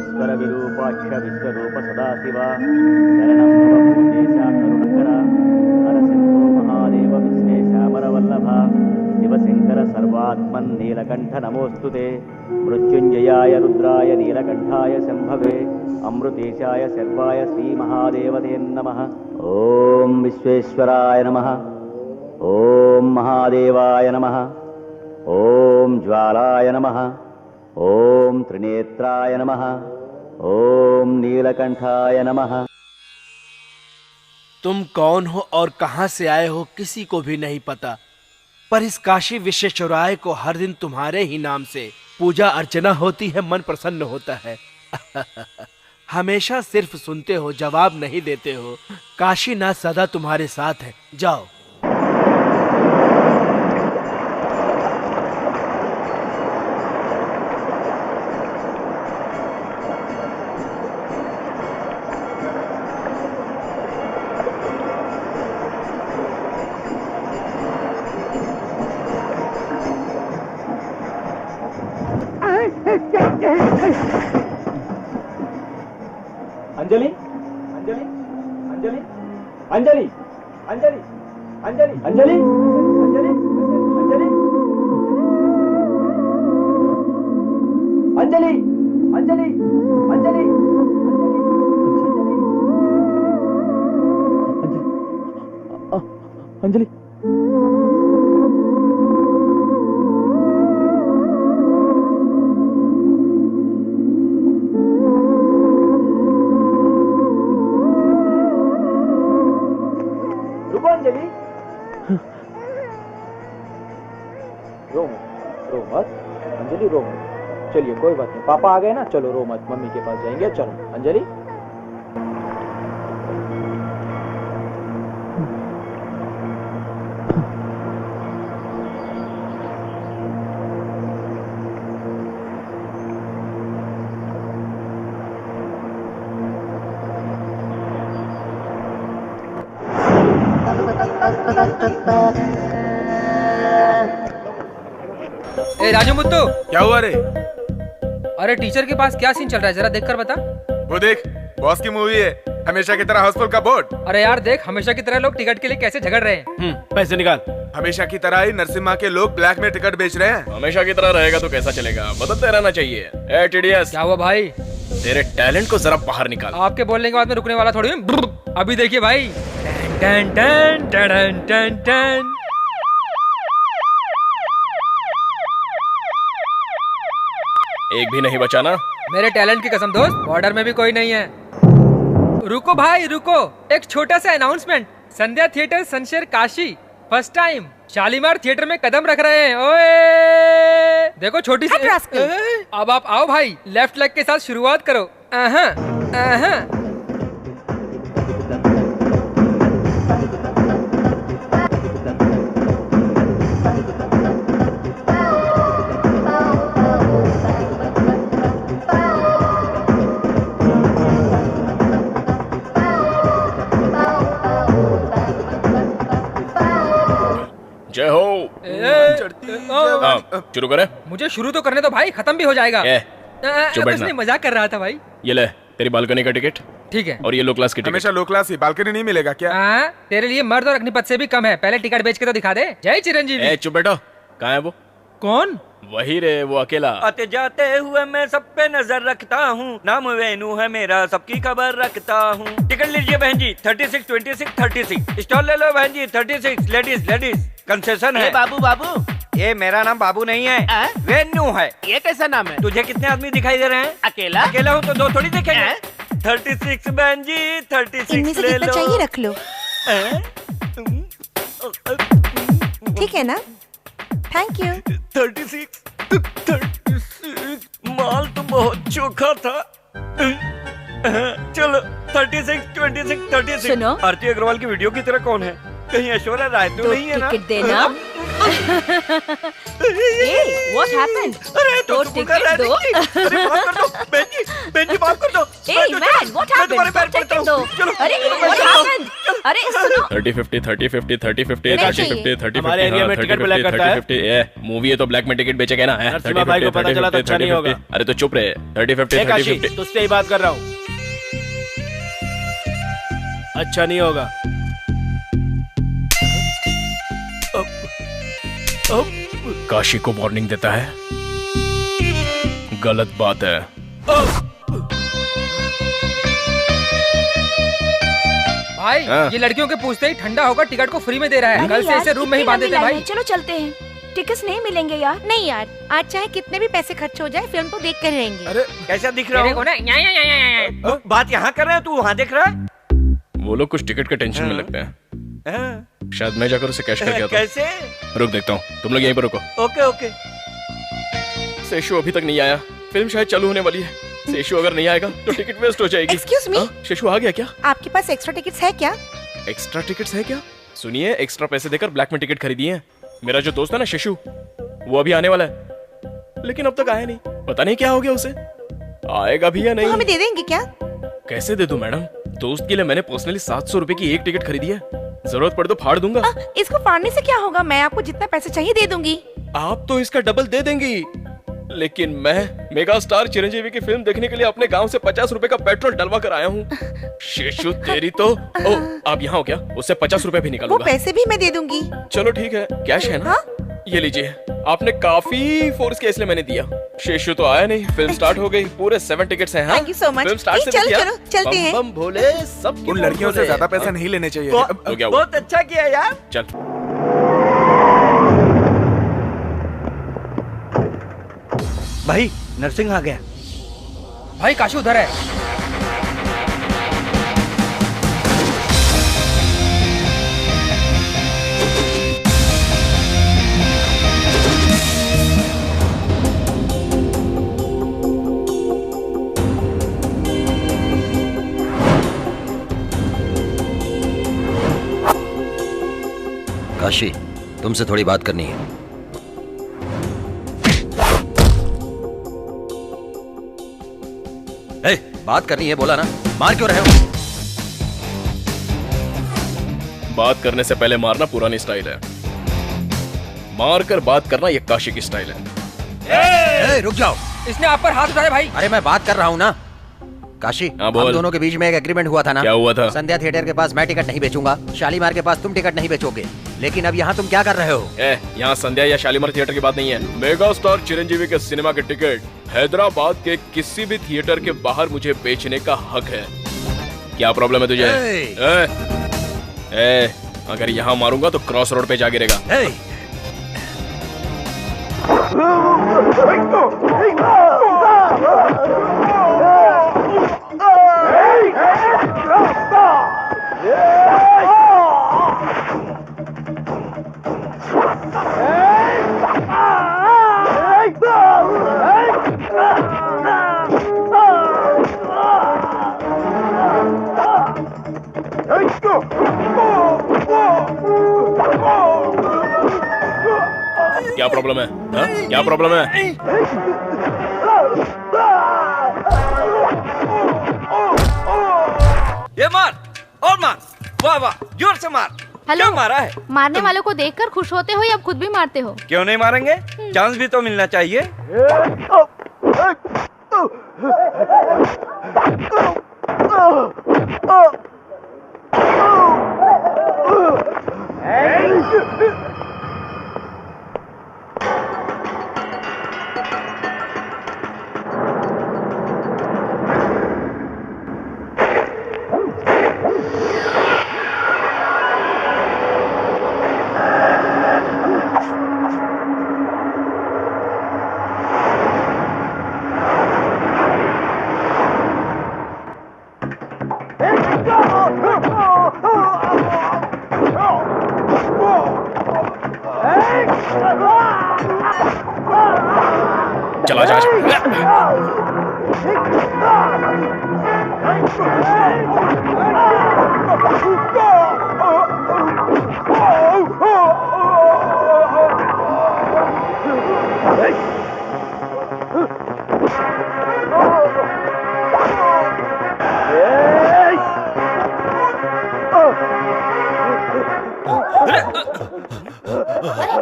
विश्वेश्वर विरूपाक्ष विश्वरूप सदाशिव शरणं भवभूतेशा करुणकरा नरसिंहो महादेव विश्वेशामरवल्लभ शिवशंकर सर्वात्मन् नीलकंठ नमोस्तुते मृत्युंजयाय रुद्राय नीलकंठाय शंभवे अमृतेशाय सर्वाय श्री महादेवते नमः। ओम विश्वेश्वराय नमः। ओम महादेवाय नमः। ओम ज्वालाय नमः। ओम त्रिनेत्राय नमः। ओम नीलकंठाय नमः। तुम कौन हो और कहां से आए हो किसी को भी नहीं पता, पर इस काशी विश्वेश्वराय को हर दिन तुम्हारे ही नाम से पूजा अर्चना होती है, मन प्रसन्न होता है। हमेशा सिर्फ सुनते हो, जवाब नहीं देते हो। काशीनाथ सदा तुम्हारे साथ है, जाओ। अंजलि अंजलि अंजलि अंजलि अंजलि अंजलि अंजलि अंजलि अंजलि अंजलि अंजलि अंजलि रो मत अंजलि रो मत। चलिए कोई बात नहीं, पापा आ गए ना, चलो रो मत, मम्मी के पास जाएंगे। चलो अंजलि। ए राजू मुत्तू, क्या हुआ रे? अरे टीचर के पास क्या सीन चल रहा है, जरा देख कर बता। वो देख, बॉस की मूवी है, हमेशा की तरह हाउसफुल का बोर्ड। अरे यार देख, हमेशा की तरह लोग टिकट के लिए कैसे झगड़ रहे हैं। पैसे निकाल। हमेशा की तरह ही नरसिम्हा के लोग ब्लैक में टिकट बेच रहे हैं। हमेशा की तरह रहेगा तो कैसा चलेगा, बदलते रहना चाहिए। ए टीडीएस, क्या हुआ भाई? तेरे टैलेंट को जरा बाहर निकाल। आपके बोलने के बाद में रुकने वाला थोड़ी हूँ। अभी देखिए भाई, टन टन टन टन टन। एक भी नहीं बचा ना? मेरे टैलेंट की कसम दोस्त, बॉर्डर में भी कोई नहीं है। रुको भाई रुको, एक छोटा सा अनाउंसमेंट। संध्या थिएटर सनशेर Kashi first time Shalimar theatre में कदम रख रहे हैं। ओए देखो छोटी सी। अब आप आओ भाई, लेफ्ट लेग के साथ शुरुआत करो। जय हो। शुरू करें? मुझे शुरू तो करने दो भाई, खत्म भी हो जाएगा। चुप बैठना। नहीं, मजाक कर रहा था भाई। ये ले तेरी बालकनी का टिकट। ठीक है। और ये लो क्लास की टिकट। हमेशा लो क्लास ही, बालकनी नहीं मिलेगा क्या? तेरे लिए मर्द और अग्निपथ से भी कम है, पहले टिकट बेच के तो दिखा दे। जय चिरंजीवी। चुप बैठो। कहाँ है वो? कौन? वही रे, वो अकेला। आते जाते हुए मैं सब पे नजर रखता हूँ, नाम वेनू है मेरा, सबकी खबर रखता हूँ। टिकट लीजिए बहन जी, 36, 26, 36। स्टॉल ले लो बहन जी, 36। लेडीज कंसेशन है। बाबू बाबू, ये मेरा नाम बाबू नहीं है, वेन्यू है। ये कैसा नाम है? तुझे कितने आदमी दिखाई दे रहे हैं? अकेला हूँ तो दो थोड़ी दिखेंगे। 36 बहन जी, 36 ले लो। चाहिए रख लो। ठीक है ना? Thank you. 36 माल तो बहुत चोखा था। चलो 36, 26, 36। सुनो, आरती अग्रवाल की वीडियो की तरह कौन है? कहीं ऐश्वर्या राय तो नहीं है ना? टिकट देना। What happened? अरे तो टिकट दो। अरे माफ कर दो बहन जी, माफ कर दो। Hey man, what happened? तुम्हारे पैर पड़ता हूँ। चलो अरे what happened? अरे सुनो 30 50 30 50 30 50 नहीं 30 चाहिए। 50 30 हमारे 50 एरिया में टिकट ब्लैक करता है। 50 मूवी है तो ब्लैक में टिकट बेचेगा ना। नरसिम्हा भाई को पता चला तो अच्छा नहीं होगा। अरे तो चुप रहे। 30 50 ए 30 काशी 50 तुझसे ही बात कर रहा हूँ, अच्छा नहीं होगा। काशी को वार्निंग देता है, गलत बात है। भाई हाँ। ये लड़कियों के पूछते ही ठंडा होकर टिकट को फ्री में दे रहा है। कल से इसे रूम में ही बांध देते हैं भाई। चलो चलते हैं, टिकट्स नहीं मिलेंगे यार। नहीं यार, आज चाहे कितने भी पैसे खर्च हो जाए फिल्म तो देख कर रहेंगे। अरे कैसा दिख रहा मेरे को हूँ? ना बात यहाँ कर रहे हैं, तू वहाँ देख रहा है? वो लोग कुछ टिकट के टेंशन में लगते हैं। हाँ, शायद मैं जाकर उसे कैश करके आता कैसे? हूँ। रुक देखता हूँ, तुम लोग यहीं पर रुको। Okay okay. शेषु अभी तक नहीं आया, फिल्म शायद चालू होने वाली है। शेषु अगर नहीं आएगा तो टिकट वेस्ट हो जाएगी। Excuse me? हाँ, शेषु आ गया क्या? आपके पास एक्स्ट्रा टिकट्स है क्या? एक्स्ट्रा टिकट्स है क्या? सुनिए, एक्स्ट्रा पैसे देकर ब्लैक में टिकट खरीदी है। मेरा जो दोस्त है ना शेषु, वो अभी आने वाला है, लेकिन अब तक आया नहीं। पता नहीं क्या हो गया उसे, आएगा भी या तो नहीं। हमें दे देंगे क्या? कैसे दे दूं मैडम? दोस्त के लिए मैंने पर्सनली 700 रुपए की एक टिकट खरीदी है, जरूरत पड़े तो फाड़ दूंगा। इसको फाड़ने से क्या होगा, मैं आपको जितना पैसे चाहिए दे दूंगी। आप तो इसका डबल दे देंगी, लेकिन मैं मेगा स्टार चिरंजीवी की फिल्म देखने के लिए अपने गांव से 50 रुपए का पेट्रोल डलवा कर आया हूँ। शेषु तेरी तो। ओ, आप यहाँ हो क्या? उससे 50 रुपए भी वो निकालूंगा। पैसे भी मैं दे दूंगी। चलो ठीक है, कैश है ना? हाँ? ये लीजिए, आपने काफी फोर्स किया इसलिए मैंने दिया। शेषु तो आया नहीं, फिल्म स्टार्ट हो गई, पूरे 7 टिकट्स हैं। हाँ? Thank you so much. Film start से चलो, दिया। चलो, चलते हैं। बम बम भोले सब उन लड़कियों से ज्यादा पैसा नहीं लेने चाहिए। हो गया वो। बहुत अच्छा किया यार। चल भाई नरसिंह आ गया। भाई काशी उधर है। काशी, तुमसे थोड़ी बात करनी है। ए, बात करनी है, बोला ना, मार क्यों रहे हो? बात करने से पहले मारना पुरानी स्टाइल है, मार कर बात करना ये काशी की स्टाइल है। ए, रुक जाओ। इसने आप पर हाथ उठाया भाई। अरे मैं बात कर रहा हूँ ना। काशी, हाँ, हम बोल। दोनों के बीच में एक एग्रीमेंट हुआ था ना। क्या हुआ था? संध्या थिएटर के पास मैं टिकट नहीं बेचूंगा, शालीमार के पास तुम टिकट नहीं बेचोगे। लेकिन अब यहाँ तुम क्या कर रहे हो? यहाँ संध्या या शालीमार थिएटर की बात नहीं है। मेगा स्टार चिरंजीवी के सिनेमा के टिकट हैदराबाद के किसी भी थिएटर के बाहर मुझे बेचने का हक है। क्या प्रॉब्लम है तुझे? अगर यहाँ मारूंगा तो क्रॉस रोड पे जा गिरेगा। क्या प्रॉब्लम है? हा? क्या प्रॉब्लम है? ये मार और मार, वाह वाह, जोर से मार। हेलो, क्यों मारा है? मारने वालों को देखकर खुश होते हो या खुद भी मारते हो? क्यों नहीं मारेंगे? चांस भी तो मिलना चाहिए। चला जा। ये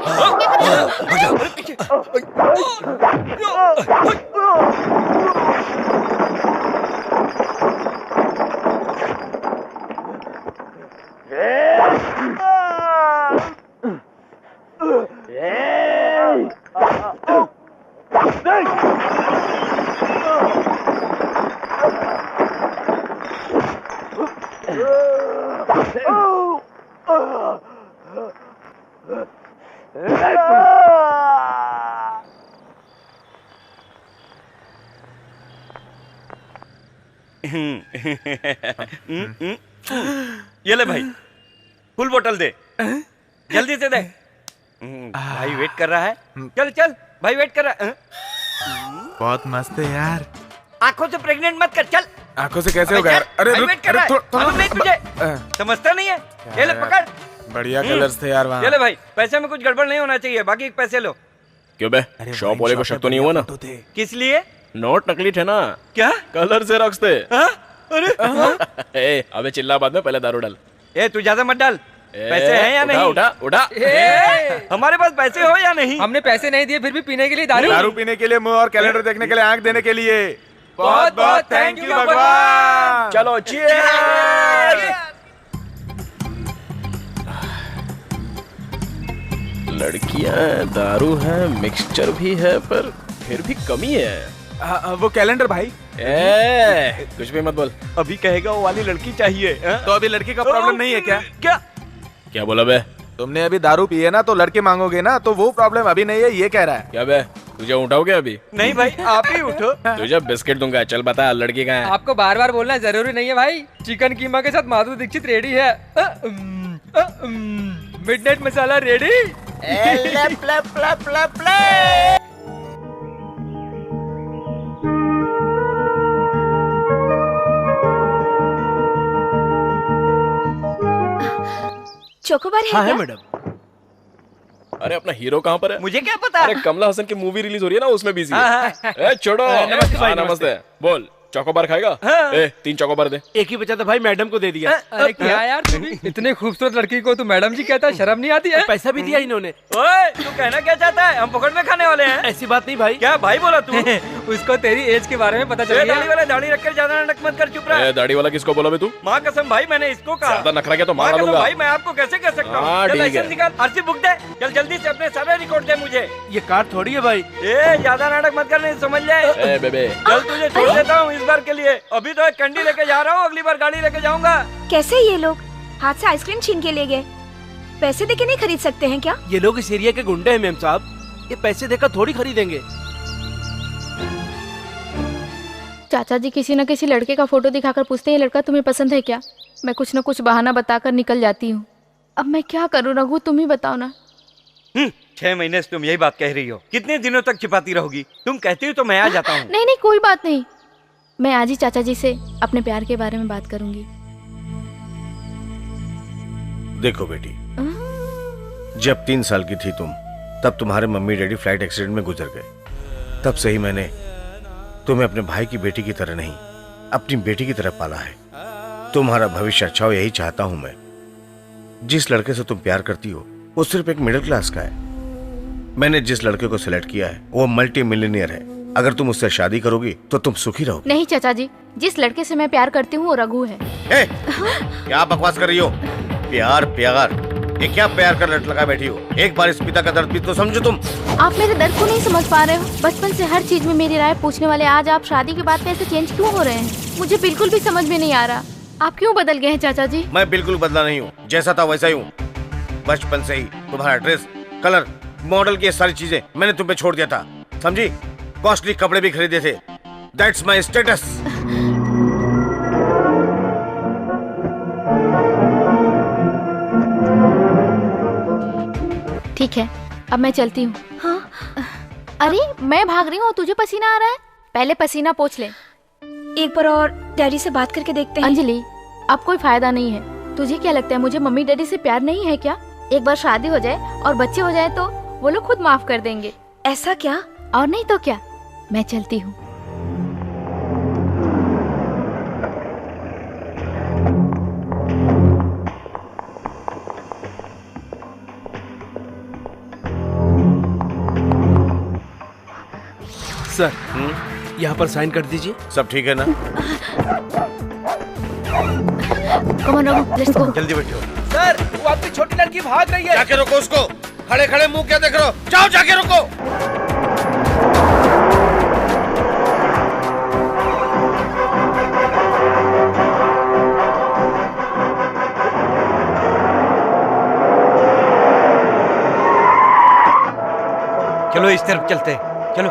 ले भाई, फुल बोतल दे, जल्दी से दे। भाई वेट कर रहा है। चल चल भाई वेट कर रहा है। बहुत मस्त है यार। आंखों से प्रेग्नेंट मत कर, चल। आंखों से कैसे होगा यार? अरे भाई रुक, वेट कर रहा है। मालूम नहीं तुझे? समझता नहीं है? ये ले पकड़। बढ़िया कलर्स थे यार वहाँ। ये ले भाई, पैसे में कुछ गड़बड़ नहीं होना चाहिए, बाकी पैसे लो। क्यों बे, शॉप वाले को शक तो नहीं हुआ ना? किस लिए? नोट नकली थे ना। क्या? कलर से रक्स थे। अरे ए, अबे चिल्ला बाद में, पहले दारू डाल। ए तू ज्यादा मत डाल। पैसे हैं या नहीं? उठा उठा। हमारे पास पैसे हो या नहीं? हमने पैसे नहीं दिए फिर भी पीने के लिए दारू। दारू पीने के लिए मुंह और कैलेंडर देखने के लिए आंख देने के लिए बहुत बहुत थैंक यू भगवान। चलो cheers। लड़कियां, दारू है, मिक्सचर भी है, पर फिर भी कमी है। वो कैलेंडर भाई। कुछ भी मत बोल। अभी कहेगा वो वाली लड़की चाहिए। तो अभी लड़की का प्रॉब्लम नहीं है क्या? क्या बोला बे? तुमने अभी दारू पी है ना, तो लड़के मांगोगे ना, तो वो प्रॉब्लम अभी नहीं है, ये कह रहा है। क्या बे, तुझे उठाओगे अभी? नहीं भाई, आप ही उठो। तुझे बिस्किट दूंगा, चल बता लड़की कहाँ है? आपको बार बार बोलना जरूरी नहीं है भाई। चिकन कीमा के साथ माधुरी दीक्षित रेडी है। मिडनाइट मसाला रेडी। चोकोबार है हाँ क्या? है मैडम। अरे अपना हीरो कहाँ पर है? मुझे क्या पता? अरे कमला हसन की मूवी रिलीज हो रही है ना, उसमें बिजी है। ए छोड़ो। नमस्ते भाई, नमस्ते। बोल, चोकोबार खाएगा? ए 3 चोकोबार दे। एक ही बचा था भाई, मैडम को दे दिया। अरे क्या यार तू भी? इतने खूबसूरत लड़की को तू मैडम जी कहता है, शर्म नहीं आती है? पैसा भी दिया इन्होंने। ओए, तू कहना क्या चाहता है? हम पकड़ में खाने वाले हैं? ऐसी बात नहीं भाई। क्या भाई बोला तू? उसको तेरी एज के बारे में पता चल दाढ़ी गया। वाला दाढ़ी रखकर ज्यादा नाटक मत कर, चुप रहा। ए दाढ़ी वाला किसको बोला बे तू? माँ कसम भाई, मैंने इसको कहा। ज्यादा नखरा किया तो मार माँ कसम डालूंगा। भाई, मैं आपको कैसे कह सकता हूँ? हाँ, चल ठीक है। लाइसेंस निकाल, आरसी बुक दे। चल जल्दी से अपने सारे रिकॉर्ड दे मुझे। ये कार थोड़ी है भाई। ए ज्यादा नाटक मत करने, समझ ले। ए बेबे, चल तुझे छोड़ देता हूँ इस बार के लिए। अभी तो एक कैंडी लेके जा रहा हूँ, अगली बार गाड़ी लेके जाऊंगा। कैसे ये लोग हाथ से आइसक्रीम छीन के ले गए? पैसे देके नहीं खरीद सकते हैं क्या? ये लोग इस एरिया के गुंडे हैं मैम साहब, ये पैसे देकर थोड़ी खरीदेंगे। चाचा जी किसी न किसी लड़के का फोटो दिखाकर पूछते हैं, ये लड़का तुम्हें पसंद है क्या? मैं कुछ न कुछ बहाना बताकर निकल जाती हूँ। अब मैं क्या करूँ रघु, तुम ही बताओ ना। 6 महीने से तुम यही बात कह रही हो, कितने दिनों तक छिपाती रहोगी? तुम कहती हो तो मैं आ जाता हूँ। नहीं नहीं कोई बात नहीं, मैं आज ही चाचा जी से अपने प्यार के बारे में बात करूंगी। देखो बेटी, जब 3 साल की थी तुम, तब तुम्हारे मम्मी डैडी फ्लाइट एक्सीडेंट में गुजर गए। तब से ही मैंने तुम्हें अपने भाई की बेटी की तरह नहीं, अपनी बेटी की तरह पाला है। तुम्हारा भविष्य अच्छा हो, यही चाहता हूं मैं। जिस लड़के से तुम प्यार करती हो वो सिर्फ एक मिडिल क्लास का है। मैंने जिस लड़के को सिलेक्ट किया है वो मल्टी मिलियनियर है। अगर तुम उससे शादी करोगी तो तुम सुखी रहोगी। नहीं चाचा जी, जिस लड़के से मैं प्यार करती हूँ वो रघु है। क्या बकवास कर रही हो? प्यार प्यार, ये क्या प्यार कर लट लगा बैठी हो? एक बार इस पिता का दर्द भी तो समझो तुम। आप मेरे दर्द को नहीं समझ पा रहे हो। बचपन से हर चीज में मेरी राय पूछने वाले आज आप शादी के बाद ऐसे चेंज क्यों हो रहे हैं? मुझे बिल्कुल भी समझ में नहीं आ रहा। आप क्यों बदल गए हैं चाचा जी? मैं बिल्कुल बदला नहीं हूँ, जैसा था वैसा ही हूँ। बचपन से ही तुम्हारा ड्रेस, कलर, मॉडल की सारी चीजें मैंने तुम पे छोड़ दिया था, समझी? कॉस्टली कपड़े भी खरीदे थे। That's my status. ठीक है, अब मैं चलती हूँ। हाँ? अरे मैं भाग रही हूँ, तुझे पसीना आ रहा है? पहले पसीना पोंछ ले। एक बार और डैडी से बात करके देखते हैं। अंजलि, अब कोई फायदा नहीं है। तुझे क्या लगता है मुझे मम्मी डैडी से प्यार नहीं है क्या? एक बार शादी हो जाए और बच्चे हो जाए तो वो लोग खुद माफ कर देंगे। ऐसा क्या? और नहीं तो क्या। मैं चलती हूँ। सर यहाँ पर साइन कर दीजिए। सब ठीक है ना? Come on Raghu, let's go. जल्दी बैठो। सर वो आपकी छोटी लड़की भाग रही है। जाके रोको उसको। खड़े खड़े मुंह क्या देख रहे हो? जाओ जाके रोको। चलो इस तरफ चलते हैं, चलो।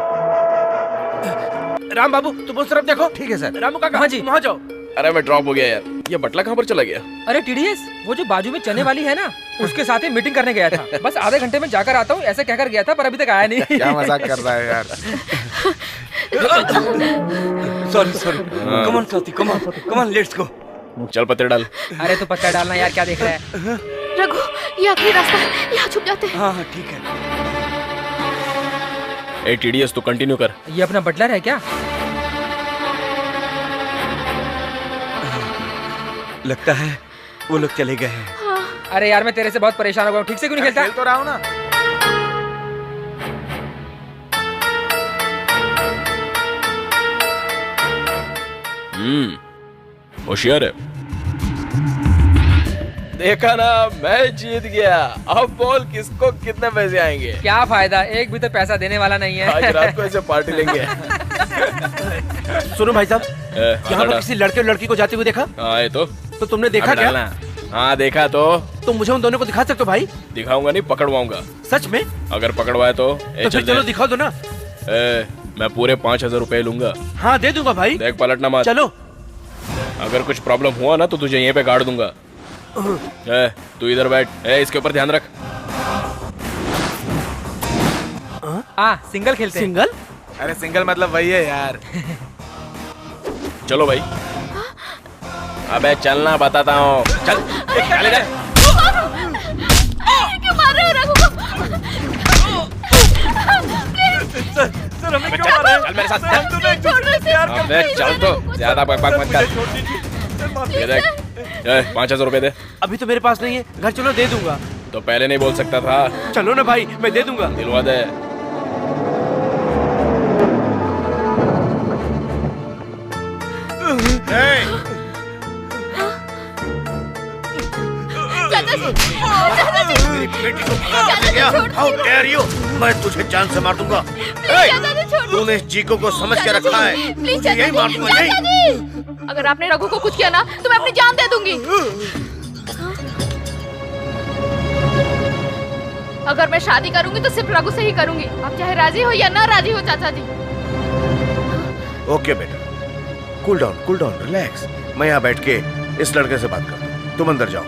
राम बाबू तुम उस तरफ देखो। ठीक है सर। रामू काका, हाँ जी वहाँ जाओ। अरे मैं ड्रॉप हो गया यार, ये बटला कहाँ पर चला गया? अरे टीडीएस, वो जो बाजू में चने वाली है ना, उसके साथ ही मीटिंग करने गया था। बस आधे घंटे में जाकर आता हूँ ऐसे कहकर गया था, पर अभी तक आया नहीं। क्या मजाक कर रहा है यार? Sorry sorry, come on Swati, come on let's go. चल पत्ते डाल। अरे तो पत्ता डालना यार, क्या देख रहा है? रघु, ये आखिरी रास्ता है, यहाँ छुप जाते हैं। हाँ ठीक है। ए टीडीएस तू कंटिन्यू कर। ये अपना बटलर है क्या? लगता है वो लोग चले गए हैं। अरे यार मैं तेरे से बहुत परेशान हो गया हूँ, ठीक से क्यों नहीं खेलता? खेल तो रहा हूँ ना। होशियार है। देखा ना, मैं जीत गया। अब बोल किसको कितने पैसे आएंगे? क्या फायदा, एक भी तो पैसा देने वाला नहीं है। आज रात को ऐसे पार्टी लेंगे। सुनो भाई साहब, यहाँ पर किसी लड़के और लड़की को जाते हुए देखा? हाँ ये तो तुमने देखा क्या? हाँ देखा तो। तुम मुझे उन दोनों को दिखा सकते हो भाई? दिखाऊंगा नहीं, पकड़वाऊंगा। सच में? अगर पकड़वाए तो फिर चलो दिखा दो ना। मैं पूरे 5,000 रुपए लूंगा। हाँ दे दूंगा भाई। देख पलटना मत। चलो। अगर कुछ प्रॉब्लम हुआ ना तो तुझे यहीं पे गाड़ दूंगा। तू इधर बैठ। इसके ऊपर ध्यान रख। सिंगल खेलते हैं। सिंगल? अरे सिंगल मतलब वही है यार। चलो भाई। अबे चलना बताता हूँ। चल चल इधर। क्यों मार रहे हो रघु को? सर हमें क्यों मार रहे हैं? चल मेरे साथ। हम तुम्हें एक दूसरे से प्यार करते हैं। चल तो ज्यादा बकबक मत कर। ये देख 5,000 रुपए दे। अभी तो मेरे पास नहीं है, घर चलो दे दूंगा। तो पहले नहीं बोल सकता था? चलो ना भाई, मैं दे दूंगा। दिलवा दे। मेरी बेटी को भगा कर ले गया। How dare you? मैं तुझे जान से मार दूंगा। तूने इस चीको को समझ के रखा है। तुझे यही मार दूंगा, यही। अगर आपने रघु को कुछ किया ना तो मैं अपनी जान दे दूंगी। अगर मैं शादी करूंगी तो सिर्फ रघु से ही करूंगी। आप चाहे राजी हो या ना राजी हो चाचा जी। ओके बेटा, कूल डाउन, रिलैक्स। मैं यहाँ बैठ के इस लड़के से बात करता हूँ। तुम अंदर जाओ,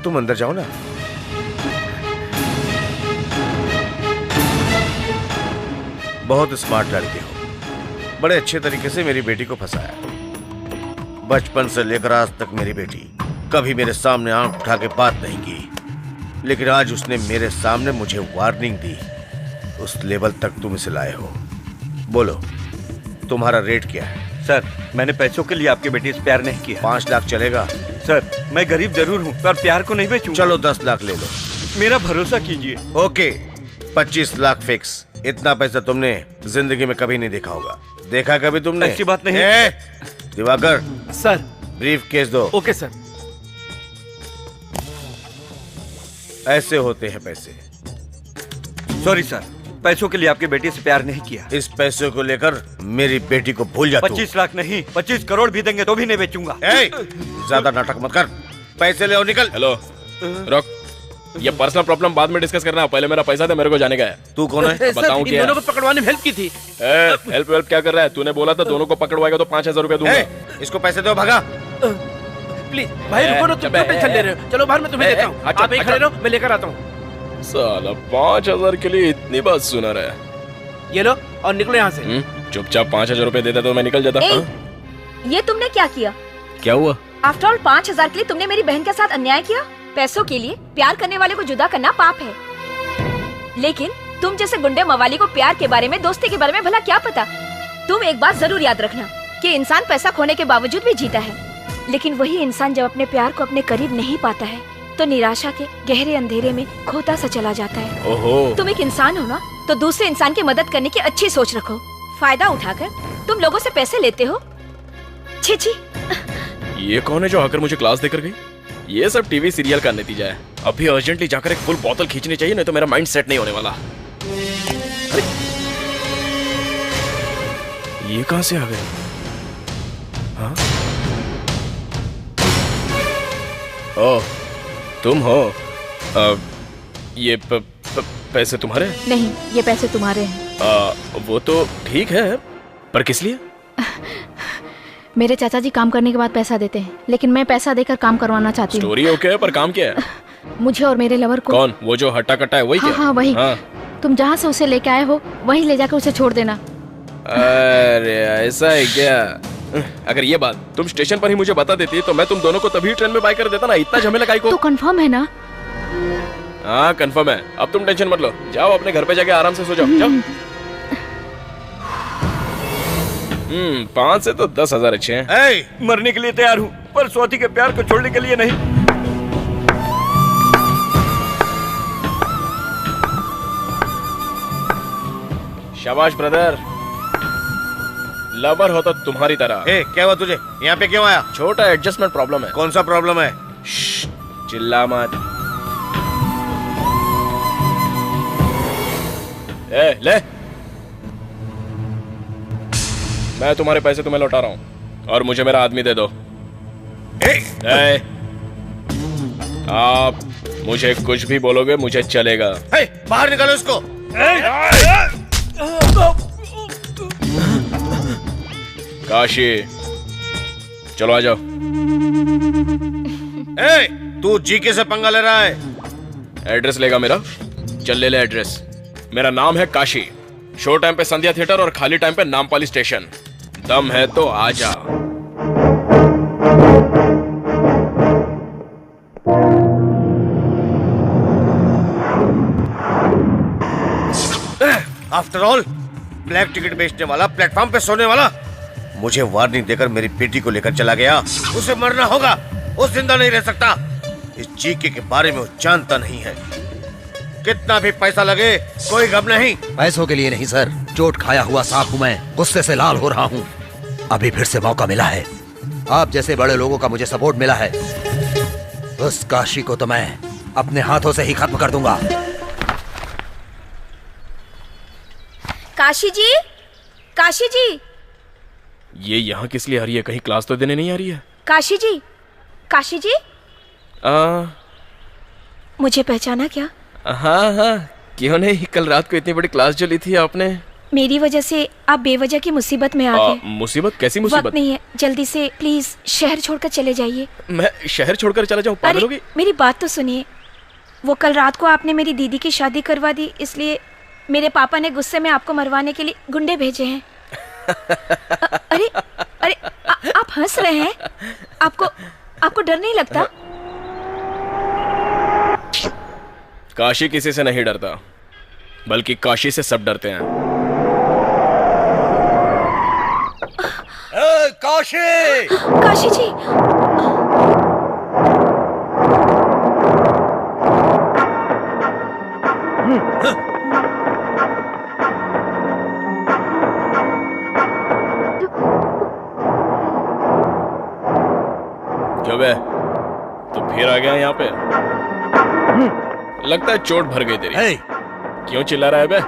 तुम अंदर जाओ ना। बहुत स्मार्ट लड़के हो, बड़े अच्छे तरीके से मेरी बेटी को फंसाया। बचपन से लेकर आज तक मेरी बेटी कभी मेरे सामने आंख उठा के बात नहीं की, लेकिन आज उसने मेरे सामने मुझे वार्निंग दी। उस लेवल तक तुम इसे लाए हो। बोलो तुम्हारा रेट क्या है? सर मैंने पैसों के लिए आपकी बेटी से प्यार नहीं किया। 5 लाख चलेगा? सर मैं गरीब जरूर हूँ पर प्यार को नहीं बेचूंगा। चलो 10 लाख ले लो। मेरा भरोसा कीजिए। Okay 25 lakh fix. इतना पैसा तुमने जिंदगी में कभी नहीं देखा होगा। देखा कभी तुमने? ऐसी बात नहीं। दिवाकर सर, ब्रीफ केस दो। Okay sir. ऐसे होते हैं पैसे। सॉरी सर, पैसों के लिए आपकी बेटी से प्यार नहीं किया। इस पैसे को लेकर मेरी बेटी को भूल जा। 25 लाख नहीं, 25 करोड़ भी देंगे तो भी नहीं बेचूंगा। ज्यादा नाटक मत कर, पैसे ले और निकल। हेलो रुक, ये पर्सनल प्रॉब्लम बाद में डिस्कस करना। पहले मेरा पैसा दे, मेरे को जाने का है। तू कौन है? बताऊं क्या? इन दोनों को पकड़वाने में हेल्प की थी। हेल्प क्या कर रहा है? तूने बोला था दोनों को पकड़वाएगा तो 5,000 रुपए दूंगा। इसको पैसे दो, भगा। प्लीज भाई रुको ना, तुम क्यों टेंशन ले रहे हो? चलो बाहर मैं तुम्हें देता हूँ। आप एक खड़े रहो, मैं लेकर आता हूँ। साला 5,000 के लिए इतनी बात सुना रहा है। ये लो और निकलो यहाँ से। चुपचाप 5,000 रुपए देता तो मैं निकल जाता। ये तुमने क्या किया? क्या हुआ? आफ्टर ऑल 5,000 के लिए तुमने मेरी बहन के साथ अन्याय किया। पैसों के लिए प्यार करने वाले को जुदा करना पाप है, लेकिन तुम जैसे गुंडे मवाली को प्यार के बारे में, दोस्ती के बारे में भला क्या पता। तुम एक बात जरूर याद रखना कि इंसान पैसा खोने के बावजूद भी जीता है, लेकिन वही इंसान जब अपने प्यार को अपने करीब नहीं पाता है तो निराशा के गहरे अंधेरे में खोता सा चला जाता है। ओहो। तुम एक इंसान हो ना, तो दूसरे इंसान की मदद करने की अच्छी सोच रखो। फायदा उठाकर तुम लोगों से पैसे लेते हो। छी छी। ये कौन है जो आकर मुझे क्लास देकर गई? ये सब टीवी सीरियल का नतीजा है। अभी अर्जेंटली जाकर एक फुल बोतल खींचनी चाहिए, नहीं तो मेरा माइंड सेट नहीं होने वाला। अरे ये कहां से आ गए? हाँ? ओह, तुम हो। ये पैसे तुम्हारे? नहीं, ये पैसे तुम्हारे हैं। वो तो ठीक है, पर किस लिए? मेरे चाचा जी काम करने के बाद पैसा देते हैं, लेकिन मैं पैसा देकर काम करवाना चाहती हूँ। स्टोरी ओके है, पर काम क्या है? मुझे और मेरे लवर को। कौन? वो जो हट्टा कट्टा है वही? हाँ, क्या? हाँ वही। हाँ। तुम जहाँ से उसे लेके आए हो वहीं ले जाकर उसे छोड़ देना। अरे ऐसा है क्या? अगर ये बात तुम स्टेशन पर ही मुझे बता देती तो मैं तुम दोनों को तभी ट्रेन में बाय कर देता ना। इतना झमेला काहे को? तो कंफर्म है ना? हाँ कंफर्म है। अब तुम टेंशन मत लो, जाओ अपने घर पे जाके आराम से सो जाओ। जाओ। 5 से तो 10,000 अच्छे हैं। मरने के लिए तैयार हूँ, पर स्वाति के प्यार को छोड़ने के लिए नहीं। शाबाश ब्रदर, लवर हो तो तुम्हारी तरह। क्या हुआ तुझे? यहाँ पे क्यों आया? छोटा एडजस्टमेंट प्रॉब्लम है। कौन सा प्रॉब्लम है? चिल्ला मत। ले, मैं तुम्हारे पैसे तुम्हें लौटा रहा हूँ और मुझे मेरा आदमी दे दो। आप मुझे कुछ भी बोलोगे मुझे चलेगा। बाहर निकालो इसको। काशी, चलो आ जाओ। तू जीके से पंगा ले रहा है? एड्रेस लेगा मेरा? चल ले एड्रेस। मेरा नाम है काशी। शो टाइम पे संध्या थिएटर और खाली टाइम पे नामपाली स्टेशन। दम है तो आ जा। आफ्टर ऑल ब्लैक टिकट बेचने वाला, प्लेटफॉर्म पे सोने वाला मुझे वार्निंग देकर मेरी बेटी को लेकर चला गया। उसे मरना होगा, वो जिंदा नहीं रह सकता। इस जीके के बारे में वो जानता नहीं है। कितना भी पैसा लगे कोई गम नहीं। पैसों के लिए नहीं सर, चोट खाया हुआ सांप हूँ मैं, गुस्से से लाल हो रहा हूँ। अभी फिर से मौका मिला है, आप जैसे बड़े लोगों का मुझे सपोर्ट मिला है। उस काशी को तो मैं अपने हाथों से ही खत्म कर दूंगा। काशी जी, काशी जी। ये यहाँ किस लिए आ रही है? कहीं क्लास तो देने नहीं आ रही है? काशी जी, काशी जी। मुझे पहचाना क्या? हाँ हाँ, क्यों नहीं। कल रात को इतनी बड़ी क्लास जो ली थी आपने। मेरी वजह से आप बेवजह की मुसीबत में आ गए। मुसीबत? कैसी मुसीबत? वक्त नहीं है, जल्दी से प्लीज शहर छोड़कर चले जाइए। मैं शहर छोड़कर चला जाऊँ? पागल होगी? मेरी बात तो सुनिए। वो कल रात को आपने मेरी दीदी की शादी करवा दी, इसलिए मेरे पापा ने गुस्से में आपको मरवाने के लिए गुंडे भेजे हैं। अरे अरे आप हंस रहे हैं? आपको डर नहीं लगता? काशी किसी से नहीं डरता, बल्कि काशी से सब डरते हैं। काशी! काशी जी! क्यों बे, तो फिर आ गया यहाँ पे? लगता है चोट भर गई तेरी। क्यों चिल्ला रहा है बे?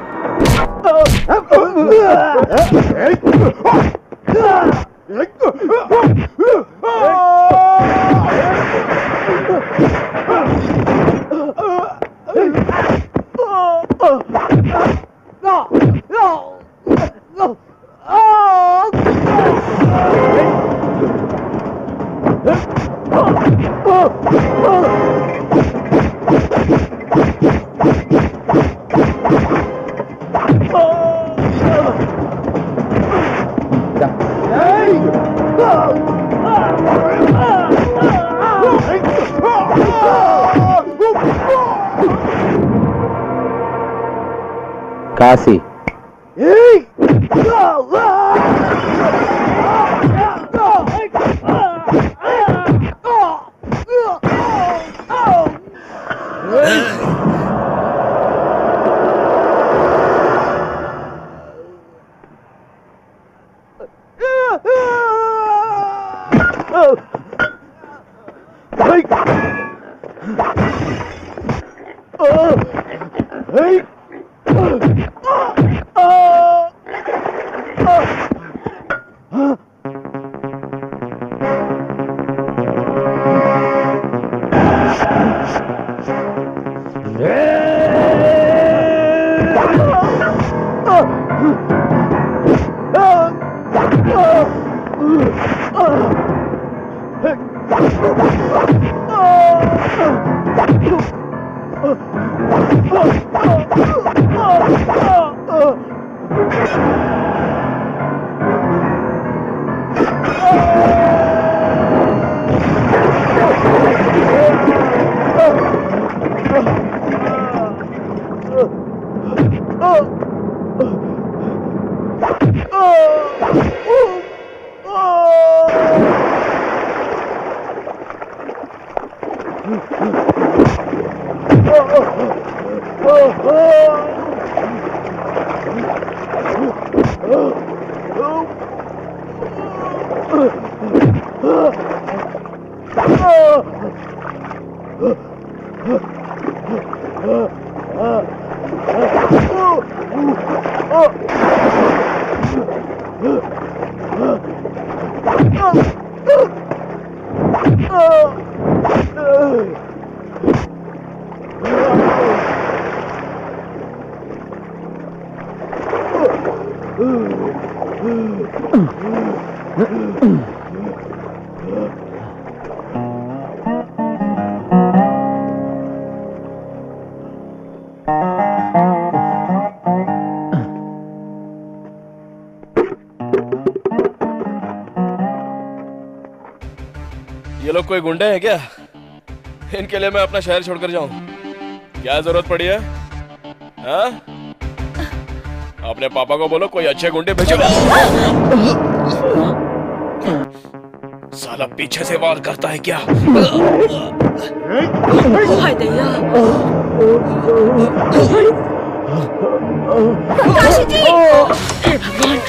काशी, ये लोग कोई गुंडे हैं क्या? इनके लिए मैं अपना शहर छोड़कर जाऊं? क्या जरूरत पड़ी है? हाँ? अपने पापा को बोलो कोई अच्छे गुंडे भेजो। साला पीछे से वार करता है क्या? हाय दैया। काशी जी! हे भगवान!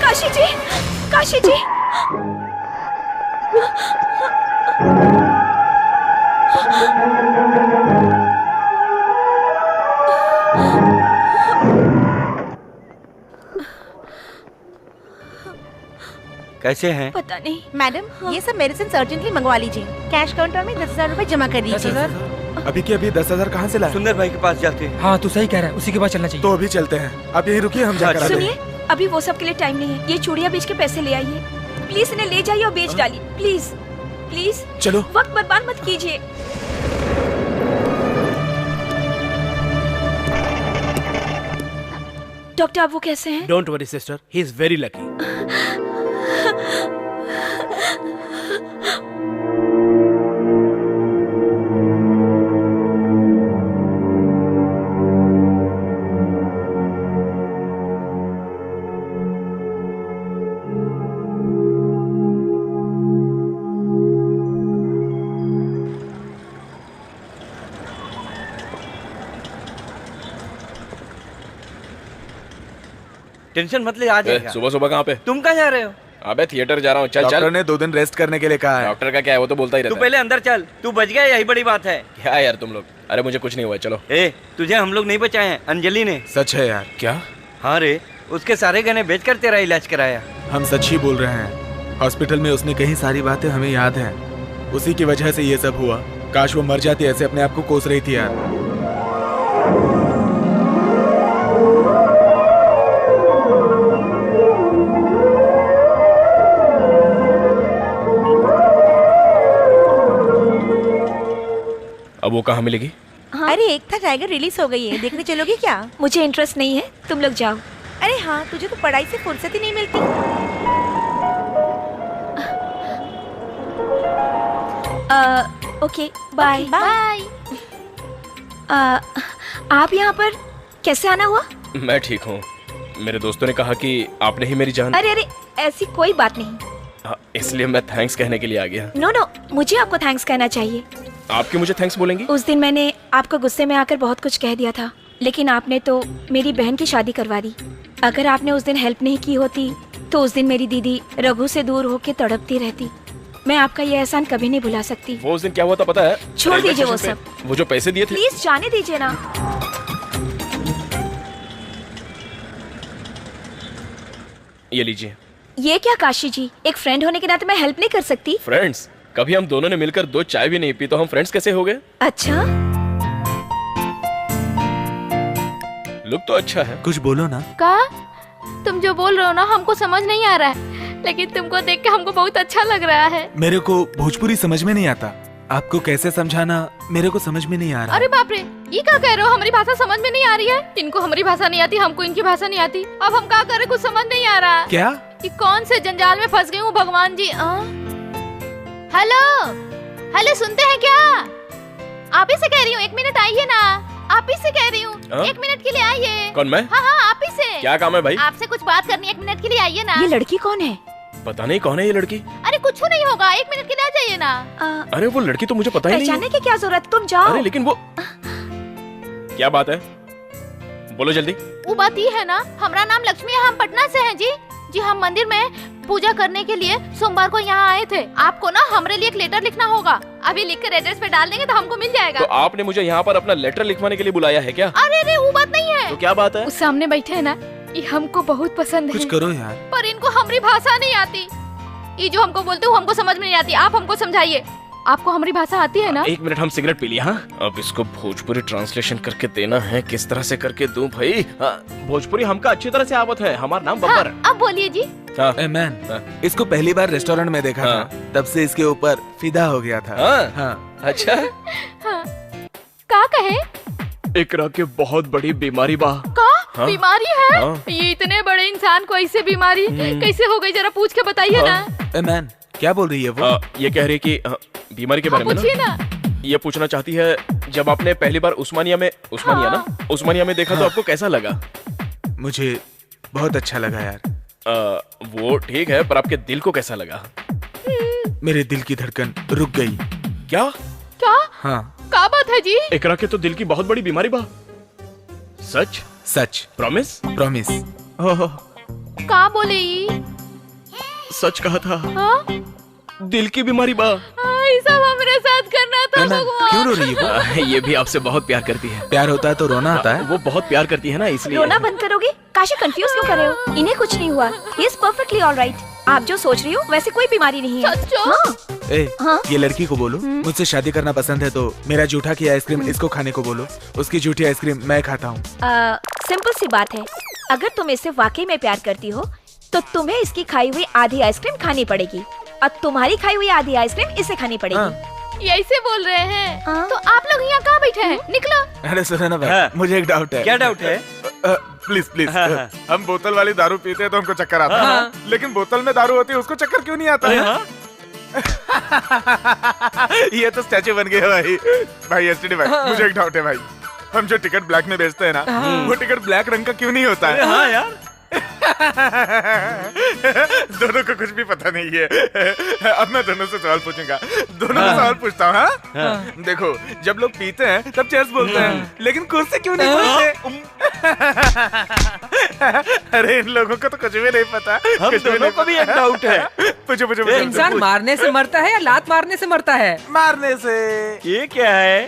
काशी जी! काशी जी! कैसे हैं? पता नहीं मैडम, ये सब मेडिसिन अर्जेंटली मंगवा लीजिए। कैश काउंटर में 10,000 रूपए जमा कर दीजिए। अभी के अभी 10,000 कहाँ से लाए? सुंदर भाई के पास जाते हैं। हाँ तू सही कह रहा है, उसी के पास चलना चाहिए। तो अभी चलते हैं, आप यहीं रुकिए, हम जाकर आते हैं। सुनिए, अभी वो सब के लिए टाइम नहीं है। ये चूड़ियाँ बेच के पैसे ले आइए प्लीज। इन्हें ले जाइए और बेच डालिए प्लीज प्लीज। चलो, वक्त बर्बाद मत कीजिए। डॉक्टर आप वो कैसे हैं? Don't worry sister, he is very lucky. Tension मत ले, आ जाएगा। सुबह सुबह कहाँ पे? तुम कहाँ जा रहे हो? अबे थिएटर जा रहा हूँ। चल डॉक्टर चल। ने 2 दिन रेस्ट करने के लिए कहा है। डॉक्टर का क्या है, वो तो बोलता ही रहता तू पहले अंदर चल, तू बच गया यही बड़ी बात है। क्या यार तुम लोग? अरे मुझे कुछ नहीं हुआ, चलो। तुझे हम लोग नहीं बचाए हैं, अंजलि ने। सच है यार? क्या? हाँ रे, उसके सारे गहने बेचकर तेरा इलाज कराया। हम सच ही बोल रहे हैं। हॉस्पिटल में उसने कही सारी बातें हमें याद हैं। उसी की वजह से ये सब हुआ। काश वो मर जाती, ऐसे अपने आप को कोस रही थी यार। अब वो कहाँ मिलेगी? हाँ? अरे एक था टाइगर रिलीज हो गई है, देखने चलोगी क्या? मुझे इंटरेस्ट नहीं है, तुम लोग जाओ। अरे हाँ, तुझे तो पढ़ाई से फुर्सत ही नहीं मिलती। Okay bye bye. आप यहाँ पर कैसे आना हुआ? मैं ठीक हूँ। मेरे दोस्तों ने कहा कि आपने ही मेरी जान। अरे अरे ऐसी कोई बात नहीं। इसलिए मैं थैंक्स कहने के लिए आ गया। नो नो, मुझे आपको थैंक्स कहना चाहिए। आप क्यों मुझे थैंक्स बोलेंगी? उस दिन मैंने आपको गुस्से में आकर बहुत कुछ कह दिया था, लेकिन आपने तो मेरी बहन की शादी करवा दी। अगर आपने उस दिन हेल्प नहीं की होती तो उस दिन मेरी दीदी रघु से दूर होके तड़पती रहती। मैं आपका ये एहसान कभी नहीं भुला सकती। वो उस दिन क्या हुआ था पता है? छोड़ रेलवे दीजिए वो स्टेशन सब। पे वो जो पैसे दिए थे। प्लीज जाने दीजिए ना। ये लीजिए। ये क्या काशी जी, एक फ्रेंड होने के नाते मैं हेल्प नहीं कर सकती? फ्रेंड्स? कभी हम दोनों ने मिलकर 2 चाय भी नहीं पी तो हम फ्रेंड्स कैसे हो गए? अच्छा, लुक तो अच्छा है। कुछ बोलो ना। का तुम जो बोल रहे हो ना हमको समझ नहीं आ रहा है, लेकिन तुमको देख के हमको बहुत अच्छा लग रहा है। मेरे को भोजपुरी समझ में नहीं आता, आपको कैसे समझाना मेरे को समझ में नहीं आ रहा। अरे बाप रे, ये क्या कह रहे हो? हमारी भाषा समझ में नहीं आ रही है। इनको हमारी भाषा नहीं आती, हमको इनकी भाषा नहीं आती। अब हम क्या करें, कुछ समझ नहीं आ रहा। क्या? कि कौन से जंजाल में फंस गई हूँ भगवान जी। हेलो हेलो, सुनते हैं क्या? आप ही से कह रही हूँ, 1 मिनट आइए ना। आप ही से कह रही हूँ, 1 मिनट के लिए आइए। कौन, मैं? हाँ हाँ, आप ही से। क्या काम है भाई? आपसे कुछ बात करनी, 1 मिनट के लिए आइए ना। ये लड़की कौन है? पता नहीं कौन है ये लड़की। अरे कुछ नहीं होगा, 1 मिनट के लिए आ जाइए ना। अरे वो लड़की तो मुझे पता ही नहीं है। पहचानने की क्या जरूरत, तुम जाओ। अरे लेकिन वो क्या बात है, बोलो जल्दी। वो बात ये है ना, हमारा नाम लक्ष्मी है, हम पटना से हैं जी। जी हम मंदिर में पूजा करने के लिए सोमवार को यहाँ आए थे। आपको ना हमारे लिए एक लेटर लिखना होगा, अभी लिख कर एड्रेस पे डाल देंगे तो हमको मिल जाएगा। तो आपने मुझे यहाँ पर अपना लेटर लिखवाने के लिए बुलाया है क्या? अरे वो बात नहीं है। तो क्या बात है? उस सामने बैठे है ना, ये हमको बहुत पसंद है। कुछ करो यार। पर इनको हमारी भाषा नहीं आती। ये जो हमको बोलते हो हमको समझ में नहीं आती, आप हमको समझाइए। आपको हमारी भाषा आती है ना? 1 मिनट, हम सिगरेट पी लिया। हाँ, अब इसको भोजपुरी ट्रांसलेशन करके देना है। किस तरह से करके दूं भाई? भोजपुरी हमका अच्छी तरह से आवत है। हमारा नाम बब्बर। अब बोलिए जी। ए मैन, इसको पहली बार रेस्टोरेंट में देखा था, तब से इसके ऊपर फिदा हो गया था। हाँ। अच्छा। हाँ। का कहे? इकरा के बहुत बड़ी बीमारी बा। का? हाँ? बीमारी है? हाँ। ये इतने बड़े इंसान को ऐसे बीमारी कैसे हो गई, जरा पूछ के बताइए ना। ए मैन, क्या बोल रही है वो? ये कह रही है कि बीमारी के बारे में पूछिए ना। ये पूछना चाहती है, जब आपने पहली बार उस्मानिया में देखा तो आपको कैसा लगा? मुझे बहुत अच्छा लगा यार। वो ठीक है, पर आपके दिल को कैसा लगा? मेरे दिल की धड़कन रुक गई। क्या? क्या? हाँ। क्या बात है जी? इकरा के तो दिल की बहुत बड़ी बीमारी बा। सच? सच। प्रॉमिस? प्रॉमिस। का बोले ई? सच कहा था। हाँ? दिल की बीमारी बा। ये सब हमारे साथ करना था भगवान। क्यों रो रही है वो? ये भी आपसे बहुत प्यार करती है। प्यार होता है तो रोना आता है। वो बहुत प्यार करती है ना, इसलिए। रोना बंद करोगे? काशी कंफ्यूज क्यों कर रहे हो? इन्हें कुछ नहीं हुआ। He is perfectly alright. आप जो सोच रही हो वैसे कोई बीमारी नहीं है। हाँ? ये लड़की को बोलो मुझसे शादी करना पसंद है तो मेरा जूठा की आइसक्रीम इसको खाने को बोलो, उसकी जूठी आइसक्रीम मैं खाता हूँ। सिंपल सी बात है, अगर तुम इससे वाकई में प्यार करती हो तो तुम्हें इसकी खाई हुई आधी आइसक्रीम खानी पड़ेगी और तुम्हारी खाई हुई आधी आइसक्रीम इसे खानी पड़ेगी। ये ऐसे बोल रहे हैं तो आप लोग यहाँ कहाँ बैठे हैं? निकलो। अरे सुनो ना भाई, मुझे एक डाउट है। क्या डाउट है? प्लीज प्लीज, हम बोतल वाली दारू पीते हैं तो हमको चक्कर आता है, लेकिन बोतल में दारू होती है उसको चक्कर क्यों नहीं आता है? ये तो स्टैचू बन गया भाई। भाई एसटीडी भाई, मुझे एक डाउट है भाई, हम जो टिकट ब्लैक में बेचते हैं ना, वो टिकट ब्लैक रंग का क्यों नहीं होता है? हाँ यार। दोनों को कुछ भी पता नहीं है। अब मैं दोनों से सवाल पूछूंगा, दोनों को सवाल पूछता हूँ। हाँ? देखो, जब लोग पीते हैं तब चेयर्स बोलते हैं, लेकिन कुर्सी क्यों नहीं बोलते? अरे इन लोगों को तो कुछ भी नहीं पता। हम दोनों को भी एक डाउट है। पूछो। इंसान मारने से मरता है या लात मारने से मरता है? मारने से। ये क्या है?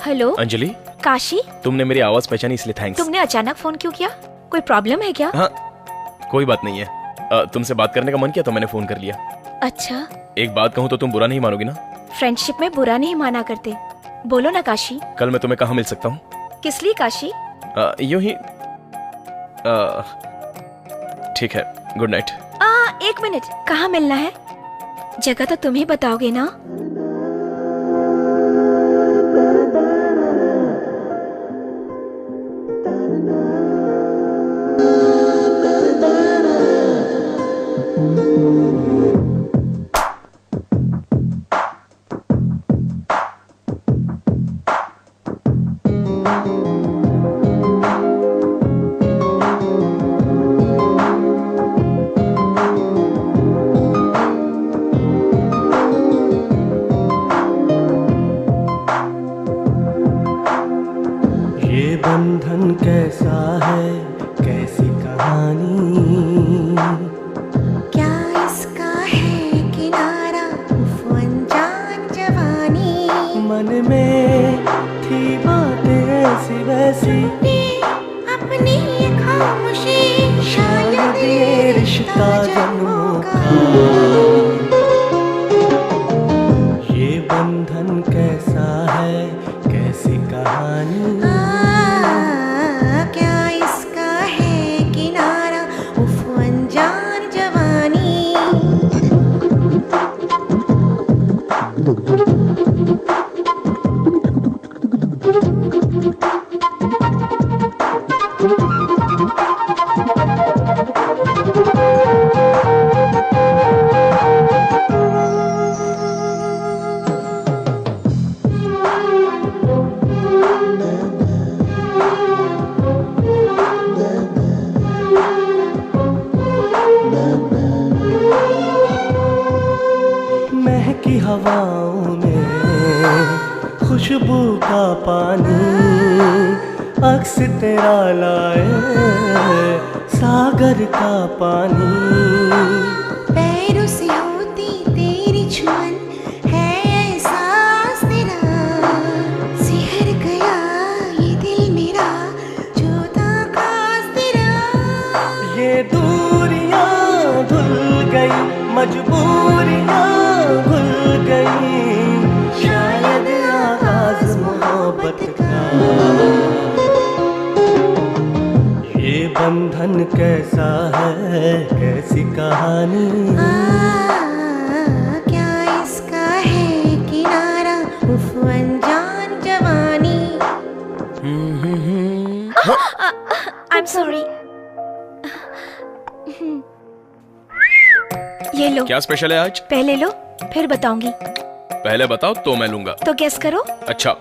हेलो अंजलि, काशी, तुमने मेरी आवाज पहचानी इसलिए थैंक्स। तुमने अचानक फोन क्यों किया? कोई प्रॉब्लम है क्या? हाँ, कोई बात नहीं है। तुमसे बात करने का मन किया तो मैंने फोन कर लिया। अच्छा। एक बात कहूँ तो तुम बुरा नहीं मानोगी ना? फ्रेंडशिप में बुरा नहीं माना करते। बोलो ना काशी। कल मैं तुम्हें कहाँ मिल सकता हूँ? किस लिए काशी? यूं ही। ठीक है, गुड नाइट। 1 मिनट, कहाँ मिलना है? जगह तो तुम ही बताओगे ना? से अपनी ये खामोशी, शायद ये रिश्ता जन्मों का। ये बंधन कैसा है, कैसी कहानी, क्या इसका है किनारा, उफ अनजान जवानी। महकी हवाओं में खुशबू का पानी, अक्स तेरा लाए सागर का पानी। पैरों से होती तेरी छुअन है एहसास तेरा, सिहर गया ये दिल मेरा जोता खास तेरा। ये दूरियां धुल गई, मजबूरियां भूल गई, शायद आगाज मोहब्बत का। ये बंधन कैसा है, कैसी कहानी, क्या इसका है किनारा, उफ अनजान जवानी। I am sorry. ये लो। क्या स्पेशल है आज? पहले लो फिर बताऊंगी। पहले बताओ तो मैं लूंगा। तो गेस करो। अच्छा।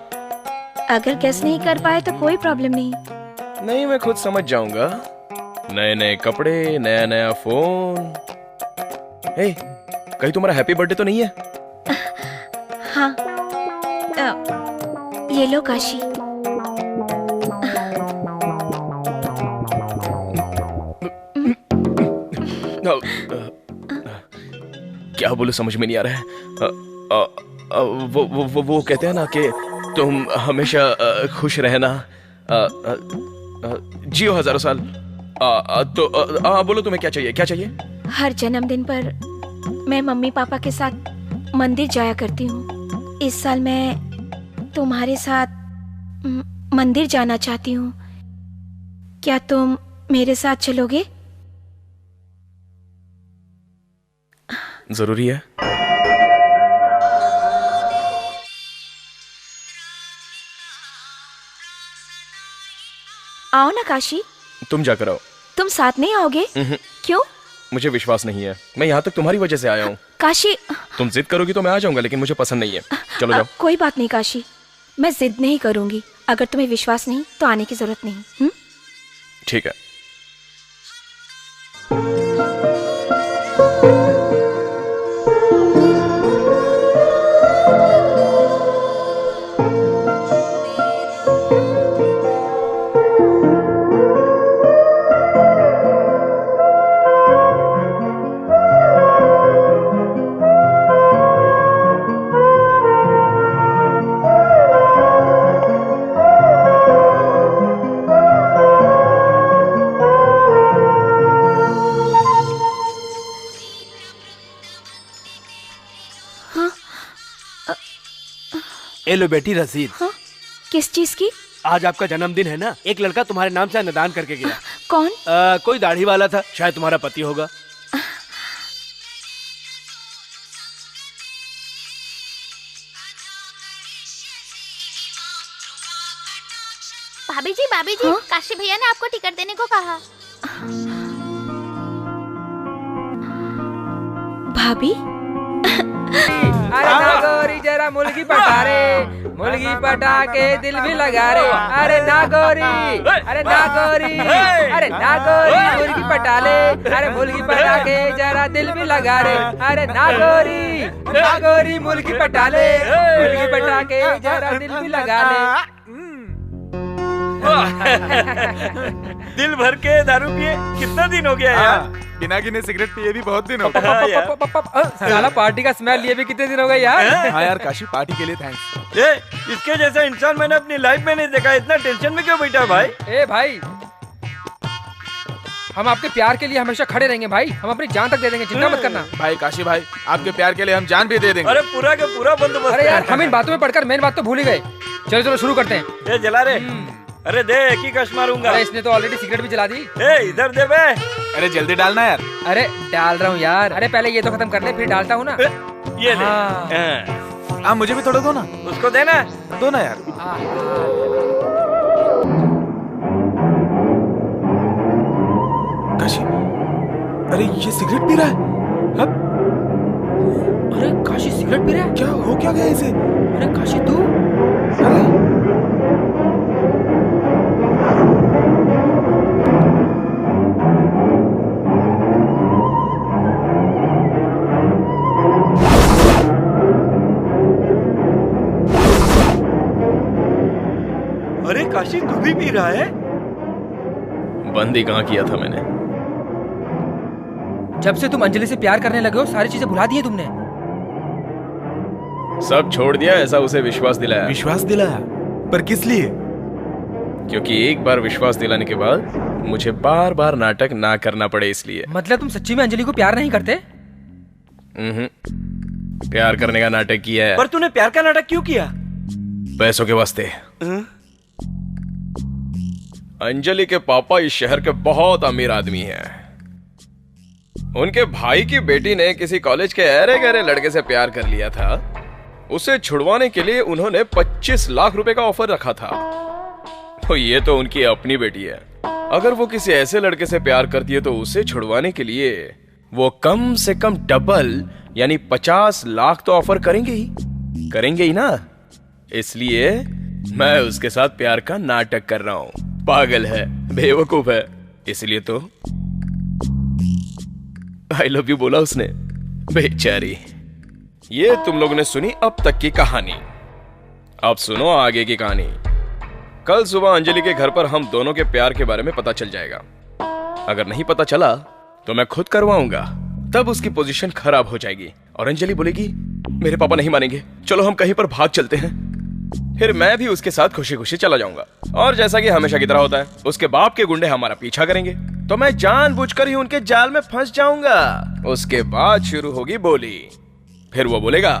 अगर गेस नहीं कर पाए तो कोई प्रॉब्लम नहीं। नहीं, मैं खुद समझ जाऊंगा। नए नए कपड़े, नया नया फोन। हे, कहीं तुम्हारा हैप्पी बर्थडे तो नहीं है? हाँ, ये लो काशी। क्या बोलूं समझ में नहीं आ रहा है। वो कहते हैं ना कि तुम हमेशा खुश रहना, जियो हजारों साल। तो बोलो तुम्हें क्या चाहिए, क्या चाहिए? हर जन्मदिन पर मैं मम्मी पापा के साथ मंदिर जाया करती हूँ। इस साल मैं तुम्हारे साथ मंदिर जाना चाहती हूँ। क्या तुम मेरे साथ चलोगे? जरूरी है। आओ ना काशी। तुम जाकर आओ। तुम साथ नहीं आओगे? क्यों? मुझे विश्वास नहीं है। मैं यहाँ तक तुम्हारी वजह से आया हूँ। काशी, तुम जिद करोगी तो मैं आ जाऊंगा, लेकिन मुझे पसंद नहीं है। चलो जाओ। कोई बात नहीं काशी, मैं जिद नहीं करूंगी। अगर तुम्हें विश्वास नहीं तो आने की जरूरत नहीं। ठीक है। ए लो बेटी रसीद। हाँ? किस चीज की? आज आपका जन्मदिन है ना, एक लड़का तुम्हारे नाम से अन्नदान करके गया। कौन? कोई दाढ़ी वाला था, शायद तुम्हारा पति होगा। भाभी जी, हाँ? काशी भैया ने आपको टिकट देने को कहा। भाभी? अरे नागोरी जरा मुर्गी पटा रे, मुर्गी पटा के दिल भी लगा रे। अरे नागोरी, अरे नागोरी, अरे नागोरी मुर्गी पटा ले। अरे मुर्गी पटा के जरा दिल भी लगा रे। अरे नागोरी, नागोरी मुर्गी पटा ले, मुर्गी पटा के जरा दिल भी लगा ले। दिल भर के दारू पिए कितना दिन हो गया यार? बिना गिने सिगरेट पिए भी बहुत दिन हो गए। साला पार्टी का स्मेल लिए भी कितने दिन हो गए यार? हाँ यार काशी, पार्टी के लिए थैंक्स। इसके जैसा इंसान मैंने अपनी लाइफ में नहीं देखा। इतना टेंशन में क्यों बैठा भाई? ए भाई, हम आपके प्यार के लिए हमेशा खड़े रहेंगे भाई। हम अपनी जान तक दे देंगे, चिंता मत करना। भाई काशी भाई, आपके प्यार के लिए हम जान भी दे देंगे। अरे पूरा का पूरा बंदोबस्त। अरे यार, हम इन बातों में पढ़कर मेन बात तो भूल ही गए। चलो चलो शुरू करते हैं। जला रे। अरे दे, एक ही कश मारूंगा। अरे इसने तो ऑलरेडी सिगरेट भी जला दी। इधर दे बे। अरे जल्दी डालना यार। अरे डाल रहा हूँ यार। अरे पहले ये तो खत्म कर ले, फिर डालता हूँ ना। ये ले। हाँ मुझे भी थोड़ा दो ना। उसको देना। दो ना यार। काशी, अरे ये सिगरेट पी रहा है। अरे काशी सिगरेट पी रहा है? क्या हो क्या गया इसे? अरे काशी तू? अरे काशी तू भी पी रहा है? बंद ही कहाँ किया था मैंने। जब से तुम अंजलि से प्यार करने लगे हो, सारी चीजें भुला दी है तुमने। सब छोड़ दिया, ऐसा उसे विश्वास दिलाया। विश्वास दिलाया? पर किस लिए? क्योंकि एक बार विश्वास दिलाने के बाद मुझे बार बार नाटक ना करना पड़े, इसलिए। मतलब तुम सच्ची में अंजलि को प्यार नहीं करते? प्यार करने का नाटक किया है। पर तूने प्यार का नाटक क्यों किया? पैसों के वास्ते। अंजलि के पापा इस शहर के बहुत अमीर आदमी हैं। उनके भाई की बेटी ने किसी कॉलेज के अरे गहरे लड़के से प्यार कर लिया था। उसे छुड़वाने के लिए उन्होंने 25 लाख रुपए का ऑफर रखा था। तो ये तो उनकी अपनी बेटी है। अगर वो किसी ऐसे लड़के से प्यार करती है तो उसे छुड़वाने के लिए वो कम से कम डबल यानी 50 लाख तो ऑफर करेंगे ही ना। इसलिए मैं उसके साथ प्यार का नाटक कर रहा हूं। पागल है, बेवकूफ है, इसलिए तो आई लव यू बोला उसने। बेचारी। ये तुम लोगों ने सुनी अब तक की कहानी। अब सुनो आगे की कहानी। कल सुबह अंजलि के घर पर हम दोनों के प्यार के बारे में पता चल जाएगा। अगर नहीं पता चला तो मैं खुद करवाऊंगा। तब उसकी पोजीशन खराब हो जाएगी और अंजलि बोलेगी मेरे पापा नहीं मानेंगे, चलो हम कहीं पर भाग चलते हैं। फिर मैं भी उसके साथ खुशी खुशी चला जाऊंगा। और जैसा कि हमेशा की तरह होता है, उसके बाप के गुंडे हमारा पीछा करेंगे तो मैं जानबूझकर ही उनके जाल में फंस जाऊंगा। उसके बाद शुरू होगी बोली। फिर वो बोलेगा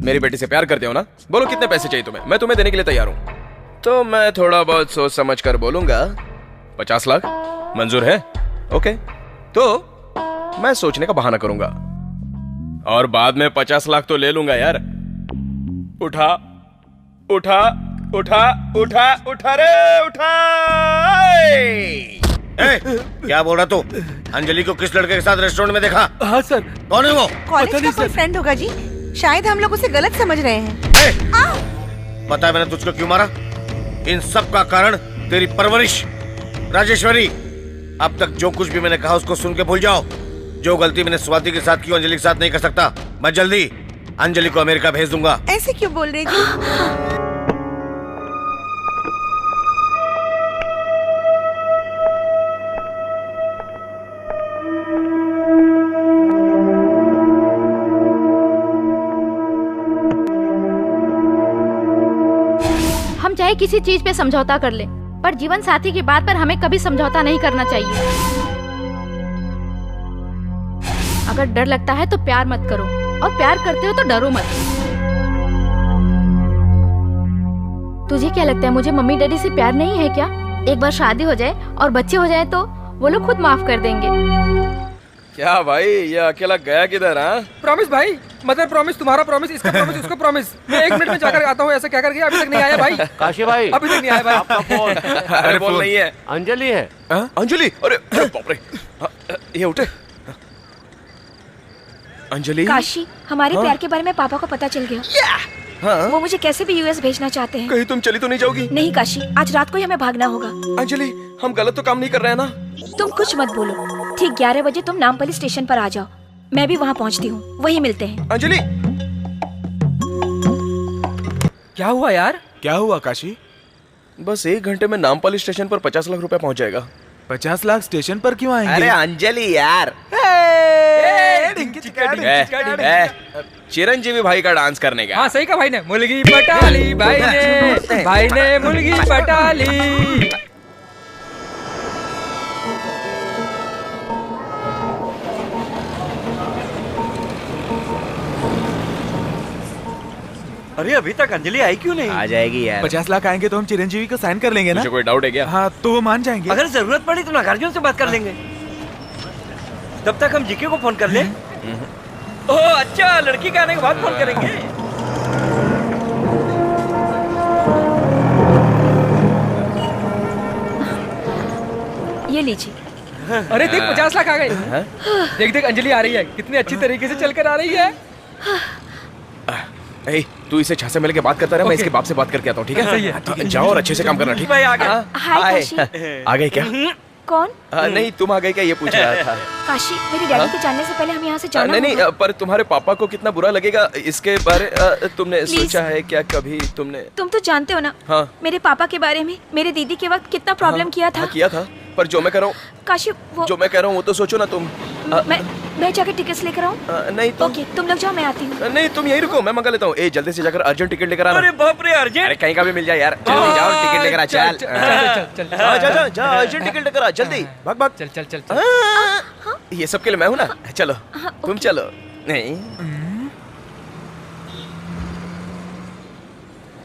मेरी बेटी से प्यार करते हो ना, बोलो कितने पैसे चाहिए तुम्हें, मैं तुम्हें देने के लिए तैयार हूं। तो मैं थोड़ा बहुत सोच समझ कर बोलूंगा 50 लाख मंजूर है? ओके। तो मैं सोचने का बहाना करूंगा और बाद में 50 लाख तो ले लूंगा यार। उठा उठा उठा उठा उठा रे उठा। क्या बोल रहा तू? अंजलि को किस लड़के के साथ रेस्टोरेंट में देखा? हाँ सर। कौन है वो? कॉलेज का कोई फ्रेंड होगा जी। शायद हम लोग उसे गलत समझ रहे हैं। पता है मैंने तुझको क्यों मारा? इन सब का कारण तेरी परवरिश। राजेश्वरी, अब तक जो कुछ भी मैंने कहा उसको सुन के भूल जाओ। जो गलती मैंने स्वाति के साथ की अंजलि के साथ नहीं कर सकता। मैं जल्दी अंजलि को अमेरिका भेज दूंगा। ऐसे क्यों बोल रहे जी? हम चाहे किसी चीज पे समझौता कर ले, पर जीवन साथी की बात पर हमें कभी समझौता नहीं करना चाहिए। अगर डर लगता है तो प्यार मत करो, और प्यार करते हो तो डरो मत। तुझे क्या लगता है मुझे मम्मी डैडी से प्यार नहीं है क्या? एक बार शादी हो जाए और बच्चे हो जाए तो वो लोग खुद माफ कर देंगे। क्या भाई, ये अकेला गया किधर? प्रॉमिस भाई, मदर प्रॉमिस, तुम्हारा प्रॉमिस, इसका प्रॉमिस, उसका प्रॉमिस। मैं 1 मिनट में जाकर आता हूँ। ऐसा क्या कर गया? अभी तक नहीं आया भाई। काशी भाई, अभी तक नहीं आया भाई। आपका फोन। अरे फोन नहीं है, अंजलि है। अंजलि? अरे बाप रे, ये उठे। अंजलि? काशी, हमारे प्यार के बारे में पापा को पता चल गया। हाँ? वो मुझे कैसे भी यूएस भेजना चाहते हैं। कहीं तुम चली तो नहीं जाओगी? नहीं काशी, आज रात को ही हमें भागना होगा। अंजलि, हम गलत तो काम नहीं कर रहे हैं ना? तुम कुछ मत बोलो। ठीक 11 बजे तुम नामपल्ली स्टेशन पर आ जाओ। मैं भी वहाँ पहुँचती हूँ, वहीं मिलते हैं। अंजलि, क्या हुआ यार? क्या हुआ काशी? बस 1 घंटे में नामपल्ली स्टेशन पर 50 लाख रुपया पहुँच जाएगा। 50 लाख स्टेशन पर क्यों आएंगे? अरे अंजलि यार, चिरंजीवी भाई का डांस करने का। हाँ सही कहा भाई ने, मुर्गी पटाली भाई ने मुर्गी पटाली। अरे अभी तक अंजलि आई क्यों नहीं? आ जाएगी यार। 50 लाख आएंगे तो हम चिरंजीवी को साइन कर लेंगे ना? मुझे कोई डाउट है क्या? हाँ तो वो मान जाएंगे। अगर जरूरत पड़ी तो नागार्जुन से बात कर लेंगे। तब तक हम जीके को फोन कर ले। ओह अच्छा, लड़की के आने के बाद फोन करेंगे। ये लीजिए। अरे देख 50 लाख आ गए। देख देख अंजलि आ रही है, कितनी अच्छी तरीके से चलकर आ रही है। ए, तू इसे छा से मिल के बात करता रहा, मैं इसके बाप से बात करके आता हूँ, ठीक है? सही है। जाओ और अच्छे से काम करना, ठीक है? हाय काशी। आ गए क्या? कौन? नहीं तुम आ गए क्या, ये पूछ रहा था। काशी, मेरे डैडी के जानने से पहले हम यहाँ से जाना नहीं होगा। पर तुम्हारे पापा को कितना बुरा लगेगा इसके बारे तुमने Please. सोचा है क्या कभी तुमने? तुम तो जानते हो ना हाँ मेरे पापा के बारे में, मेरे दीदी के वक्त कितना प्रॉब्लम किया था। किया था, पर जो मैं कह रहा हूँ काशी वो जो मैं कह रहा हूँ वो तो सोचो ना तुम। मैं जाकर टिकट्स लेकर आऊँ? नहीं तुम ओके तुम लोग जाओ, मैं आती हूँ। नहीं तुम यही रुको, मैं मंगा लेता हूँ। ए जल्दी से जाकर अर्जेंट टिकट लेकर आना। अरे बाप रे अर्जेंट। अरे कहीं का भी मिल जाए यार। जल्दी जाओ टिकट लेकर आ। चल जा अर्जेंट टिकट लेकर आ जल्दी, भाग भाग। चल चल चल। ये सब के लिए मैं हूँ ना, चलो तुम चलो। नहीं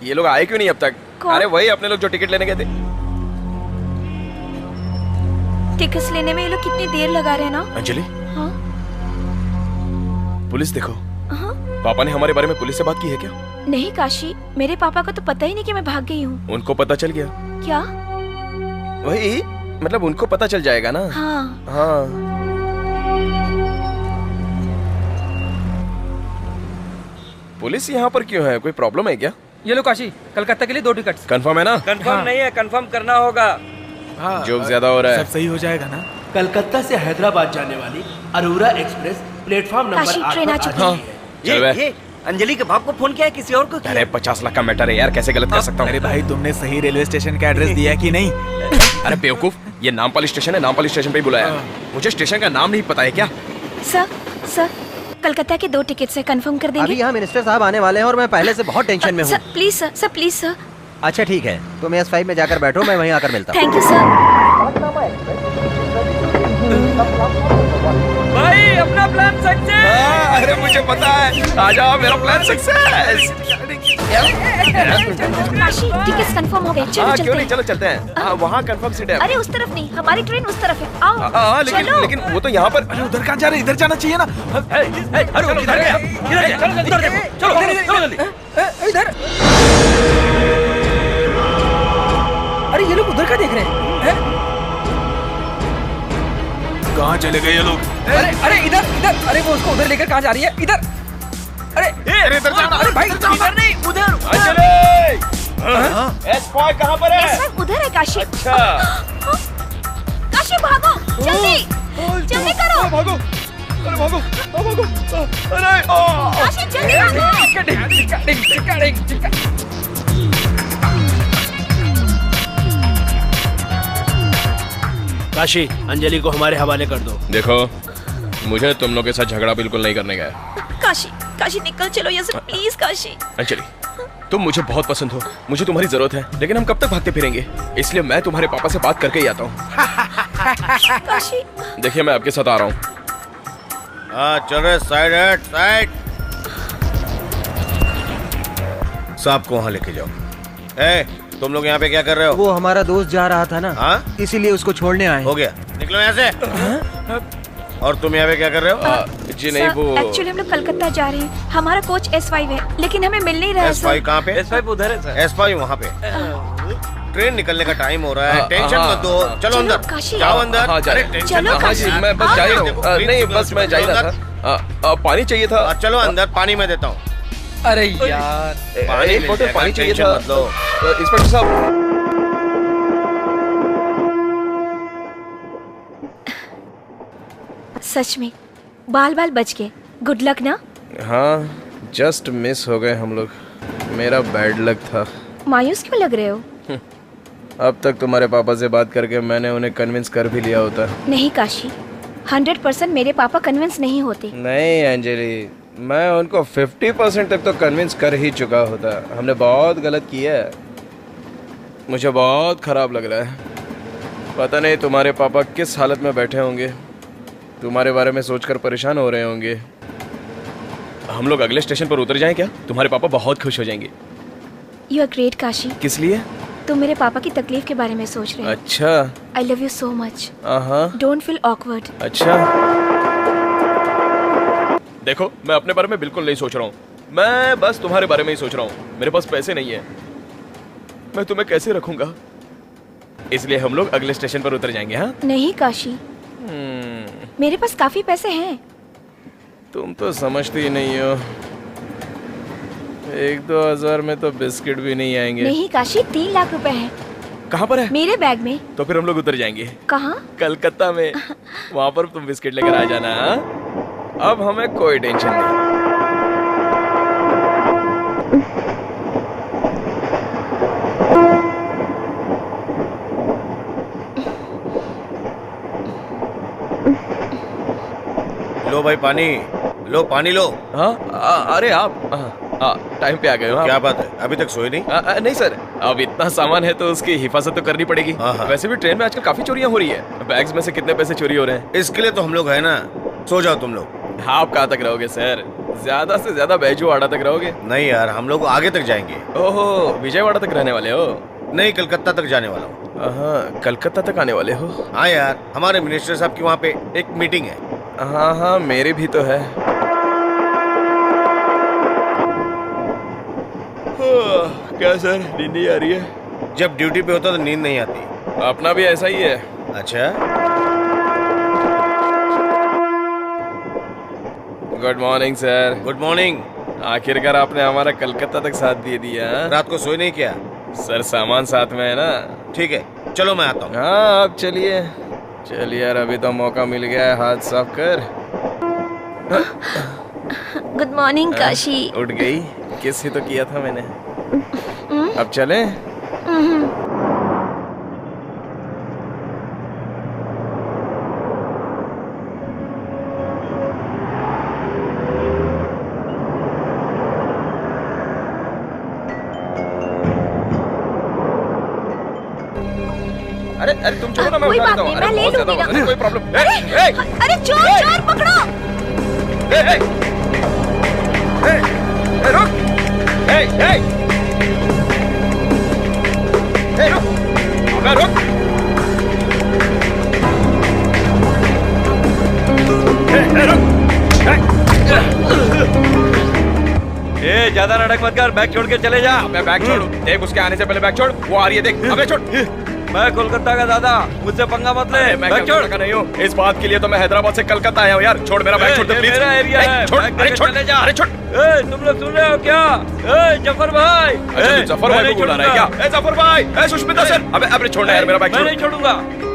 ये लोग आए क्यों नहीं अब तक? अरे वही अपने लोग जो टिकट लेने गए थे। टिकट्स लेने में ये लोग कितनी देर लगा रहे हैं ना। अंजलि हाँ? पुलिस देखो। हाँ? पापा ने हमारे बारे में पुलिस से बात की है क्या? नहीं काशी, मेरे पापा को तो पता ही नहीं कि मैं भाग गई हूँ। उनको पता चल गया? क्या? वही मतलब उनको पता चल जाएगा ना। हाँ। हाँ पुलिस यहाँ पर क्यों है, कोई प्रॉब्लम है क्या? ये लो काशी, कलकत्ता के लिए 2 टिकट्स। कंफर्म है ना? कंफर्म नहीं है, कंफर्म करना होगा। जोक ज्यादा हो रहा है। सब सही हो जाएगा ना? कलकत्ता से हैदराबाद जाने वाली अरोरा एक्सप्रेस प्लेटफॉर्म नंबर 8 ट्रेन आ चुकी है। ये अंजलि के बाप को फोन किया है किसी और को? अरे 50 लाख का मैटर है यार, कैसे गलत कर सकता हूँ? अरे भाई तुमने सही रेलवे स्टेशन का एड्रेस दिया कि नहीं? अरे बेवकूफ, ये नामपाली स्टेशन है, नामपाली स्टेशन पे ही बुलाया। मुझे स्टेशन का नाम नहीं पता है क्या? सर कलकत्ता के 2 टिकट से कंफर्म कर देंगे? अभी यहाँ मिनिस्टर साहब आने वाले हैं और मैं पहले से बहुत टेंशन में हूँ। Sir please sir. अच्छा ठीक है, तुम S5 में जाकर बैठो, मैं वहीं आकर मिलता हूँ। Thank you sir. भाई अपना प्लान सक्सेस। अरे मुझे पता है, आ जाओ मेरा plan success. Kashi tickets confirm हो गए, चलो चलते क्यों नहीं, हैं। चलो चलते हैं। वहाँ कंफर्म सीट है। अरे उस तरफ नहीं, हमारी ट्रेन उस तरफ है। आओ लेकिन वो तो यहाँ पर। अरे उधर कहाँ जा रहे, इधर जाना चाहिए ना। अरे इधर गया, इधर देखो, चलो इधर। अरे ये लोग उधर का देख रहे हैं? कहाँ चले गए ये लोग? अरे इधर। अरे वो उसको उधर लेकर कहाँ जा रही है? इधर। अरे इधर जाना। अरे भाई इधर नहीं, उधर। S5 कहाँ पर है? S5 उधर है काशी। अच्छा काशी भागो, जल्दी जल्दी करो। भागो, अरे भागो, अरे काशी जल्दी भागो। काशी, अंजलि को हमारे हवाले कर दो। देखो मुझे तुम लोग के साथ झगड़ा बिल्कुल नहीं करने का है। काशी निकल चलो यहाँ से प्लीज। काशी अंजलि तुम मुझे बहुत पसंद हो, मुझे तुम्हारी जरूरत है, लेकिन हम कब तक भागते फिरेंगे? इसलिए मैं तुम्हारे पापा से बात करके ही आता हूँ। काशी देखिए मैं आपके साथ आ रहा हूँ। चल रहे, साइड साइड। साहब को वहाँ लेके जाओ। तुम लोग यहाँ पे क्या कर रहे हो? वो हमारा दोस्त जा रहा था ना। हाँ? इसीलिए उसको छोड़ने आए। हो गया, निकलो यहाँ से। और तुम यहाँ पे क्या कर रहे हो? जी नहीं, वो एक्चुअली हम लोग कलकत्ता जा रहे हैं, हमारा कोच S5 है, लेकिन हमें मिल नहीं रहा है। S5 कहाँ पे? S5 उधर है सर। S5 वहाँ पे। ट्रेन निकलने का टाइम हो रहा है, टेंशन मत दो। चलो अंदर, जाओ अंदर। अरे टेंशन हाँ जी, मैं बस जा ही रहा हूँ। नहीं बस मैं जा ही रहा था। पानी चाहिए था। चलो अंदर, पानी मैं देता हूँ। अरे यार एक बोतल पानी चाहिए था। इंस्पेक्टर साहब, सच में बाल बच गए। गुड लक ना। हाँ जस्ट मिस हो गए हम लोग, मेरा बैड लक था। मायूस क्यों लग रहे हो? अब तक तुम्हारे पापा से बात करके मैंने उन्हें कन्विंस कर भी लिया होता। नहीं काशी, 100% मेरे पापा कन्विंस नहीं होते। नहीं अंजलि, मैं उनको 50% तक तो कन्विंस कर ही चुका होता। हमने बहुत गलत किया है। मुझे बहुत खराब लग रहा है। पता नहीं तुम्हारे पापा किस हालत में बैठे होंगे, तुम्हारे बारे में सोचकर परेशान हो रहे होंगे। हम लोग अगले स्टेशन पर उतर जाएं क्या? तुम्हारे पापा बहुत खुश हो जाएंगे। You are great Kashi. किस लिए? तुम मेरे पापा की तकलीफ के बारे में सोच रहे हो। अच्छा। I love you so much. हाँ। Don't feel awkward. अच्छा। देखो, मैं अपने बारे में बिल्कुल नहीं सोच रहा हूँ, मैं बस तुम्हारे बारे में ही सोच रहा हूँ। मेरे पास पैसे नहीं है, मैं तुम्हें कैसे रखूंगा, इसलिए हम लोग अगले स्टेशन पर उतर जाएंगे। हाँ? नहीं काशी, मेरे पास काफी पैसे हैं। तुम तो समझती ही नहीं हो। 1-2 हजार में तो बिस्किट भी नहीं आएंगे। नहीं काशी, 3 लाख रुपए हैं। कहाँ पर है? मेरे बैग में। तो फिर हम लोग उतर जाएंगे। कहाँ? कलकत्ता में। वहाँ पर तुम बिस्किट लेकर आ जाना। अब हमें कोई टेंशन नहीं। लो भाई पानी लो, पानी लो। हाँ? अरे आप टाइम पे आ गए हो। क्या बात है, अभी तक सोए नहीं? नहीं सर, अब इतना सामान है तो उसकी हिफाजत तो करनी पड़ेगी। वैसे भी ट्रेन में आजकल काफी चोरियां हो रही है। बैग्स में से कितने पैसे चोरी हो रहे हैं। इसके लिए तो हम लोग है ना। सो जाओ तुम लोग। आप कहाँ तक रहोगे सर? ज्यादा से ज्यादा बैजुवाड़ा तक रहोगे। नहीं यार, हम लोग आगे तक जाएंगे। ओहो, विजयवाड़ा तक रहने वाले हो? नहीं, कलकत्ता तक जाने वाला हूँ। हाँ, कलकत्ता तक आने वाले हो? हाँ यार, हमारे मिनिस्टर साहब की वहाँ पे एक मीटिंग है। हाँ, मेरे भी तो है। क्या सर, नींद नहीं आ रही है? जब ड्यूटी पे होता तो नींद नहीं आती। अपना भी ऐसा ही है। अच्छा। Good morning sir. Good morning. आखिरकार आपने हमारा कलकत्ता तक साथ दे दिया। रात को सोए नहीं क्या? सर, सामान साथ में है ना। ठीक है, चलो मैं आता हूँ। हाँ, अब चलिए। चलिए यार, अभी तो मौका मिल गया है, हाथ साफ कर। Good morning Kashi. उठ गई? किस ही तो किया था मैंने। अब चले? अरे तुम छोड़ो ना, मैं उठा लेता हूँ। मैं ले लूंगी ना। कोई प्रॉब्लम। अरे चोर पकड़ो। रुक। रुक। ज्यादा नाटक मत कर, बैग छोड़ के चले जा। मैं बैग छोड़ू? देख, उसके आने से पहले बैग छोड़। वो आ रही है, देख। अबे छोड़। मैं कोलकाता का दादा, मुझसे पंगा मत ले। मैं बैग छोड़। का नहीं हूँ। इस बात के लिए तो मैं हैदराबाद से कलकत्ता आया हूँ यार। छोड़ मेरा बैग, छोड़ दे प्लीज। मेरा एरिया है। छोड़। अरे छोड़। चले जा। अरे छोड़। तुम लोग सुन रहे हो क्या? जफर भाई। अच्छा, तू जफर भाई को बुला रहा है क्या? जफर भाई, सुष्मिता सर। अबे छोड़ना यार मेरा बैग। मैं नहीं छोड़ूंगा।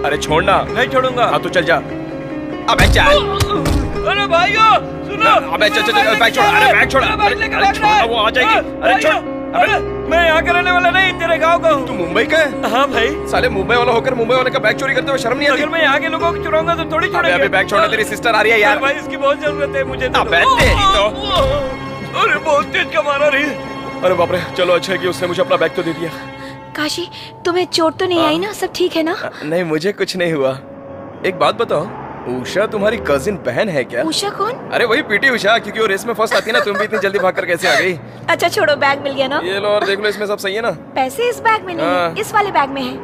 अरे छोड़ना। नहीं छोड़ूंगा। हाँ, तू चल जा। अबे चल। अरे भाइयों सुनो। अबे चल बैग छोड़। अरे बैग छोड़। अरे छोड़, वो आ जाएगी। अरे छोड़। अरे मैं यहाँ का रहने वाला नहीं, तेरे गांव का हूँ। तू मुंबई का है? हाँ भाई। साले मुंबई वाला होकर मुंबई वाले का बैग चोरी करते हुए शर्म नहीं आती? अगर मैं यहाँ के लोगों को चुराऊंगा तो थोड़ी छोड़ेंगे। अबे बैग छोड़ना, तेरी सिस्टर आ रही है यार। भाई, इसकी बहुत जरूरत है मुझे। अबे तेरी तो। अरे बहुत तेज का मारा रही। अरे बाप रे, चलो अच्छा है कि उसने मुझे अपना बैग तो दे दिया। काशी, तुम्हें चोट तो नहीं आई ना? सब ठीक है ना? नहीं, मुझे कुछ नहीं हुआ। एक बात बताओ, उषा तुम्हारी कजिन बहन है क्या? उषा कौन? अरे वही पीटी उषा, क्योंकि वो रेस में फर्स्ट आती है ना। तुम भी इतनी जल्दी भागकर कैसे आ गई? अच्छा छोड़ो, बैग मिल गया ना? ये लो और देख लो, इसमें सब सही है ना? पैसे इस बैग में नहीं है, इस वाले बैग में है।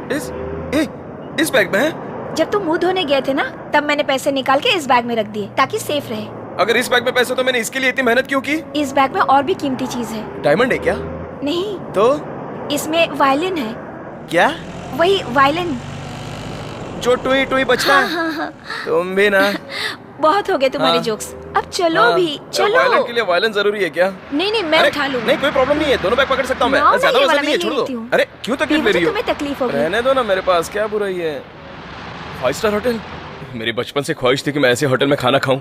इस बैग में है? जब तुम मुंह धोने गए थे ना, तब मैंने पैसे निकाल के इस बैग में रख दिए ताकि सेफ रहे। अगर इस बैग में पैसे तो मैंने इसके लिए इतनी मेहनत क्यों की? इस बैग में और भी कीमती चीज है। डायमंड है क्या? नहीं। तो? इसमें वायलिन है। क्या? वही वायलिन जो टुई टुई बजता है। हाँ। तुम भी ना। बहुत हो गए तुम्हारे जोक्स, अब चलो भी चलो। वायलिन के लिए वायलिन जरूरी है क्या? नहीं, मैं उठा लूंगा। नहीं, कोई प्रॉब्लम नहीं है, दोनों बैग पकड़ सकता हूँ मैं। ज्यादा वजन नहीं है, छोड़ दो। अरे क्यों तकलीफ ले रही हो? तुम्हें तकलीफ होगी। रहने दो ना, मेरे पास क्या बुराई है। 5 स्टार होटल, मेरी बचपन से ख्वाहिश थी कि मैं ऐसे होटल में खाना खाऊं।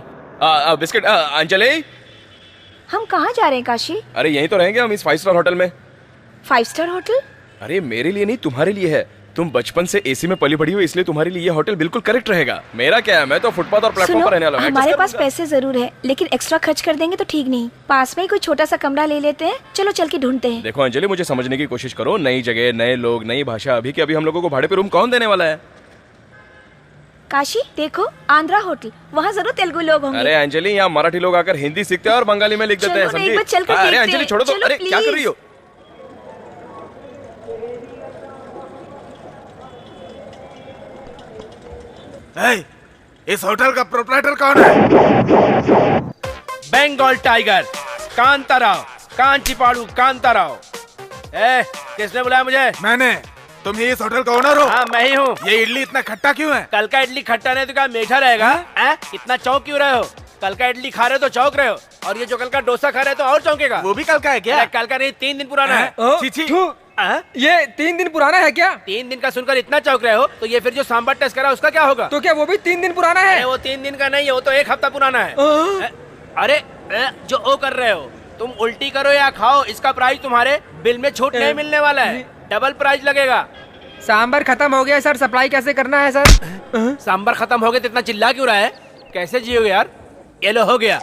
बिस्किट। अंजलि, हम कहाँ जा रहे हैं काशी? अरे यहीं तो रहेंगे हम, इस 5 स्टार होटल में। 5 स्टार होटल? अरे मेरे लिए नहीं, तुम्हारे लिए है। तुम बचपन से एसी में पली बड़ी हो, इसलिए तुम्हारे लिए ये होटल बिल्कुल करेक्ट रहेगा। मेरा क्या है, मैं तो फुटपाथ और प्लेटफॉर्म पर रहने वाला हूँ। हमारे पास पैसे जरूर है, लेकिन एक्स्ट्रा खर्च कर देंगे तो ठीक नहीं। पास में ही कोई छोटा सा कमरा ले लेते हैं। चलो चल के ढूंढते हैं। देखो अंजलि, मुझे समझने की कोशिश करो। नई जगह, नए लोग, नई भाषा। अभी के अभी हम लोगों को भाड़े पे रूम कौन देने वाला है? काशी देखो, आंध्रा होटल, वहाँ जरूर तेलुगु लोग होंगे। अरे अंजलि, यहाँ मराठी लोग आकर हिंदी सीखते हैं और बंगाली में लिख देते हैं, समझी? अरे अंजलि छोड़ो तो। अरे क्या कर रही हो? इस होटल का प्रोप्राइटर कौन है? बंगाल टाइगर कांताराव, कांचीपाड़ू कांताराव। किसने बुलाया मुझे? मैंने। तुम ही इस होटल का ओनर हो? हाँ मैं ही हूँ। ये इडली इतना खट्टा क्यों है? कल का इडली खट्टा नहीं तो क्या मीठा रहेगा? इतना चौंक क्यों रहे हो? कल का इडली खा रहे हो तो चौंक रहे हो, और ये जो कल का डोसा खा रहे हो तो और चौंकेगा। वो भी कल का है क्या? कल का नहीं, 3 दिन पुराना है। ये 3 दिन पुराना है क्या? 3 दिन का सुनकर इतना चौंक रहे हो तो ये फिर जो सांबर टेस्ट करा उसका क्या होगा? तो क्या वो भी 3 दिन पुराना है? वो 3 दिन का नहीं है, वो तो 1 हफ्ता पुराना है। अरे जो ओ कर रहे हो, तुम उल्टी करो या खाओ, इसका प्राइस तुम्हारे बिल में छूट नहीं मिलने वाला है, डबल प्राइस लगेगा। सांबर खत्म हो गया सर, सप्लाई कैसे करना है सर? सांबर खत्म हो गया तो इतना चिल्ला क्यों रहा है? कैसे जियोगे यार? ये लो हो गया।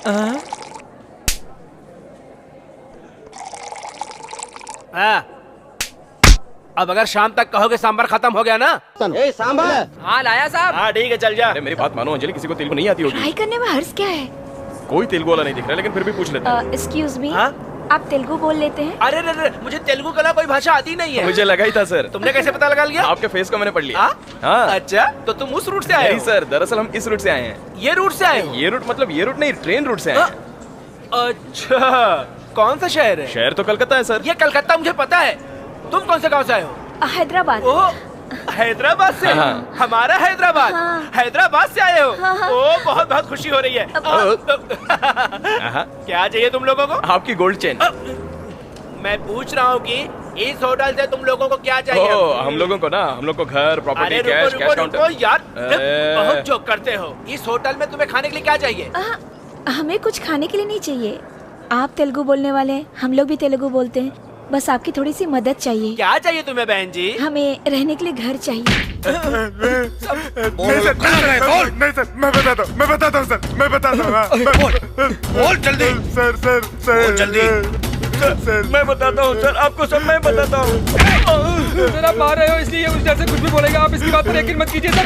अब अगर शाम तक कहोगे सांबर खत्म हो गया ना? सांबर हाँ लाया साहब। हाँ ठीक है, चल जा। अरे मेरी बात मानो अंजलि, किसी को तेलुगु नहीं आती होगी। ट्राई करने में हर्ज क्या है? कोई तेलुगु वाला नहीं दिख रहा, लेकिन फिर भी पूछ लेते हैं। एक्सक्यूज मी, आप तेलुगु बोल लेते हैं? अरे मुझे तेलुगु कला कोई भाषा आती नहीं है। मुझे लगा ही था सर। तुमने कैसे पता लगा लिया? आपके फेस को मैंने पढ़ लिया। हाँ। अच्छा, तो तुम उस रूट से आए हो? नहीं सर, दरअसल हम इस रूट से आए हैं। ये रूट से आए हो? ये रूट मतलब ये रूट नहीं, ट्रेन रूट से आए हैं। अच्छा, कौन सा शहर है? शहर तो कलकत्ता है सर। ये कलकत्ता मुझे पता है। तुम कौन से गाँव से आए हो? हैदराबाद। हैदराबाद से? हमारा हैदराबाद। हैदराबाद से आए हो? ओ बहुत बहुत खुशी हो रही है। क्या चाहिए तुम लोगों को? आपकी गोल्ड चेन। मैं पूछ रहा हूँ कि इस होटल से तुम लोगों को क्या चाहिए? हम लोगों को ना, हम लोग को घर, प्रॉपर्टी, कैश, कैश काउंटर। यार बहुत जोक करते हो। इस होटल में तुम्हें खाने के लिए क्या चाहिए? हमें कुछ खाने के लिए नहीं चाहिए। आप तेलुगु बोलने वाले हैं, हम लोग भी तेलुगु बोलते हैं, बस आपकी थोड़ी सी मदद चाहिए। क्या चाहिए तुम्हें बहन जी? हमें रहने के लिए घर चाहिए। नहीं सर, मैं बताता हूँ सर, मैं बताता हूँ। बोल जल्दी। सर बोल जल्दी। सर मैं बताता हूँ सर, आपको सब मैं बताता हूँ। सर आप मार रहे हो इसलिए उस जैसे कुछ भी बोलेगा, आप इसकी बात पर यकीन मत कीजिए सर।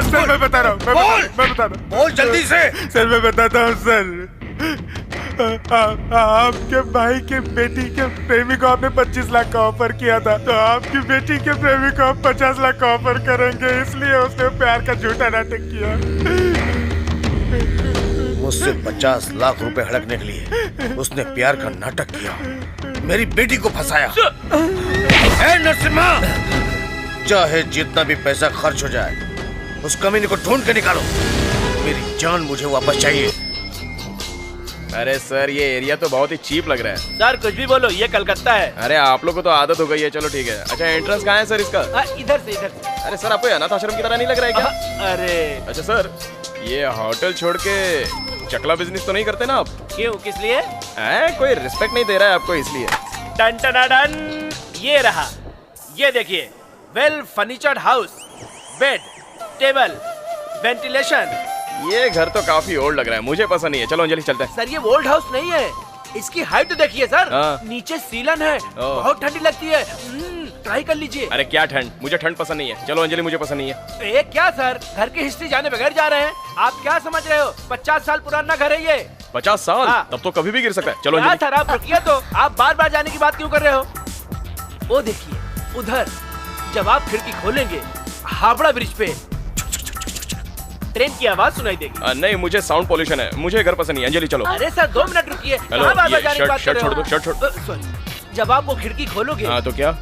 सर मैं बता रहा हूँ, मैं बता रहा हूँ। बोल जल्दी से। सर मैं बताता हूँ सर। आपके भाई के बेटी के प्रेमी को आपने 25 लाख का ऑफर किया था, तो आपकी बेटी के प्रेमी को आप 50 लाख का ऑफर करेंगे, इसलिए उसने प्यार का झूठा नाटक किया। मुझसे 50 लाख रुपए हड़पने के लिए उसने प्यार का नाटक किया, मेरी बेटी को फंसाया। ए नरसिम्हा, चाहे जितना भी पैसा खर्च हो जाए, उस कमीने को ढूंढ के निकालो। मेरी जान मुझे वापस चाहिए। अरे सर, ये एरिया तो बहुत ही चीप लग रहा है। सर कुछ भी बोलो, ये कलकत्ता है। अरे आप लोग को तो आदत हो गई है, चलो ठीक है। अच्छा एंट्रेंस कहाँ है सर इसका? इधर से, इधर से। अरे सर, आपको अनाथ आश्रम की तरह नहीं लग रहा है क्या? अरे अच्छा सर, ये होटल छोड़ के चकला बिजनेस तो नहीं करते ना आप? क्यों, किस लिए? कोई रिस्पेक्ट नहीं दे रहा है आपको इसलिए। टन टन टन, ये रहा, ये देखिए, well furnished house, bed, table, ventilation. ये घर तो काफी ओल्ड लग रहा है, मुझे पसंद नहीं है। चलो अंजलि चलते हैं। सर ये ओल्ड हाउस नहीं है, इसकी हाइट देखिए सर। नीचे सीलन है, बहुत ठंडी लगती है, ट्राई कर लीजिए। अरे क्या ठंड, मुझे ठंड पसंद नहीं है। चलो अंजलि, मुझे पसंद नहीं है। क्या सर, घर की हिस्ट्री जाने बगैर जा रहे हैं? आप क्या समझ रहे हो? 50 साल पुराना घर है ये। 50 साल? तब तो कभी भी गिर सकता है। चलो अंजलि। सर आप रुकिए तो, आप बार बार जाने की बात क्यों कर रहे हो? वो देखिए उधर, जब आप खिड़की खोलेंगे, हावड़ा ब्रिज पे ट्रेन की आवाज सुनाई देगी। नहीं, मुझे साउंड पोल्यूशन है, मुझे घर पसंद नहीं है। अंजलि चलो। अरे सर 2 मिनट रुकिए। शर्ट छोड़ दो, शर्ट छोड़। सॉरी, जब आप वो खिड़की खोलोगे, तो क्या?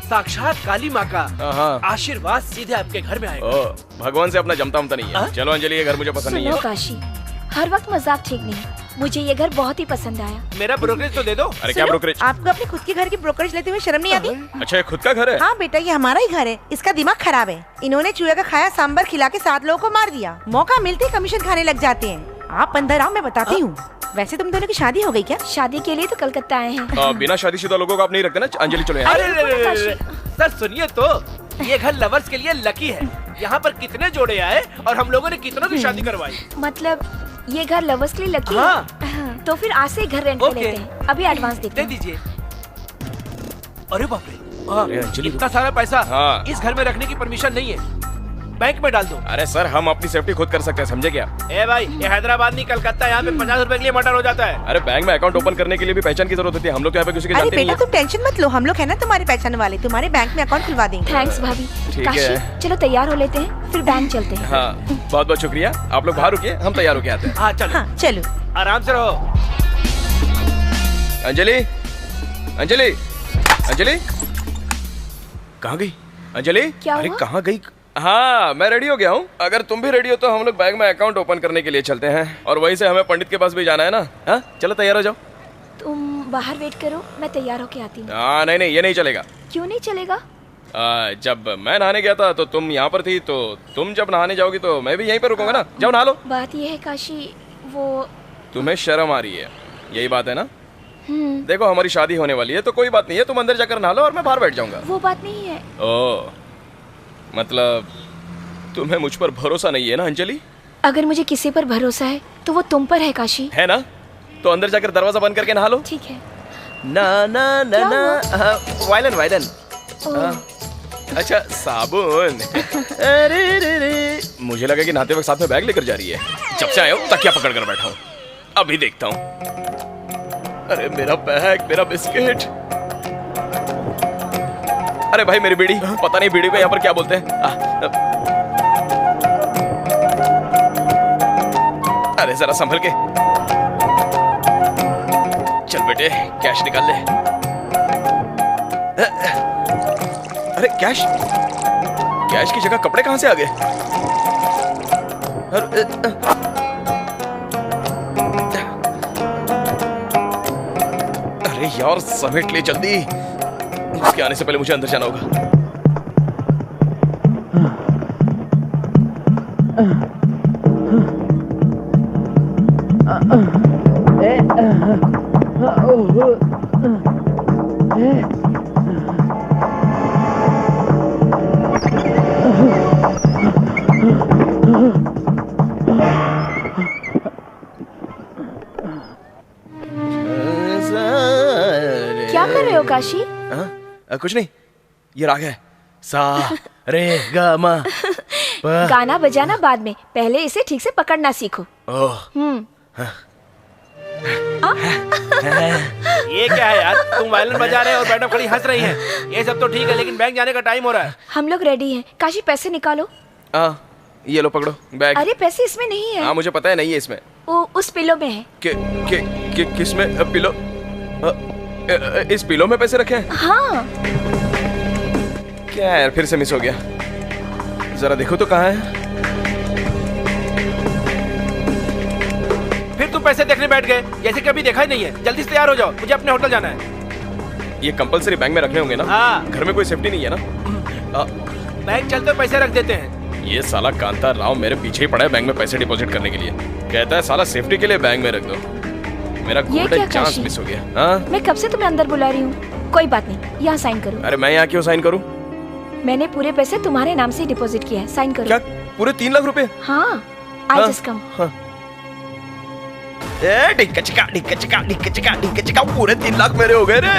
साक्षात काली माँ का आशीर्वाद सीधे आपके घर में आएगा। भगवान से अपना जमता उमता नहीं है। चलो अंजलि, ये घर मुझे पसंद नहीं है। काशी, हर वक्त मजाक ठीक नहीं, मुझे ये घर बहुत ही पसंद आया। मेरा ब्रोकरेज तो दे दो। अरे क्या ब्रोकरेज? आपको अपने खुद के घर की ब्रोकरेज लेते हुए शर्म नहीं आती? अच्छा ये खुद का घर है? हाँ बेटा, ये हमारा ही घर है। इसका दिमाग खराब है। इन्होंने चूहे का खाया सांबर खिला के 7 लोगों को मार दिया। मौका मिलते ही कमीशन खाने लग जाते हैं। आप अंदर आओ, मैं बताती हूँ। वैसे तुम दोनों की शादी हो गई क्या? शादी के लिए तो कलकत्ता आए हैं। बिना शादीशुदा लोगों को आप नहीं रखते ना। अंजलि चलो। अरे सर सुनिए तो, ये घर लवर्स के लिए लकी है। यहाँ पर कितने जोड़े आए और हम लोगों ने कितनों की शादी करवाई। मतलब ये घर लवर्स के लिए लकी हाँ। है? तो फिर आज से घर रेंट पे लेते हैं। अभी एडवांस दे दीजिए। अरे बाप रे, अरे अंजलि, इतना सारा पैसा हाँ। इस घर में रखने की परमिशन नहीं है, बैंक में डाल दो। अरे सर, हम अपनी सेफ्टी खुद कर सकते हैं, समझे क्या? ए भाई, ये हैदराबाद नहीं कलकत्ता, यहाँ पे 50 रुपए के लिए मर्डर हो जाता है। अरे बैंक में अकाउंट ओपन करने के लिए भी पहचान की जरूरत होती है। हम लोग तो यहाँ पे किसी के अरे जानते नहीं बेटा है। तुम टेंशन मत लो, हम लोग है ना तुम्हारे पहचान वाले, तुम्हारे बैंक में अकाउंट खुलवा देंगे। थैंक्स भाभी। ठीक काशी, है। चलो तैयार हो लेते हैं, फिर बैंक चलते हैं। हाँ, बहुत बहुत शुक्रिया। आप लोग बाहर रुकिए, हम तैयार होके आते हैं। हाँ चलो। हाँ चलो, आराम से रहो। अंजलि, अंजलि, अंजलि, कहाँ गई अंजलि? क्या अरे हुआ? कहाँ गई? हाँ, मैं रेडी हो गया हूँ। अगर तुम भी रेडी हो तो हम लोग बैंक में अकाउंट ओपन करने के लिए चलते हैं, और वहीं से हमें पंडित के पास भी जाना है ना। हाँ, चलो तैयार हो जाओ। तुम बाहर वेट करो, मैं तैयार होके आती हूँ। हाँ, नहीं नहीं, ये नहीं चलेगा। क्यों नहीं चलेगा? जब मैं नहाने गया था तो तुम यहाँ पर थी, तो तुम जब नहाने जाओगी तो मैं भी यहीं पर रुकूंगा ना। जाओ नहा लो। बात ये है काशी, वो तुम्हें शर्म आ रही है, यही बात है ना? देखो, हमारी शादी होने वाली है तो कोई बात नहीं है, तुम अंदर जाकर नहा लो और मैं बाहर बैठ जाऊंगा। वो बात नहीं है। ओह, मतलब तुम्हें मुझ पर भरोसा नहीं है ना अंजलि? अगर मुझे किसी पर भरोसा है तो वो तुम पर है काशी। है ना? तो अंदर जाकर दरवाजा बंद करके नहा लो। ठीक है। ना ना ना क्या ना, वायलन वायलन। अच्छा, साबुन। अरे रे रे, मुझे लगा कि नहाते वक्त साथ में बैग लेकर जा रही है। जब से आया हूँ तकिया पकड़ कर बैठा हूँ, अभी देखता हूँ। अरे मेरा बैग, मेरा बिस्किट। अरे भाई, मेरी बीड़ी। पता नहीं बीड़ी को यहाँ पर क्या बोलते हैं। अरे जरा संभल के चल बेटे, कैश निकाल ले। अरे कैश, कैश की जगह कपड़े कहां से आ गए? अरे यार, समेट ले जल्दी, उसके आने से पहले मुझे अंदर जाना होगा। क्या कर रहे हो काशी? कुछ नहीं, ये राग है सा रे गा मा पा। गाना बजाना बाद में, पहले इसे ठीक से पकड़ना सीखो। ओह, ये क्या है यार, तुम वायलिन बजा रहे हो और मैडम खड़ी हंस रही हैं। ये सब तो ठीक है, लेकिन बैंक जाने का टाइम हो रहा है। हम लोग रेडी हैं। काशी, पैसे निकालो। ये लो पकड़ो बैग। अरे पैसे इसमें नहीं है। हाँ, मुझे पता है नहीं है इसमें। वो उस पिलो में है। किसमें? पिलो? इस पिलो में पैसे रखे हैं? हाँ। क्या यार, फिर से मिस हो गया। जरा देखो तो कहाँ है। फिर तुम पैसे देखने बैठ गए, जैसे कभी देखा ही नहीं है। जल्दी से तैयार हो जाओ, मुझे अपने होटल जाना है। ये कंपलसरी बैंक में रखने होंगे ना? हाँ। घर में कोई सेफ्टी नहीं है ना? बैंक चलते पैसे रख देते हैं। ये साला कांता राव मेरे पीछे ही पड़ा है बैंक में पैसे डिपॉजिट करने के लिए। कहता है साला सेफ्टी के लिए बैंक में रख दो। मेरा गोल्डन चांस मिस हो गया। हाँ? मैं कब से तुम्हें अंदर बुला रही हूँ। कोई बात नहीं, यहाँ साइन करो। अरे मैं यहाँ क्यों साइन करूँ? मैंने पूरे पैसे तुम्हारे नाम से डिपॉजिट किया है, साइन करो। क्या, पूरे 3 लाख रुपए? हाँ, आई जस्ट कम। पूरे 3 लाख मेरे हो गए रे।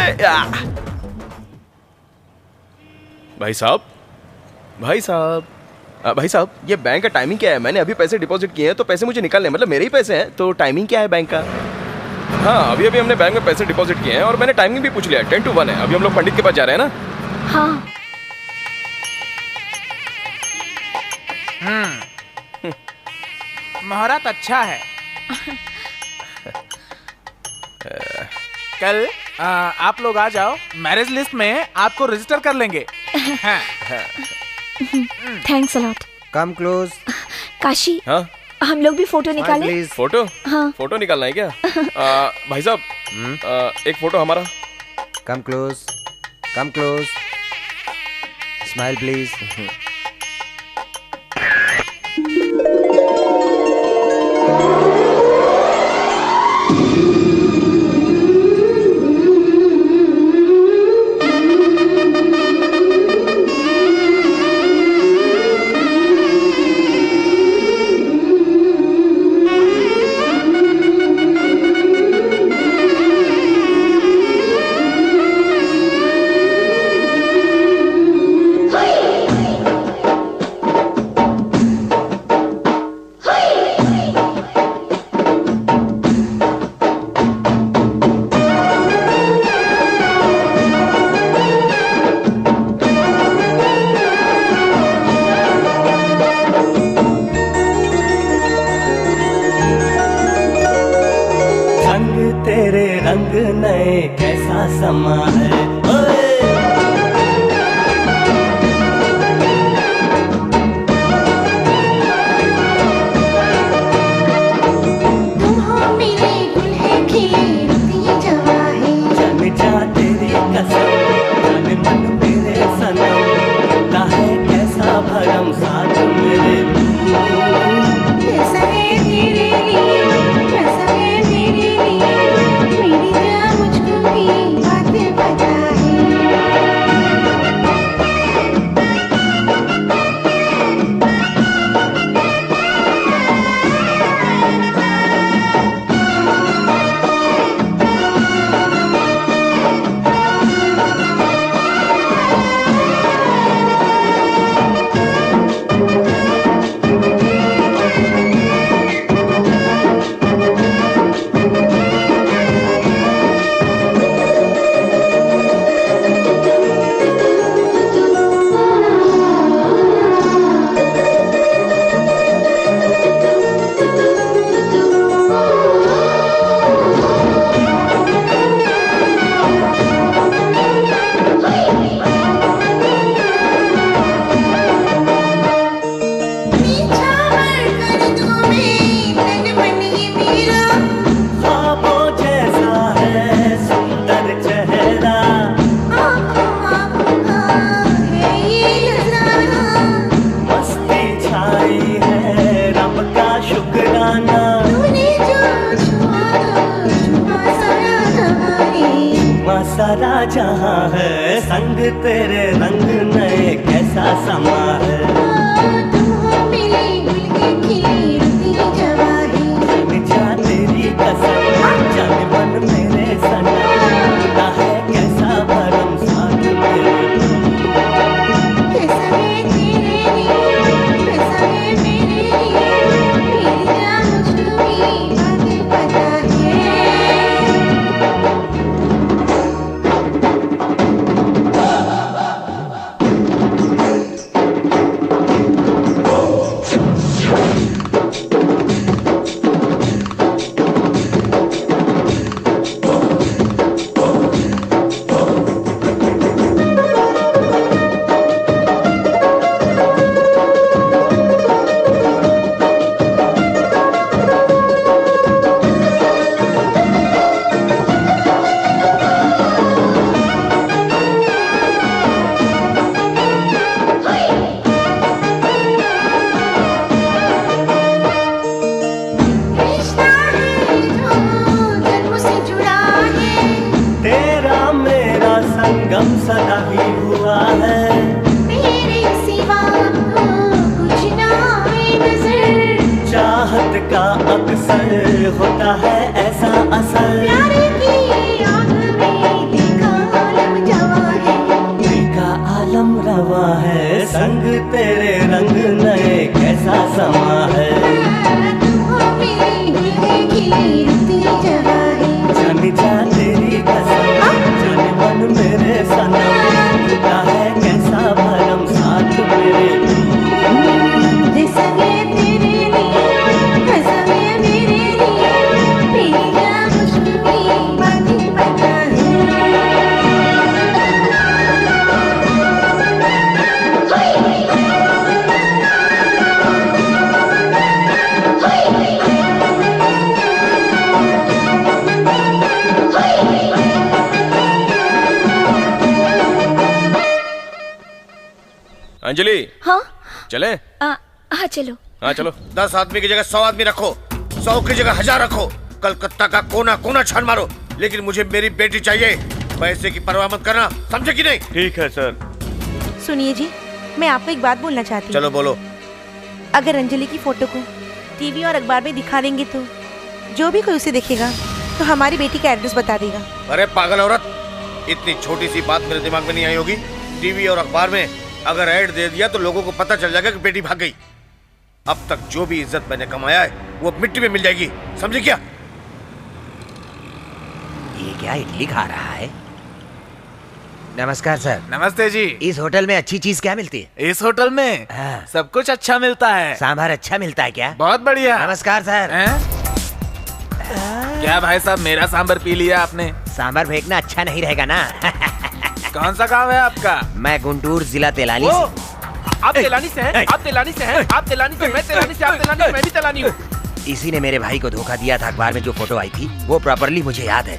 भाई साहब, भाई साहब, भाई साहब, ये बैंक का टाइमिंग क्या है? मैंने अभी पैसे डिपॉजिट किए हैं तो पैसे मुझे निकालने, मतलब मेरे ही पैसे हैं, तो टाइमिंग क्या है बैंक का? हाँ, अभी अभी हमने बैंक में पैसे डिपॉजिट किए हैं और मैंने टाइमिंग भी पूछ लिया, 10 to 1 है। अभी हम लोग पंडित के पास जा रहे हैं ना? हाँ। मुहूर्त अच्छा है। कल आप लोग आ जाओ, मैरिज लिस्ट में आपको रजिस्टर कर लेंगे। Thanks a lot. Come close. Kashi, हाँ? हम लोग भी फोटो निकालें? फोटो? हाँ। फोटो निकालना है क्या? भाई साहब, एक फोटो हमारा। Come close, come close. Smile please. रंग नए कैसा समा है। ओए भरम साथ मेरे कैसा है तेरे लिए, कैसा है मेरे लिए, मेरी जान मुझको भी बातें पता है। सारा जहां है संग तेरे रंग नए कैसा समा है। तुम हो मिली गुल की खिली रुती जवानी, जा तेरी कसम जाने मन मेरे सना है कैसा भरम साथ मेरे। कैसा है तेरे लिए, कैसा है मेरे लिए, मेरी जान मुझको भी बातें पता है। गम सदा ही हुआ है, तेरे सिवा तो कुछ ना है नजर। चाहत का अक्सर होता है ऐसा असर, प्यार की आग में दिल का आलम जवा है, दिल का आलम रवा है, संग तेरे रंग नए कैसा समा है। तुम हो मेरी दिल की खिली रुती जवा है, जाने जा तेरी कसम जाने मन मेरे सनम है कैसा भरम साथ मेरे। जैसा है तेरे लिए, कैसा है मेरे लिए, मेरी जान मुझको भी बातें पता अंजलि। हाँ चले? हाँ चलो। हाँ चलो। 10 आदमी की जगह 100 आदमी रखो, 100 की जगह 1000 रखो, कलकत्ता का कोना कोना छान मारो, लेकिन मुझे मेरी बेटी चाहिए। पैसे की परवाह मत करना, समझे कि नहीं? ठीक है सर। सुनिए जी, मैं आपको एक बात बोलना चाहती हूँ। चलो बोलो। अगर अंजलि की फोटो को टीवी और अखबार में दिखा देंगे तो जो भी कोई उसे देखेगा तो हमारी बेटी का एड्रेस बता देगा। अरे पागल औरत, इतनी छोटी सी बात मेरे दिमाग में नहीं आई होगी। टीवी और अखबार में अगर ऐड दे दिया तो लोगों को पता चल जाएगा कि बेटी भाग गई। अब तक जो भी इज्जत मैंने कमाया है वो मिट्टी में मिल जाएगी, समझे क्या? ये क्या इडली खा रहा है? नमस्कार सर। नमस्ते जी। इस होटल में अच्छी चीज क्या मिलती है? इस होटल में सब कुछ अच्छा मिलता है। सांभर अच्छा मिलता है क्या? बहुत बढ़िया। नमस्कार सर। क्या भाई साहब, मेरा सांबर पी लिया आपने? सांबर फेंकना अच्छा नहीं रहेगा ना। कौन सा गांव है आपका? मैं गुंटूर जिला तेलानी से। आप तेलानी से हैं? आप तेलानी से हैं? आप तेलानी से, मैं तेलानी से, आप तेलानी से, मैं भी तेलानी हूँ। इसी ने मेरे भाई को धोखा दिया था। अखबार में जो फोटो आई थी वो प्रॉपरली मुझे याद है।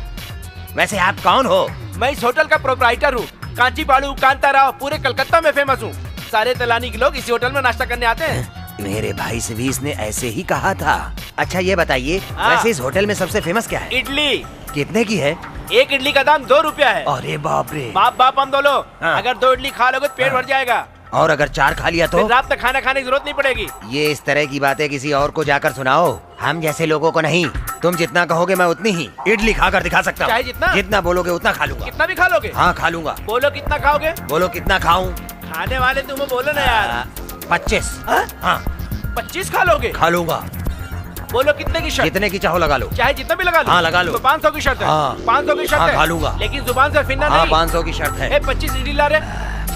वैसे आप कौन हो? मैं इस होटल का प्रोप्राइटर हूँ। कांची बाड़ू कांता राव, पूरे कलकत्ता में फेमस हूँ। सारे तेलानी के लोग इसी होटल में नाश्ता करने आते हैं। मेरे भाई से भी इसने ऐसे ही कहा था। अच्छा ये बताइए, वैसे इस होटल में सबसे फेमस क्या है? इडली। कितने की है? एक इडली का दाम 2 रुपया है। अरे बाप रे। बाप बाप हम दोनों। अगर 2 इडली खा लोगे तो पेट भर जाएगा। और अगर 4 खा लिया तो? रात तक खाना खाने की जरूरत नहीं पड़ेगी। ये इस तरह की बातें किसी और को जाकर सुनाओ, हम जैसे लोगों को नहीं। तुम जितना कहोगे मैं उतनी ही इडली खाकर दिखा सकता हूँ। चाहे जितना? जितना बोलोगे उतना खा लूंगा। कितना भी खा लोगे? हाँ खा लूंगा। बोलो कितना खाओगे? बोलो कितना खाऊं? खाने वाले तुम्हें बोलो ना यार। 25। हाँ 25 खा लोगे? खा लूंगा। बोलो कितने की शर्त? कितने की चाहो लगा लो। चाहे जितना भी लगा लो। हाँ लगा लो। तो 500 की शर्त है। हाँ 500 की शर्त हाँ है। खा लूंगा। लेकिन जुबान से फिरना हाँ नहीं। 500 की शर्त है। 25 इडली ला रहे।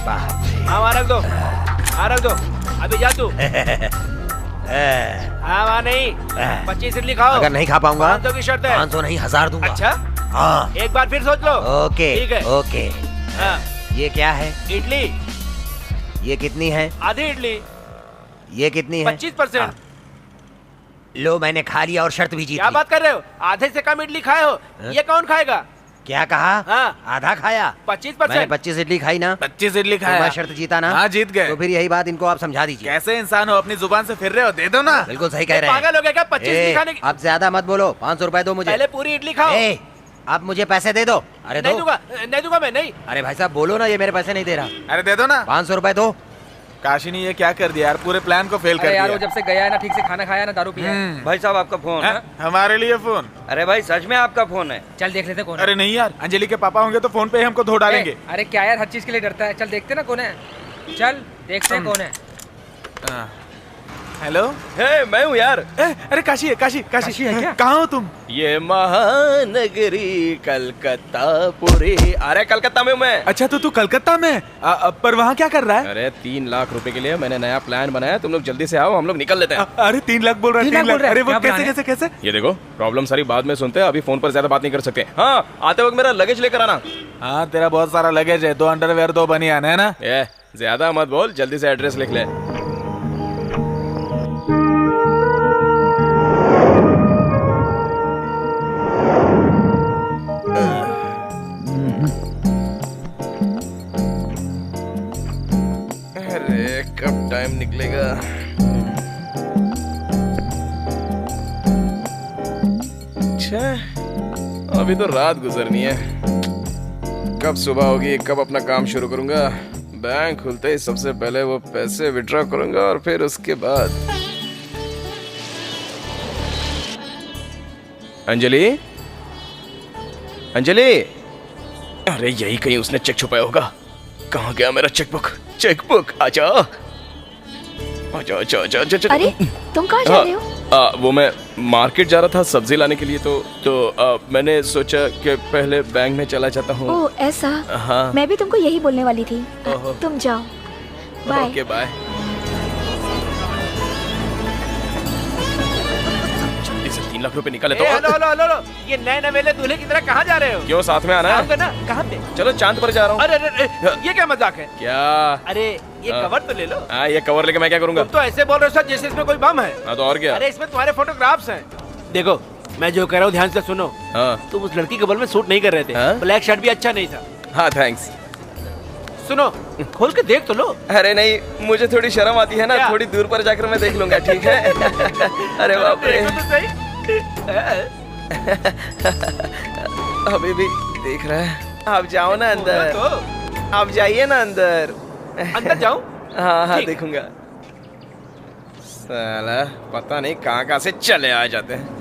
हाँ वहाँ रख दो, हाँ रख दो। अभी जा तू। हाँ वहाँ नहीं, 25 इडली खाओ। अगर नहीं खा पाऊंगा 500 की शर्त है। 500 नहीं 1000 दूंगा। अच्छा हाँ एक बार फिर सोच लो। ओके ठीक है। ओके। हाँ ये क्या है? इडली। ये कितनी है? आधी इडली। ये कितनी है? 25%। लो मैंने खा लिया और शर्त भी जीत क्या ली। बात कर रहे हो? आधे से कम इडली खाए हो। ये कौन खाएगा? क्या कहा? हाँ आधा खाया। 25%। मैंने 25 इडली खाई ना। 25 इडली तो खाया। मैं शर्त जीता ना। हाँ जीत गए। तो फिर यही बात इनको आप समझा दीजिए। कैसे इंसान हो, अपनी जुबान से फिर रहे हो? दे दो ना। बिल्कुल सही कह रहे हैं। पागल हो गया क्या? 25 इडली खाने की? आप ज्यादा मत बोलो। 500 रुपए दो मुझे। पहले पूरी इडली खाओ। आप मुझे पैसे दे दो। अरे नहीं दो। दूंगा, नहीं दूंगा मैं, नहीं। अरे भाई साहब बोलो ना, ये मेरे पैसे नहीं दे रहा। अरे दे दो ना। 500 रुपए दो। काशी ने ये क्या कर दिया यार, पूरे प्लान को फेल कर अरे दिया। यार वो जब से गया है ना, ठीक से खाना खाया ना, दारू पिया है। भाई साहब आपका फोन है? हमारे लिए फोन? अरे भाई सच में आपका फोन है? चल देख लेते कौन है। अरे नहीं यार, अंजलि के पापा होंगे तो फोन पे ही हमको धो डालेंगे। अरे क्या यार, हर चीज के लिए डरता है। चल देखते ना कौन है। चल देखते हैं कौन है। हेलो। हे मैं हूँ यार। अरे काशी है, काशी है क्या? कहाँ हो तुम? ये महानगरी कलकत्ता पूरी। अरे कलकत्ता में हूँ मैं। अच्छा तो तू कलकत्ता में? पर वहाँ क्या कर रहा है? अरे 3 लाख रुपए के लिए मैंने नया प्लान बनाया। तुम लोग जल्दी से आओ, हम लोग निकल लेते हैं। अरे 3 लाख बोल रहा है? 3 लाख? अरे वो कैसे? ये देखो प्रॉब्लम सारी बाद में सुनते हैं, अभी फोन पर ज्यादा बात नहीं कर सकते। हाँ आते वक्त मेरा लगेज लेकर आना। हाँ तेरा बहुत सारा लगेज है। 2 अंडरवेयर 2 बनियान है ना? ये ज्यादा मत बोल, जल्दी से एड्रेस लिख ले। अरे कब टाइम निकलेगा? अच्छा अभी तो रात गुजरनी है, कब सुबह होगी, कब अपना काम शुरू करूंगा। बैंक खुलते ही सबसे पहले वो पैसे विड्रॉ करूंगा और फिर उसके बाद। अंजलि, अंजलि, अरे यही कहीं उसने चेक छुपाया होगा। कहाँ गया मेरा चेकबुक? चेकबुक आजा आजा आजा आजा आजा। अरे तुम कहाँ जा रहे हो? वो मैं मार्केट जा रहा था सब्जी लाने के लिए, तो मैंने सोचा कि पहले बैंक में चला जाता हूँ। ओह ऐसा? हाँ मैं भी तुमको यही बोलने वाली थी। तुम जाओ। बाय। Okay bye. जल्दी से 3 लाख रुपए निकाले तो। हेलो हेलो हेलो, ये नए नवेले दूल्हे की तरह कहाँ जा रहे हो? क्यों साथ में आना है? ना कहाँ पे? चलो चांद पर जा रहा हूँ। अरे अरे ये क्या मजाक है? क्या? अरे ये कवर तो ले लो। हाँ ये कवर लेके मैं क्या करूँगा? तुम तो ऐसे बोल रहे हो सर जैसे इसमें कोई बम है। हाँ तो और क्या? अरे इसमें तुम्हारे फोटोग्राफ्स हैं। देखो मैं जो कह रहा हूँ ध्यान से सुनो। हाँ तुम उस लड़की के बल में सूट नहीं कर रहे थे। हाँ? ब्लैक शर्ट भी अच्छा नहीं था। हाँ थैंक्स। सुनो खोल के देख तो लो। अरे नहीं, मुझे थोड़ी शर्म आती है ना, थोड़ी दूर पर जाकर मैं देख लूंगा, ठीक है? अरे बाप रे। अभी भी देख रहा है। आप जाओ ना अंदर, आप जाइए ना अंदर। अंदर जाऊं? हाँ हाँ देखूंगा। साला पता नहीं कहाँ कहाँ से चले आ जाते हैं।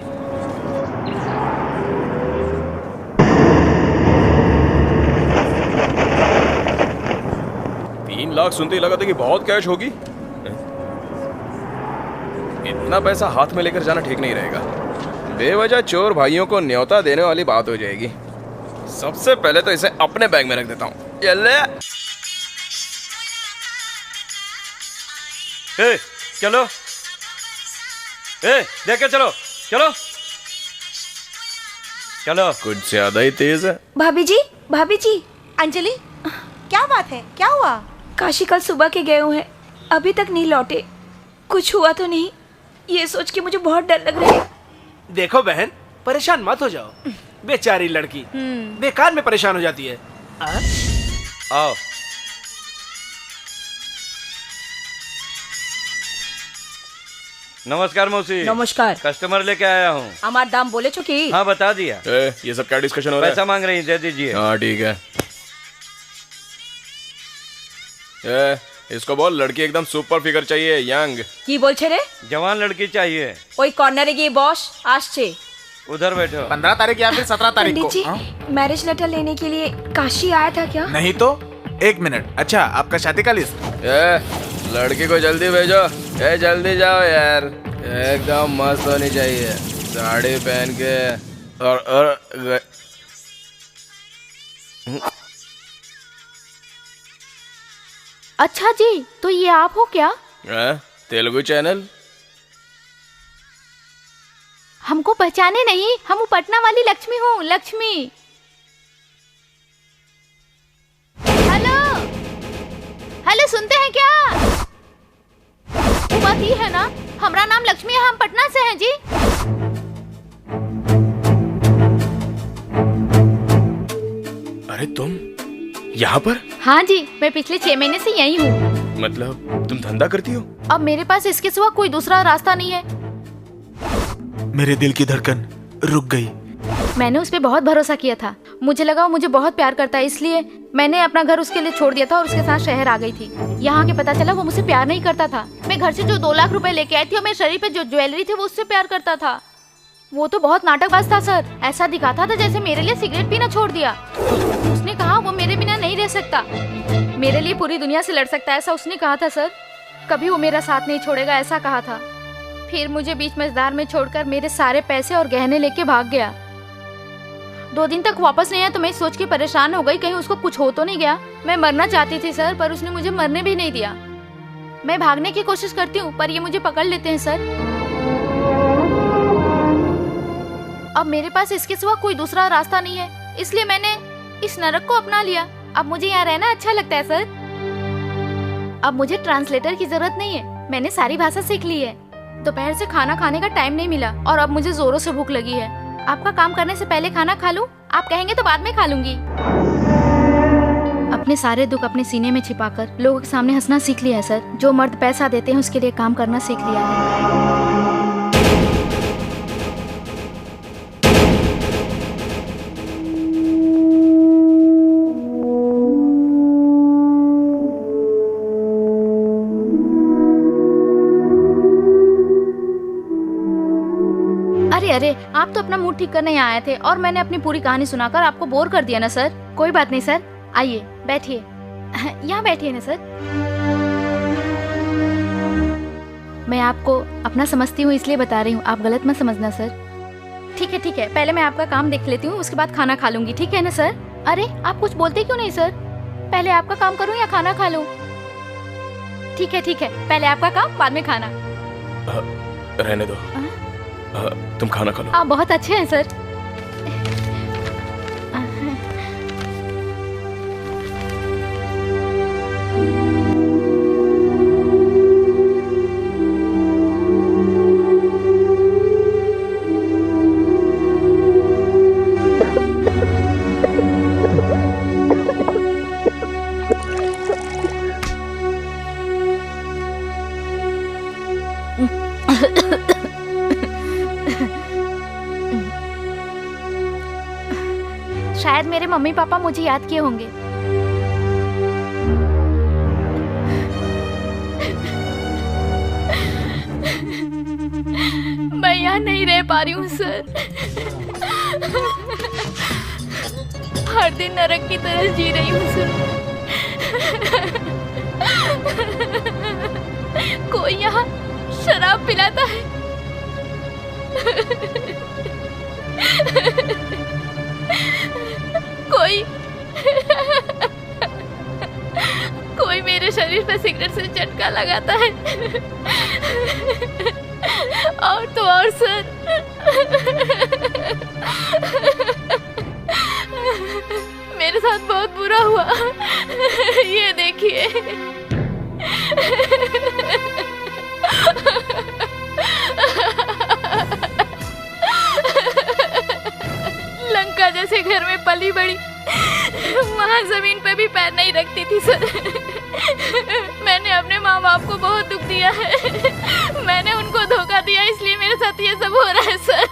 लाख सुनते ही लगा था कि बहुत कैश होगी। इतना पैसा हाथ में लेकर जाना ठीक नहीं रहेगा। बेवजह चोर भाइयों को न्योता देने वाली बात हो जाएगी। सबसे पहले तो इसे अपने बैग में रख देता हूँ। चलो देख के चलो चलो। चलो। कुछ ज्यादा ही तेज है। भाभी जी, भाभी जी। अंजलि, क्या बात है, क्या हुआ? काशी कल सुबह के गए हुए हैं, अभी तक नहीं लौटे। कुछ हुआ तो नहीं, ये सोच के मुझे बहुत डर लग रहा है। देखो बहन, परेशान मत हो जाओ, बेचारी लड़की बेकार में परेशान हो जाती है। आओ। नमस्कार मौसी। नमस्कार। कस्टमर लेके आया हूँ। हमारा दाम बोले चुकी। हाँ बता दिया। ये सब क्या डिस्कशन हो रहा है? पैसा मांग रही, दे दीजिए। हाँ ठीक है। इसको बोल लड़की एकदम सुपर फिगर चाहिए, यंग। की बोल छे रे? जवान लड़की चाहिए। ওই কর্নারে গিয়ে বস, আসছে। उधर बैठो। 15 तारीख या फिर 17 तारीख को। पंडित जी, मैरिज लेटर लेने के लिए काशी आया था क्या? नहीं तो 1 मिनट। अच्छा, आपका शादी का लिस्ट? लड़की को जल्दी भेजो। जल्दी जाओ यार, एकदम मस्त होनी चाहिए, साड़ी पहन के। और अच्छा जी, तो ये आप हो क्या? तेलुगु चैनल। हमको पहचाने नहीं? हम पटना वाली लक्ष्मी हूँ, लक्ष्मी। हेलो हेलो, सुनते हैं क्या? वो बात ये है ना, हमारा नाम लक्ष्मी है, हम पटना से हैं जी। अरे तुम यहाँ पर? हाँ जी, मैं पिछले 6 महीने से यही हूँ। मतलब तुम धंधा करती हो? अब मेरे पास इसके सिवा कोई दूसरा रास्ता नहीं है। मेरे दिल की धड़कन रुक गई। मैंने उस पे बहुत भरोसा किया था, मुझे लगा वो मुझे बहुत प्यार करता है, इसलिए मैंने अपना घर उसके लिए छोड़ दिया था और उसके साथ शहर आ गई थी। यहाँ के पता चला वो मुझसे प्यार नहीं करता था। मैं घर से जो 2 लाख रुपए लेके आई थी और मेरे शरीर पे जो ज्वेलरी थी वो उससे प्यार करता था। वो तो बहुत नाटकबाज था सर, ऐसा दिखाता था जैसे मेरे लिए सिगरेट पीना छोड़ दिया। उसने कहा वो मेरे बिना नहीं रह सकता, मेरे लिए पूरी दुनिया से लड़ सकता है, ऐसा उसने कहा था सर। कभी वो मेरा साथ नहीं छोड़ेगा, ऐसा कहा था। फिर मुझे बीच मझदार में छोड़कर मेरे सारे पैसे और गहने लेके भाग गया। 2 दिन तक वापस नहीं आया तो मैं सोच के परेशान हो गई, कहीं उसको कुछ हो तो नहीं गया। मैं मरना चाहती थी सर, पर उसने मुझे मरने भी नहीं दिया। मैं भागने की कोशिश करती हूँ पर ये मुझे पकड़ लेते हैं सर। अब मेरे पास इसके सिवा कोई दूसरा रास्ता नहीं है, इसलिए मैंने इस नरक को अपना लिया। अब मुझे यहाँ रहना अच्छा लगता है सर। अब मुझे ट्रांसलेटर की जरूरत नहीं है, मैंने सारी भाषा सीख ली है। दोपहर से खाना खाने का टाइम नहीं मिला और अब मुझे जोरों से भूख लगी है। आपका काम करने से पहले खाना खा लूं? आप कहेंगे तो बाद में खा लूंगी। अपने सारे दुख अपने सीने में छिपाकर लोगों के सामने हंसना सीख लिया है सर। जो मर्द पैसा देते हैं उसके लिए काम करना सीख लिया है। अरे आप तो अपना मूड ठीक करने यहाँ आए थे और मैंने अपनी पूरी कहानी सुनाकर आपको बोर कर दिया ना सर। कोई बात नहीं सर, आइए बैठिए, यहाँ बैठिए ना सर। मैं आपको अपना समझती हूँ इसलिए बता रही हूँ, आप गलत मत समझना सर। ठीक है, पहले मैं आपका काम देख लेती हूँ, उसके बाद खाना खा लूंगी, ठीक है ना सर? अरे आप कुछ बोलते क्यों नहीं सर? पहले आपका काम करूँ या खाना खा लूँ? ठीक है, पहले आपका काम बाद में खाना। रहने दो, तुम खाना खा लो। आप बहुत अच्छे हैं सर। शायद मेरे मम्मी पापा मुझे याद किए होंगे। मैं यहाँ नहीं रह पा रही हूँ सर। हर दिन नरक की तरह जी रही हूँ सर। कोई यहाँ शराब पिलाता है। कोई मेरे शरीर पे सिगरेट से झटका लगाता है। और तो और सर मेरे साथ बहुत बुरा हुआ। ये देखिए। लंका जैसे घर में पली बड़ी, वहाँ जमीन पे भी पैर नहीं रखती थी सर। मैंने अपने माँ बाप को बहुत दुख दिया है। मैंने उनको धोखा दिया, इसलिए मेरे साथ ये सब हो रहा है सर।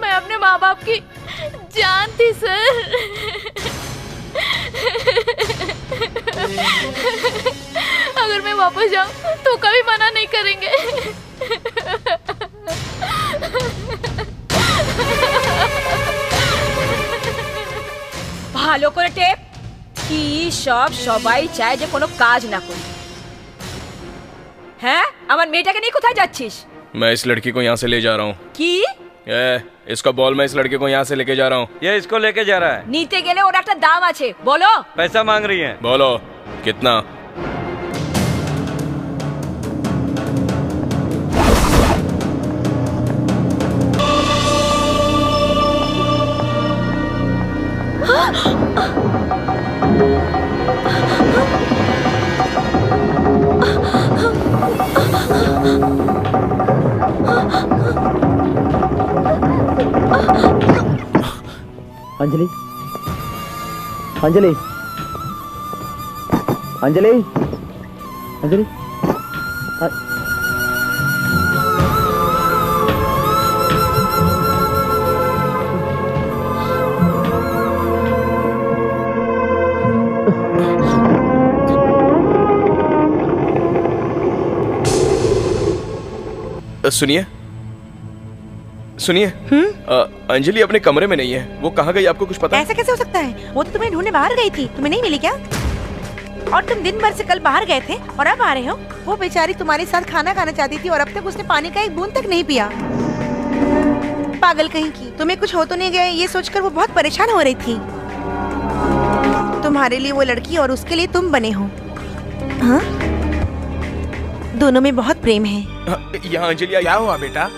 मैं अपने माँ बाप की जान थी सर। अगर मैं वापस जाऊं तो कभी मना नहीं करेंगे। ভালো করে টেপ কি সব সবাই চায় যে কোনো কাজ না করি। হ্যাঁ, আমার মেয়েটাকে নিয়ে কোথায় যাচ্ছিস? मैं इस लड़की को यहाँ से ले जा रहा हूँ। কি? इसका बॉल मैं इस लड़के को यहाँ से लेके जा रहा हूँ। ये इसको लेके जा रहा है। নিতে গেলে ওর একটা দাম আছে, বলো। पैसा मांग रही है। बोलो कितना? अंजलि, अंजलि, अंजलि, अंजलि, सुनिए सुनिए, अंजलि अपने कमरे में नहीं है। वो कहाँ गई आपको कुछ पता है? ऐसा कैसे हो सकता है? वो तो तुम्हें ढूंढने बाहर गई थी, तुम्हें नहीं मिली क्या? और तुम दिन भर से कल बाहर गए थे और अब आ रहे हो? वो बेचारी तुम्हारे साथ खाना खाना चाहती थी और अब तक उसने पानी का एक बूंद तक नहीं पिया। पागल कहीं की, तुम्हें कुछ हो तो नहीं गया ये सोचकर वो बहुत परेशान हो रही थी। तुम्हारे लिए वो लड़की और उसके लिए तुम बने हो। हाँ? दोनों में बहुत प्रेम है। यहाँ अंजलि आई। क्या हुआ बेटा?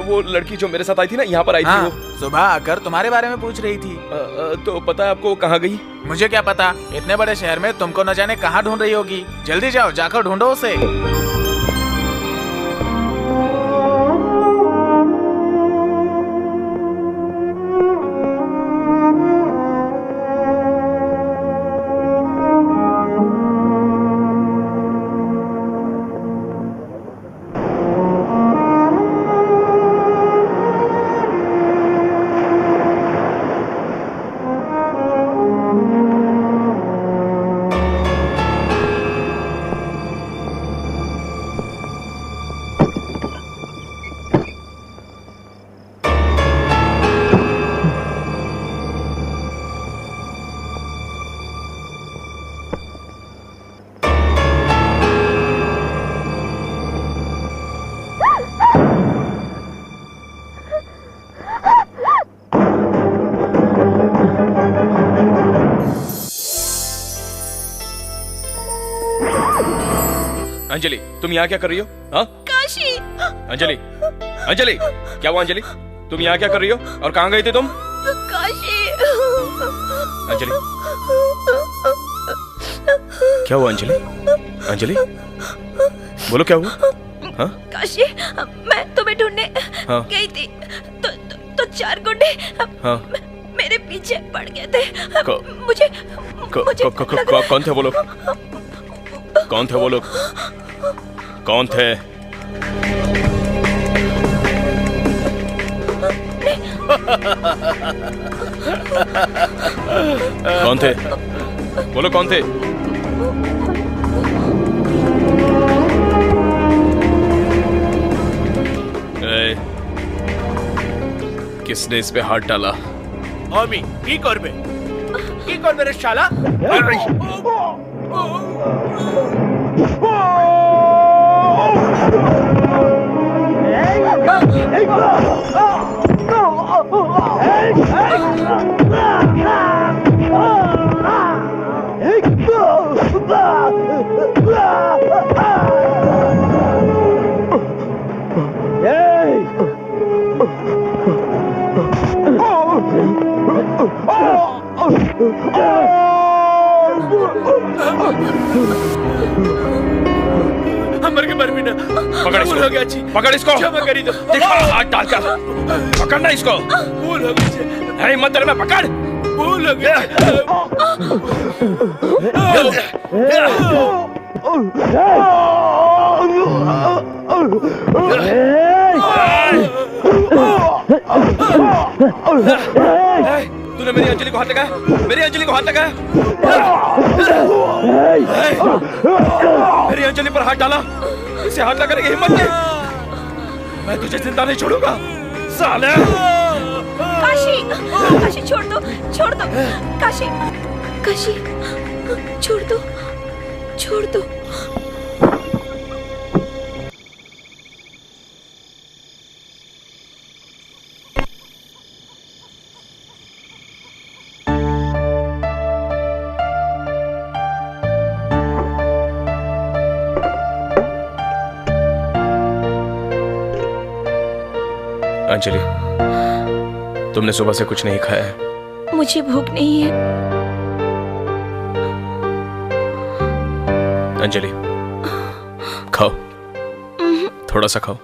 वो लड़की जो मेरे साथ आई थी ना, यहाँ पर आई थी वो। सुबह आकर तुम्हारे बारे में पूछ रही थी। तो पता है आपको कहाँ गई? मुझे क्या पता, इतने बड़े शहर में तुमको न जाने कहाँ ढूंढ रही होगी। जल्दी जाओ, जाकर ढूंढो उसे। अंजलि, तुम यहाँ क्या कर रही हो? हाँ? काशी। अंजलि, अंजलि, क्या हुआ अंजलि? तुम यहाँ क्या कर रही हो और कहाँ गई थी तुम? काशी। अंजलि, क्या हुआ अंजलि? अंजलि, बोलो क्या हुआ? हाँ? काशी, मैं तुम्हें ढूंढने गई थी तो चार गुंडे मेरे पीछे पड़ गए थे। मुझे कौन थे वो लोग? कौन थे वो लोग? कौन थे? कौन थे? बोलो कौन थे? किसने इस पे हाथ डाला? आमी, की करबे? की करबे रे शाला? मर के मर भी ना। पकड़ इसको। हो गया अच्छी। पकड़ इसको। क्षमा करी दो। दिखा हाथ डालकर। पकड़ना इसको। भूल हो गई। अरे मत डर में पकड़। भूल हो गया। तूने मेरी अंजलि को हाथ लगाया। मेरी अंजलि को हाथ लगाया। मेरी अंजलि पर हाथ डाला। इसे हाथ लगाने की हिम्मत नहीं। मैं तुझे जिंदा नहीं छोड़ूंगा साले। काशी, काशी छोड़ दो, छोड़ दो, काशी, काशी, छोड़ दो, छोड़ दो। अंजलि, तुमने सुबह से कुछ नहीं खाया है। मुझे भूख नहीं है। अंजलि, खाओ, थोड़ा सा खाओ।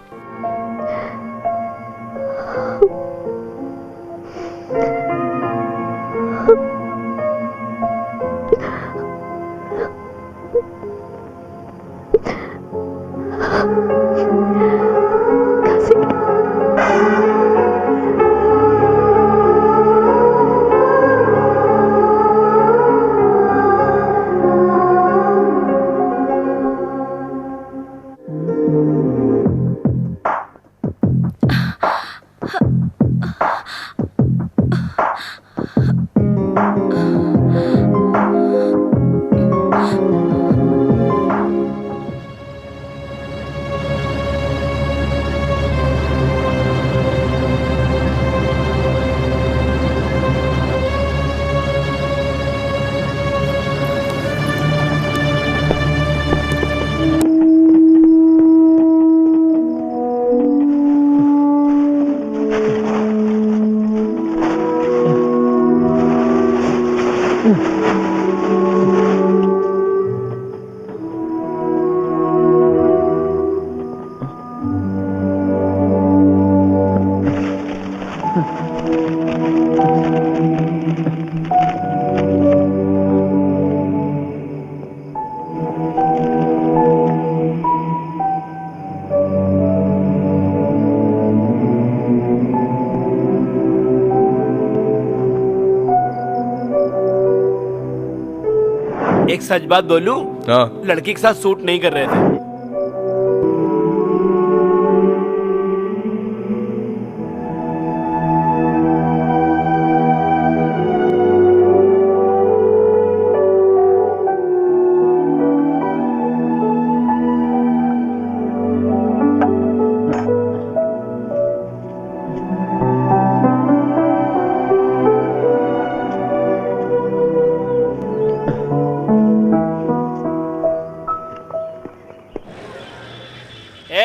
एक सच बात बोलूं? हाँ। लड़की के साथ सूट नहीं कर रहे थे।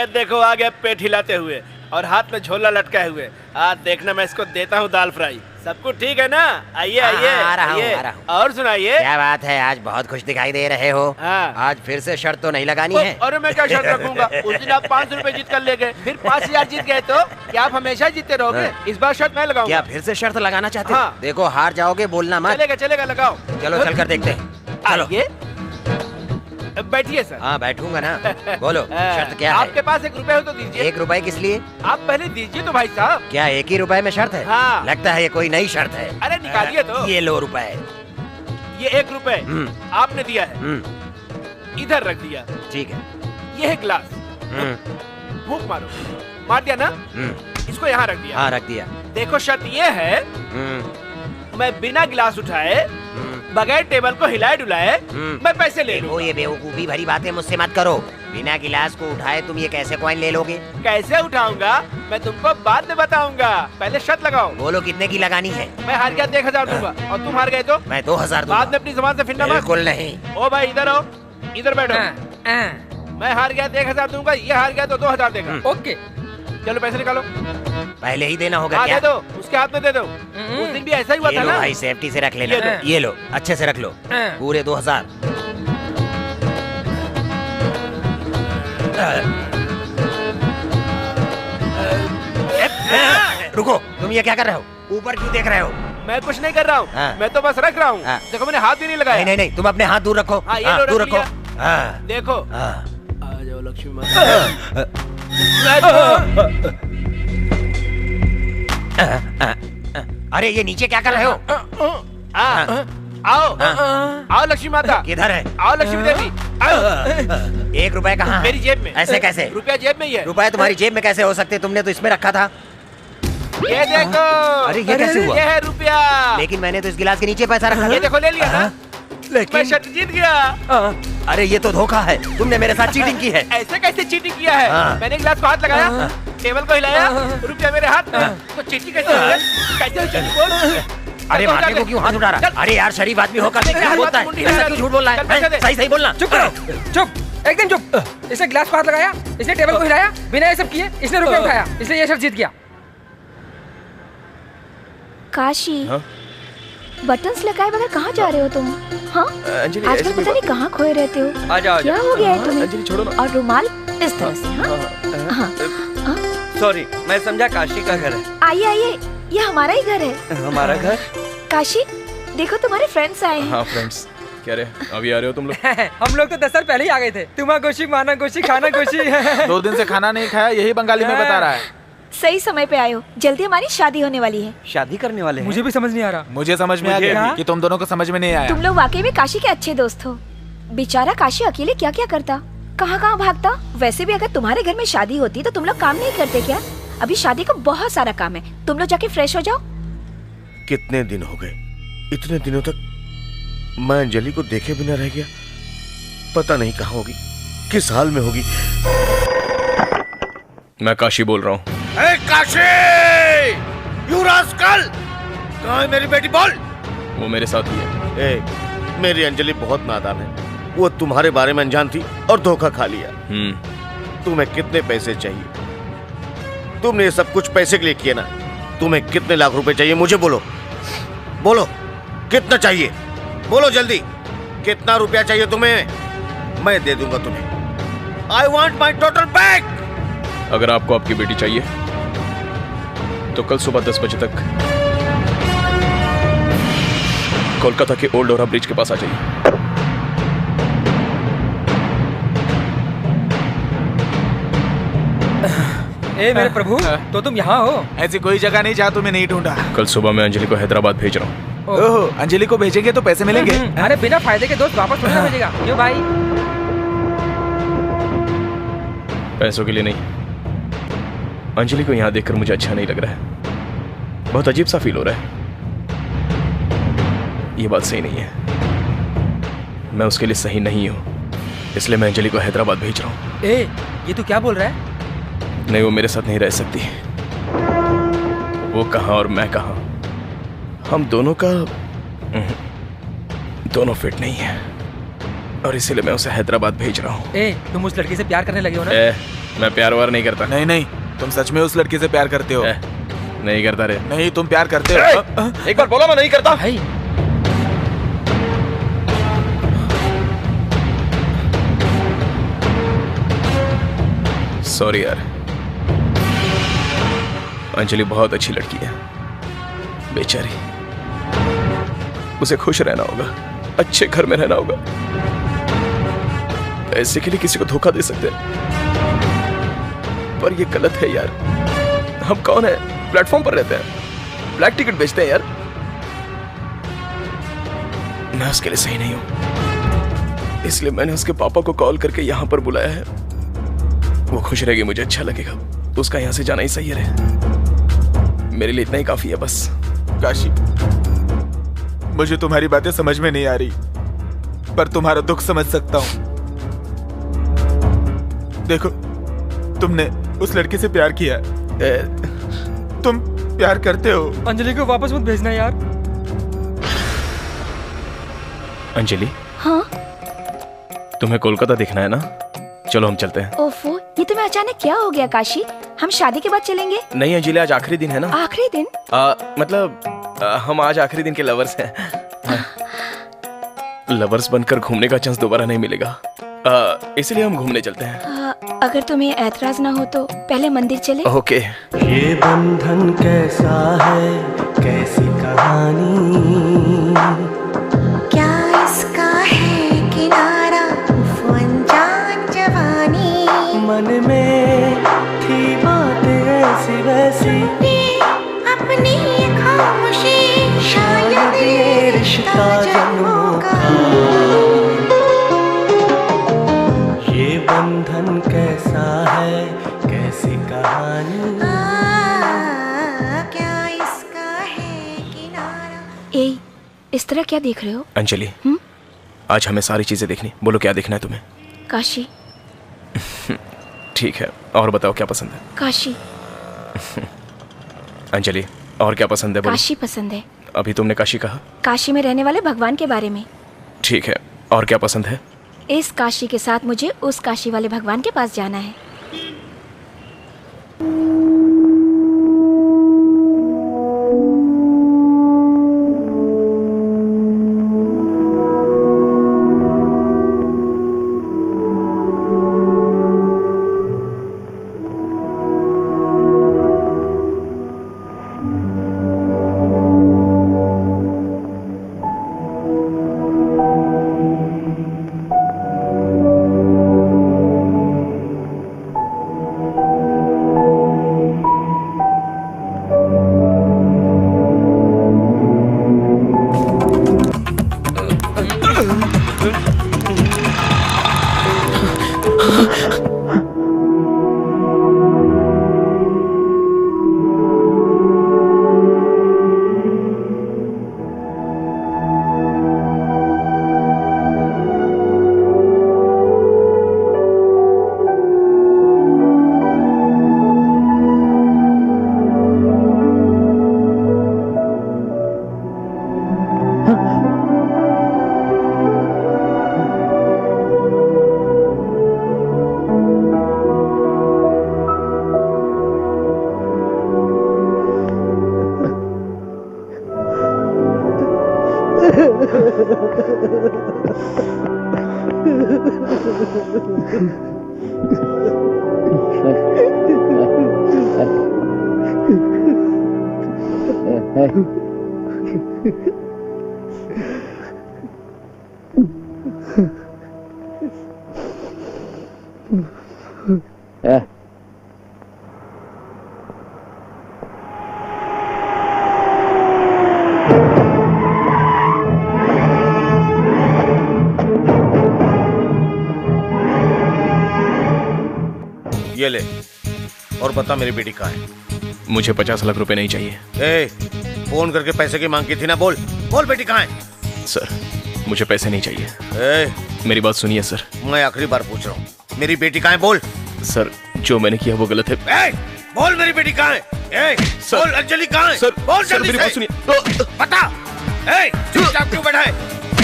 देखो आ गया पेट हिलाते हुए और हाथ में झोला लटकाए हुए। आज देखना मैं इसको देता हूँ दाल फ्राई। सब कुछ ठीक है ना? आइए आइए आ रहा आइए। हूँ। और सुनाइए। क्या बात है, आज बहुत खुश दिखाई दे रहे हो। हाँ। आज फिर से शर्त तो नहीं लगानी है। अरे मैं क्या शर्त रखूंगा? उस दिन आप 500 रुपए जीत कर ले गए, फिर 5000 जीत गए तो क्या आप हमेशा जीतते रहोगे? हाँ। इस बार शर्त मैं लगाऊंगा। क्या फिर से शर्त लगाना चाहते हो? हाँ। देखो हार जाओगे, बोलना मत। चलेगा चलेगा, लगाओ। चलो चल कर देखते हैं। आइए बैठिए सर। हाँ बैठूंगा ना। बोलो शर्त क्या है? आपके पास 1 रुपए हो तो दीजिए। 1 रुपए किस लिए? आप पहले दीजिए तो भाई साहब। क्या 1 ही रुपए में शर्त है? हाँ। लगता है ये कोई नई शर्त है। अरे निकालिए तो। ये लो रुपए। ये 1 रुपए आपने दिया है, इधर रख दिया। ठीक है। ये है गिलास, भूख मारो। मार दिया ना? इसको यहाँ रख दिया। हाँ रख दिया। देखो शर्त ये है, मैं बिना गिलास उठाए, बगैर टेबल को हिलाए डुलाए मैं पैसे ले लूं। ये बेवकूफी भरी बातें मुझसे मत करो। बिना गिलास को उठाए तुम ये कैसे कॉइन ले लोगे? कैसे उठाऊंगा मैं तुमको बाद में बताऊंगा, पहले शर्त लगाओ। बोलो कितने की लगानी है? मैं हार गया 1000 दूंगा और तुम हार गए तो? मैं 2000 दूंगा। बाद में अपनी जुबान से फिरना मत। बिल्कुल नहीं। ओ भाई इधर आओ, इधर बैठो। मैं हार गया 1000 दूंगा, ये हार गया तो 2000 देगा। ओके चलो पैसे निकालो। पहले ही देना होगा हाँ, क्या? दे दो, उसके हाथ में दे दो। उस दिन भी ऐसा ही हुआ ये था लो ना। भाई, सेफ्टी से रख लेना। ये लो। ये लो, अच्छे से रख लो, पूरे 2000। रुको, तुम ये क्या कर रहे हो? ऊपर क्यों देख रहे हो? मैं कुछ नहीं कर रहा हूँ, हाँ। मैं तो बस रख रहा हूँ। हाँ। देखो मैंने हाथ भी नहीं लगाया। नहीं नहीं, तुम अपने हाथ दूर रखो। हाँ, ये हाँ, लो, दूर रख रखो। लिया। हाँ। देखो, हाँ। आ जाओ लक्ष्मी अरे ये नीचे क्या कर रहे हो? आओ, आओ लक्ष्मी माता। किधर है? आओ लक्ष्मी देवी। 1 रुपए कहाँ है? मेरी जेब में। ऐसे कैसे? रुपया जेब में ही है। रुपए तुम्हारी जेब में कैसे हो सकते? तुमने तो इसमें रखा था। ये देखो। अरे ये कैसे हुआ? ये है रुपया। लेकिन मैंने तो इस गिलास के नीचे पैसा रखा था। ये देखो, ले लिया ना। लेकिन मैं शर्त जीत गया। अरे ये तो धोखा है, तुमने मेरे साथ चीटिंग की है। ऐसे कैसे चीटिंग किया है? हाँ। मैंने गिलास को हाथ लगाया, टेबल को हिलाया, रुपया मेरे हाथ में, तो चीटिंग कैसे हुई? कैसे हुई चीटिंग बोल? अरे मारने को क्यों हाथ उठा रहा? अरे यार, शरीफ आदमी होकर भी क्या बोलता है? ऐसा क्यों झूठ बोल रहा है? सही सही बोलना। चुप करो, चुप, एकदम चुप। इसने गिलास को हाथ लगाया, इसने टेबल को हिलाया, बिना ये सब किए इसने रुपया उठाया, इसलिए ये शर्त जीत गया। काशी, बटन्स लगाए बगैर कहाँ जा रहे हो तुम? हाँ, आजकल पता नहीं कहाँ खोए रहते हो। आ जाओ, क्या हो गया है तुम्हें? अंजलि छोड़ो ना। और रुमाल इस तरह से। हाँ, हाँ। सॉरी, मैं समझा काशी का घर है। आइए आइए, ये हमारा ही घर है। हमारा घर? काशी, देखो तुम्हारे फ्रेंड्स आए हैं। हाँ फ्रेंड्स, क्या रे अभी आ रहे हो तुम लोग? हम लोग तो 10 साल पहले ही आ गए थे। तुम्हारा गोशी, माना गोशी, खाना गोशी। 2 दिन से खाना नहीं खाया, यही बंगाली में बता रहा है। सही समय पे आए हो, जल्दी हमारी शादी होने वाली है। शादी करने वाले हैं? मुझे भी समझ नहीं आ रहा। मुझे समझ में आ गया कि तुम दोनों को समझ में नहीं आया। तुम लोग वाकई में काशी के अच्छे दोस्त हो। बेचारा काशी अकेले क्या क्या करता, कहाँ कहाँ भागता। वैसे भी अगर तुम्हारे घर में शादी होती तो तुम लोग काम नहीं करते क्या? अभी शादी को बहुत सारा काम है, तुम लोग जाके फ्रेश हो जाओ। कितने दिन हो गए, इतने दिनों तक मैं अंजलि को देखे बिना रह गया। पता नहीं कहाँ होगी, किस हाल में होगी। मैं काशी बोल रहा हूँ। ए काशी, यू रास्कल, कहाँ है मेरी बेटी? बोल। वो मेरे साथ ही है। ए, मेरी अंजलि बहुत नादान है, वो तुम्हारे बारे में अनजान थी और धोखा खा लिया। तुम्हें कितने पैसे चाहिए? तुमने ये सब कुछ पैसे के लिए किया ना। तुम्हें कितने लाख रुपए चाहिए? मुझे बोलो, बोलो कितना चाहिए? बोलो जल्दी, कितना रुपया चाहिए तुम्हें? मैं दे दूंगा तुम्हें। I want my total back. अगर आपको आपकी बेटी चाहिए तो कल सुबह 10 बजे तक कोलकाता के ओल्ड ओरा ब्रिज के पास आ जाइए। ए मेरे प्रभु, तो तुम यहाँ हो? ऐसी कोई जगह नहीं जहाँ तुम्हें नहीं ढूंढा। कल सुबह मैं अंजलि को हैदराबाद भेज रहा हूँ। ओहो, अंजलि को भेजेंगे तो पैसे मिलेंगे? अरे बिना फायदे के दोस्त वापस थोड़ी ना भेजेगा। क्यों भाई? पैसों के लिए नहीं, अंजलि को यहाँ देखकर मुझे अच्छा नहीं लग रहा है। बहुत अजीब सा फील हो रहा है। ये बात सही नहीं है, मैं उसके लिए सही नहीं हूँ, इसलिए मैं अंजलि को हैदराबाद भेज रहा हूँ। ए, ये तू क्या बोल रहा है? नहीं, वो मेरे साथ नहीं रह सकती। वो कहाँ और मैं कहाँ, हम दोनों का दोनों फिट नहीं है, और इसीलिए मैं उसे हैदराबाद भेज रहा हूँ। ए, तुम उस लड़की से प्यार करने लगे हो ना? मैं प्यार वार नहीं करता। नहीं नहीं, तुम सच में उस लड़के से प्यार करते हो? नहीं करता रे। नहीं, तुम प्यार करते हो। एक बार बोला मैं नहीं करता। भाई सॉरी यार, अंजलि बहुत अच्छी लड़की है, बेचारी। उसे खुश रहना होगा, अच्छे घर में रहना होगा। पैसे के लिए किसी को धोखा दे सकते हैं, पर ये गलत है यार। हम कौन है? प्लेटफॉर्म पर रहते हैं, ब्लैक टिकट बेचते हैं यार। मैं उसके लिए सही नहीं हूं, इसलिए मैंने उसके पापा को कॉल करके यहां पर बुलाया है। वो खुश रहेगी, मुझे अच्छा लगेगा। उसका यहां से जाना ही सही है। मेरे लिए इतना ही काफी है बस। काशी, मुझे तुम्हारी बातें समझ में नहीं आ रही, पर तुम्हारा दुख समझ सकता हूं। देखो, तुमने उस लड़के से प्यार किया, तुम प्यार करते हो। अंजलि को वापस मत भेजना यार। अंजलि, हाँ? तुम्हें कोलकाता देखना है ना? चलो हम चलते हैं। ओफो, ये तुम्हें अचानक क्या हो गया काशी? हम शादी के बाद चलेंगे। नहीं अंजलि, आज आखिरी दिन है ना। आखिरी दिन? मतलब हम आज आखिरी दिन के लवर्स हैं। लवर्स बनकर घूमने का चांस दोबारा नहीं मिलेगा, इसलिए हम घूमने चलते हैं। अगर तुम्हें ऐतराज ना हो तो पहले मंदिर चले। ओके। ये बंधन कैसा है, कैसी कहानी, क्या इसका है किनारा, अनजान जवानी। मन में थी बातें ऐसी वैसी, अपनी खामोशी, शायद ये रिश्ता जन्मों का। ये बंधन कैसा है, कैसी कहानी, क्या इसका है किनारा। ए, इस तरह क्या देख रहे हो? अंजलि, आज हमें सारी चीजें देखनी। बोलो क्या देखना है तुम्हें? काशी। ठीक है, और बताओ क्या पसंद है? काशी। अंजलि, और क्या पसंद है? बोलो। काशी पसंद है। अभी तुमने काशी कहा। काशी में रहने वाले भगवान के बारे में। ठीक है, और क्या पसंद है? इस काशी के साथ मुझे उस काशी वाले भगवान के पास जाना है। ये ले, और बता मेरी बेटी कहाँ है? मुझे 50 लाख रुपए नहीं चाहिए। ए, फोन करके पैसे की मांग की थी ना, बोल बोल बेटी कहाँ है? सर, मुझे पैसे नहीं चाहिए। ए, मेरी बात सुनिए सर। मैं आखिरी बार पूछ रहा हूँ, मेरी बेटी कहाँ है? बोल। सर, जो मैंने किया वो गलत है। ए, बोल मेरी बेटी कहाँ है? ए, बोल अंजलि कहाँ है? सर, बोल सर, मेरी बात सुनिए। बता। ए, चुपचाप क्यों बैठा है?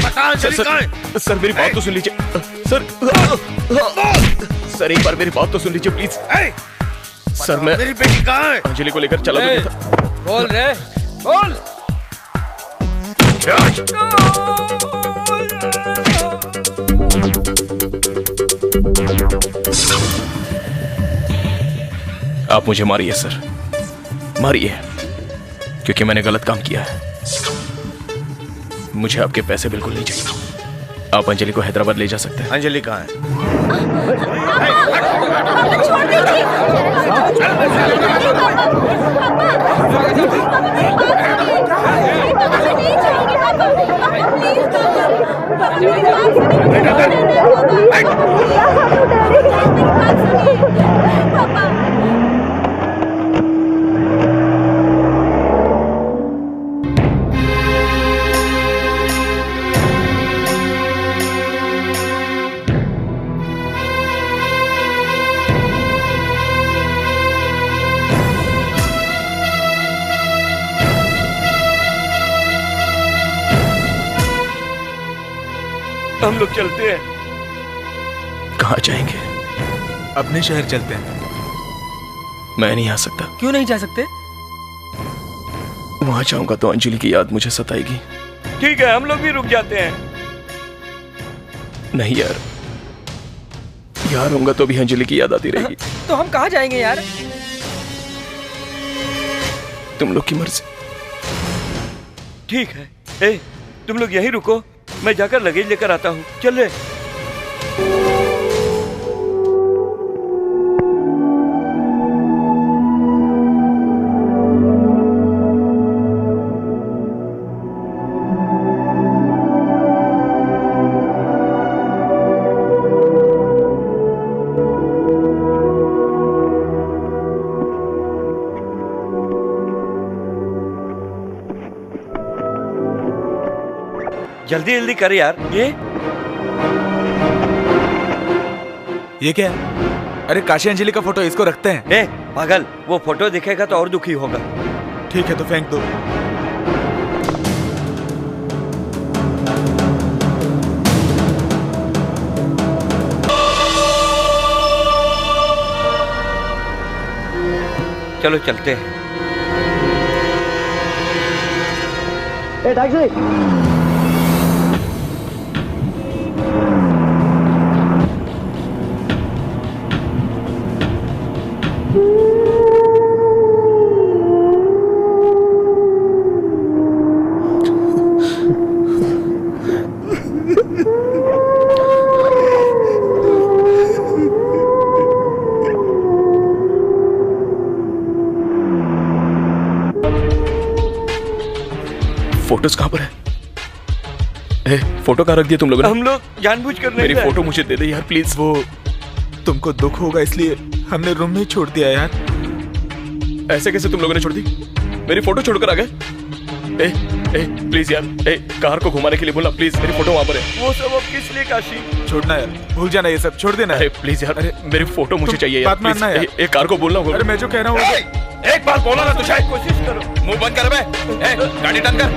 बता अंजलि कहाँ है? सर, मेरी बात तो सुन लीजिए। सर, एक बार मेरी बात तो सुन लीजिए प्लीज। सर, मैं मेरी बेटी कहाँ है? अंजलि को लेकर चला गया था। बोल रे, बोल। आप मुझे मारिए सर, मारिए, क्योंकि मैंने गलत काम किया है। मुझे आपके पैसे बिल्कुल नहीं चाहिए। आप अंजलि को हैदराबाद ले जा सकते हैं। अंजलि कहाँ है? हम लोग चलते हैं। कहाँ जाएंगे? अपने शहर चलते हैं। मैं नहीं आ सकता। क्यों नहीं जा सकते? वहां जाऊंगा तो अंजलि की याद मुझे सताएगी। ठीक है, हम लोग भी रुक जाते हैं। नहीं यार, यार होऊंगा तो भी अंजलि की याद आती रहेगी। तो हम कहाँ जाएंगे यार? तुम लोग की मर्जी। ठीक है। ए, तुम लोग यहीं रुको, मैं जाकर लगेज लेकर आता हूँ। चल ले। जल्दी जल्दी कर यार। ये क्या है? अरे काशी अंजलि का फोटो, इसको रखते हैं। ए पागल, वो फोटो दिखेगा तो और दुखी होगा। ठीक है तो फेंक दो। चलो चलते हैं। ए टैक्सी। फोटोज कहाँ पर है? ए, फोटो कहाँ रख दिया तुम लोगों ने? हम लोग जानबूझकर नहीं मेरी गए। फोटो मुझे दे दे यार प्लीज। वो तुमको दुख होगा इसलिए हमने रूम में ही छोड़ दिया यार। ऐसे कैसे तुम लोगों ने छोड़ दी? मेरी फोटो छोड़कर आ गए? ए, ए, प्लीज यार, ए, कार को घुमाने के लिए बोला प्लीज, मेरी फोटो वहाँ पर है। वो सब अब किस लिए काशी? छोड़ना यार, भूल जाना ये सब, छोड़ देना। अरे प्लीज यार, मेरी फोटो मुझे चाहिए यार। बात मानना प्लीज, यार। एक कार को बोलना होगा। अरे मैं जो कह रहा हूँ एक बार बोला ना तू, शायद कोशिश करो। मुंह बंद कर बे। ए, गाड़ी टर्न कर।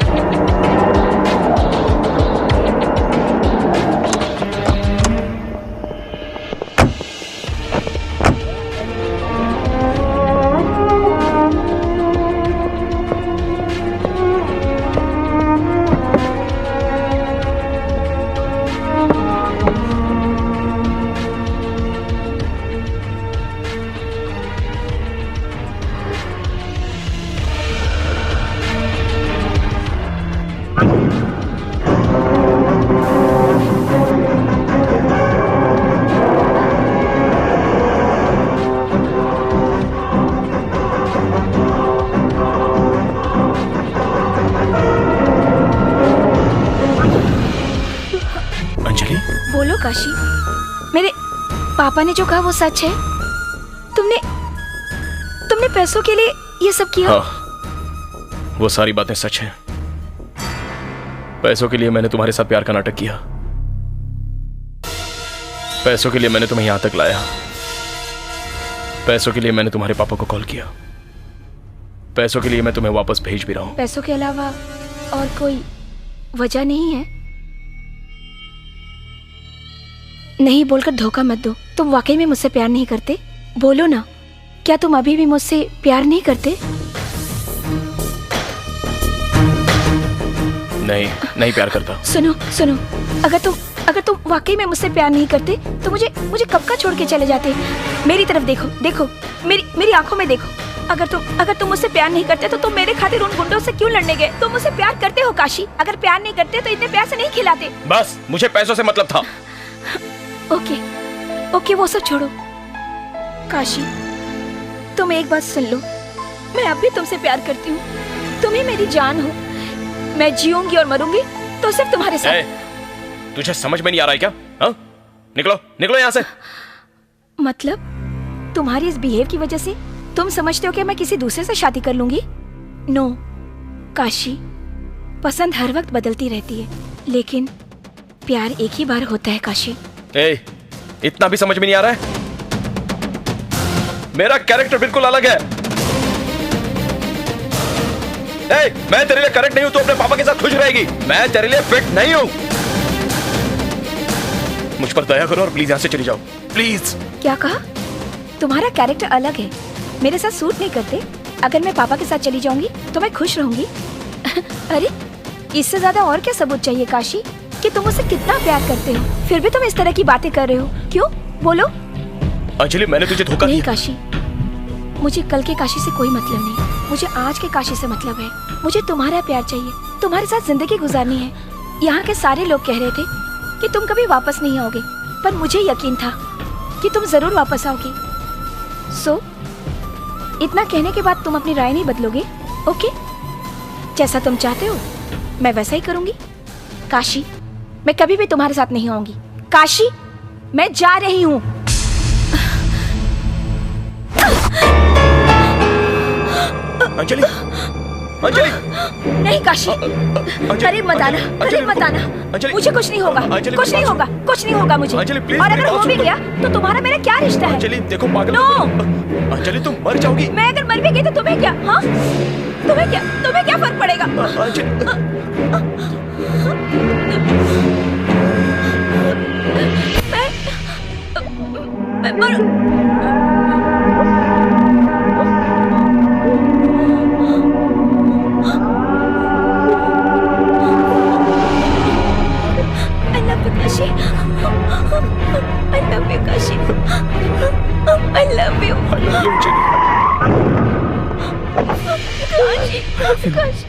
बोलो काशी, मेरे पापा ने जो कहा वो सच है? तुमने पैसों के लिए ये सब किया? हाँ, वो सारी बातें सच हैं। पैसों के लिए मैंने तुम्हारे साथ प्यार का नाटक किया। पैसों के लिए मैंने तुम्हें यहां तक लाया। पैसों के लिए मैंने तुम्हारे पापा को कॉल किया। पैसों के लिए मैं तुम्हें वापस भेज भी रहा हूं। पैसों के अलावा और कोई वजह नहीं है? नहीं बोलकर धोखा मत दो। तुम वाकई में मुझसे प्यार नहीं करते? बोलो ना, क्या तुम अभी भी मुझसे प्यार नहीं करते? नहीं प्यार करता। सुनो, अगर तुम वाकई में मुझसे प्यार नहीं करते तो मुझे कब का छोड़ के चले जाते। मेरी तरफ देखो, मेरी आंखों में देखो। अगर तुम मुझसे प्यार नहीं करते तो तुम मेरे खातिर उन गुंडों से क्यों लड़ने गए? तुम मुझसे प्यार करते हो काशी। अगर प्यार नहीं करते तो इतने प्यार से नहीं खिलाते। बस मुझे पैसों से मतलब था। ओके, वो सब छोड़ो। काशी, तुम एक बात सुन लो, मैं अब भी तुमसे प्यार करती हूँ। तुम ही मेरी जान हो। मैं जीऊंगी और मरूंगी तो सिर्फ तुम्हारे साथ। तुझे समझ में नहीं आ रहा है क्या? हाँ? निकलो यहाँ से। मतलब तुम्हारी इस बिहेव की वजह से तुम समझते हो कि मैं किसी दूसरे से शादी कर लूंगी? नो काशी, पसंद हर वक्त बदलती रहती है, लेकिन प्यार एक ही बार होता है काशी। इतना भी समझ में नहीं आ रहा है? मेरा कैरेक्टर बिल्कुल अलग है। मैं तेरे लिए करेक्ट नहीं हूं तो अपने पापा के साथ खुश रहेगी। मैं तेरे लिए फिट नहीं हूं। मुझ पर दया करो और प्लीज यहां से चली जाओ, प्लीज। क्या कहा? तुम्हारा कैरेक्टर अलग है मेरे साथ सूट नहीं करते। अगर मैं पापा के साथ चली जाऊंगी तो मैं खुश रहूंगी। अरे इससे ज्यादा और क्या सबूत चाहिए काशी कि तुम मुझसे कितना प्यार करते हो? फिर भी तुम इस तरह की बातें कर रहे हो, क्यों? बोलो। अंजलि, मैंने तुझे धोखा नहीं दिया। काशी, मुझे कल के काशी से कोई मतलब नहीं, मुझे आज के काशी से मतलब है। मुझे तुम्हारा प्यार चाहिए, तुम्हारे साथ जिंदगी गुजारनी है। यहाँ के सारे लोग कह रहे थे कि तुम कभी वापस नहीं आओगे, पर मुझे यकीन था कि तुम जरूर वापस आओगे। सो इतना कहने के बाद तुम अपनी राय नहीं बदलोगे? ओके, जैसा तुम चाहते हो मैं वैसा ही करूंगी। काशी, मैं कभी भी तुम्हारे साथ नहीं आऊंगी। काशी, मैं जा रही हूँ। अंजलि, अंजलि, नहीं काशी, अरे मत आना, अरे मत आना। मुझे कुछ नहीं होगा, कुछ नहीं होगा, कुछ नहीं होगा मुझे। और अगर हो भी गया तो तुम्हारा मेरा क्या रिश्ता है? अंजलि देखो पागल। नो, अंजलि तुम मर जाओगी। मैं अगर मर भी गई तो तुम्हें क्या? हाँ, तुम्हें क्या फर्क पड़ेगा? मैं मर Kashi, I love you, Kashi. I love you. I love you, Kashi, Kashi.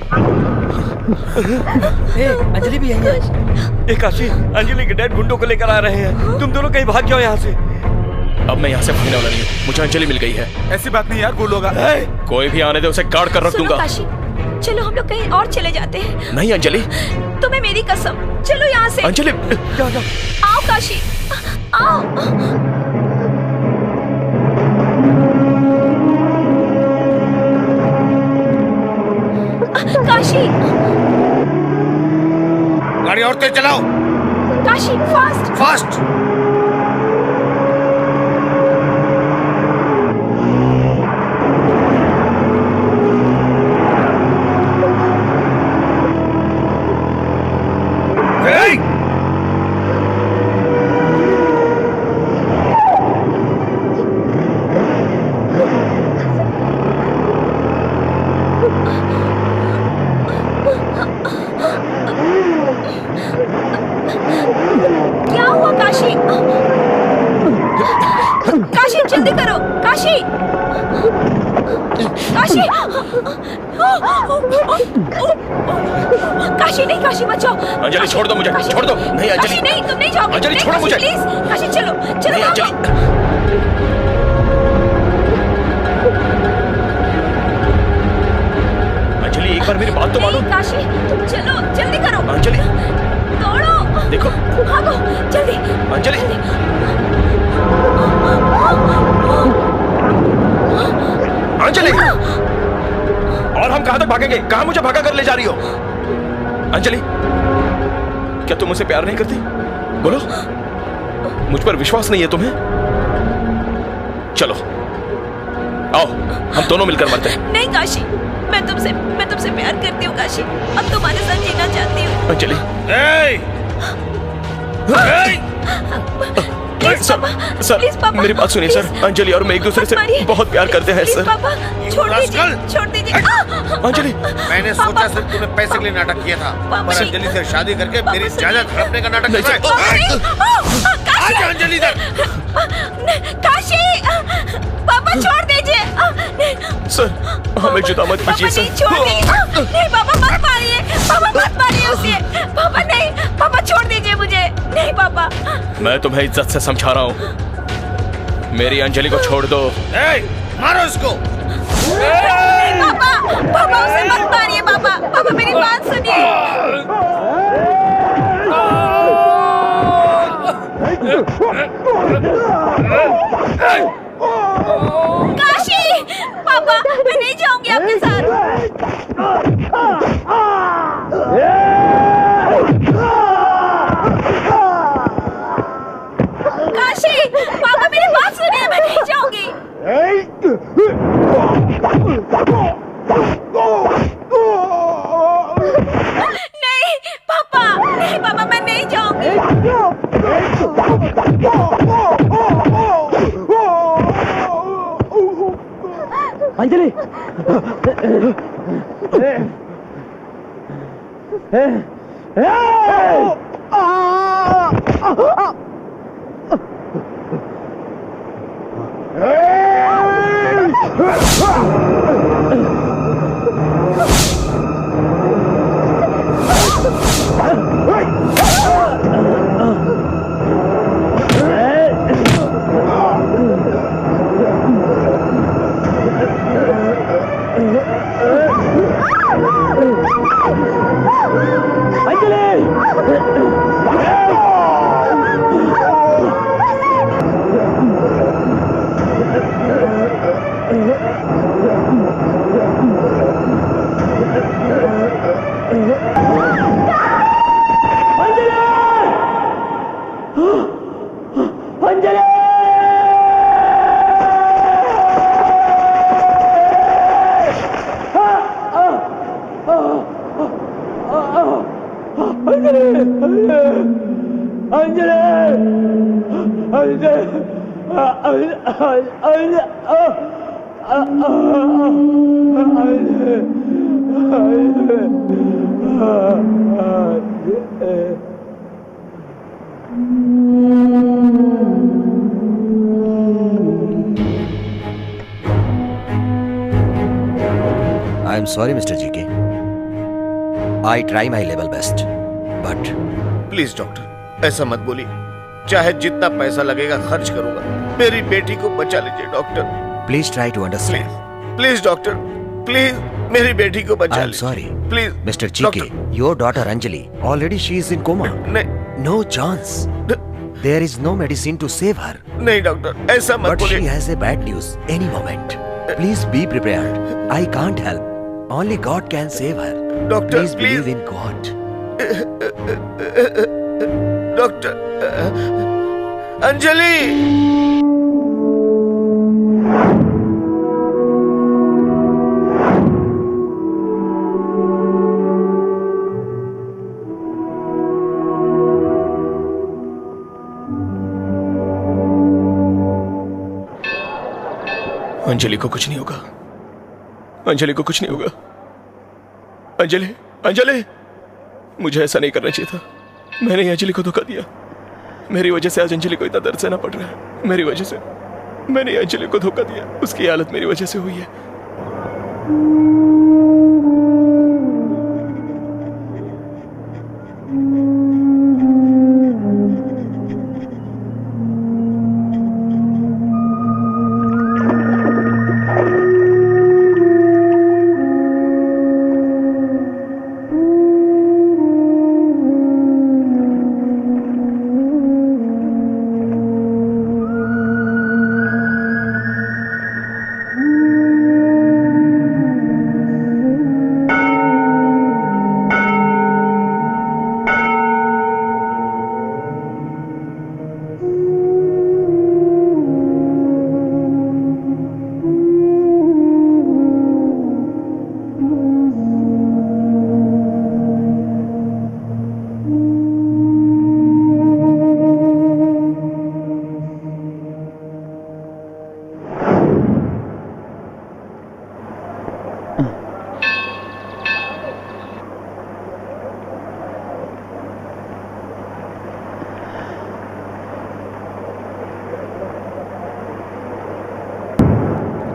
Anjali भी यही है। काशी, अंजलि के डैड गुंडों को लेकर आ रहे हैं। तुम दोनों कहीं भाग जाओ यहाँ से। अब मैं यहाँ से भागने वाला नहीं हूँ। मुझे अंजलि मिल गई है। ऐसी बात नहीं यार, वो लोग कोई भी आने दे, उसे गाड़ कर रख दूंगा। काशी, चलो हम लोग कहीं और चले जाते हैं। नहीं अंजलि, तुम्हें मेरी कसम, चलो यहाँ से। अंजलि, आओ काशी, आओ। काशी, गाड़ी और तेज चलाओ। Kashi, fast fast. क्या हुआ काशी? काशी जल्दी करो, काशी, काशी, काशी नहीं, काशी मत जाओ। अंजलि छोड़ दो मुझे, छोड़ दो। नहीं अंजलि, काशी नहीं, तुम नहीं जाओगे। अंजलि छोड़ो मुझे प्लीज। काशी चलो, चलो अंजलि। अंजलि एक बार मेरी बात तो मानो। काशी तुम चलो, जल्दी करो। अंजलि दौड़ो, देखो, भागो जल्दी। अंजलि, अंजलि, और हम कहां तक भागेंगे? कहां मुझे भागा कर ले जा रही हो? अंजलि, क्या तुम मुझसे प्यार नहीं करती? बोलो, मुझ पर विश्वास नहीं है तुम्हें? चलो आओ, हम दोनों मिलकर मरते हैं। नहीं काशी, मैं तुमसे प्यार करती हूँ काशी। अब तुम्हारे साथ जीना चाहती हूँ। अंजलि, सर, मेरी बात सुनिए सर। अंजलि और मैं एक दूसरे से बहुत प्यार करते हैं सर। छोड़ दीजिए, छोड़ दीजिए। अंजलि, मैंने सोचा सिर्फ तूने पैसे के लिए नाटक किया था, पर अंजलि से शादी करके मेरी जायदाद हड़पने का नाटक कर रहा है। अंजलि इधर। काशी, पापा छोड़ दीजिए। सर हमें जुदा मत कीजिए सर। नहीं पापा मत मारिए, पापा मत मारिए उसे। पापा नहीं, पापा छोड़ दीजिए मुझे। नहीं पापा। मैं तुम्हें इज्जत से समझा रहा हूँ, मेरी अंजलि को छोड़ दो। मारो इसको। नहीं पापा, पापा उसे मत मारिए। पापा, पापा मेरी बात सुनिए। काशी, पापा मैं नहीं जाऊंगी आपके साथ। काशी, पापा मेरी बात सुनिए, मैं नहीं जाऊंगी। नहीं पापा, नहीं पापा मैं नहीं जाऊंगी। I am sorry mister GK, I try my level best, but please doctor ऐसा मत बोलिए, चाहे जितना पैसा लगेगा खर्च करूंगा, मेरी बेटी को बचा लीजिए doctor. Please try to understand. Please doctor, please मेरी बेटी को बचा लीजिए। Sorry please mister GK, your daughter Anjali already she is in coma. No chance, there is no medicine to save her. नहीं डॉक्टर ऐसा मत But बोलिए। she has a bad news any moment. Please be prepared. I can't help. Only God can save her. Doctor, please believe in God. Doctor Anjali, Anjali को कुछ नहीं होगा, अंजलि को कुछ नहीं होगा। अंजलि, अंजलि, मुझे ऐसा नहीं करना चाहिए था। मैंने ही अंजलि को धोखा दिया। मेरी वजह से आज अंजलि को इतना दर्द सहना पड़ रहा है। मेरी वजह से मैंने अंजलि को धोखा दिया। उसकी हालत मेरी वजह से हुई है।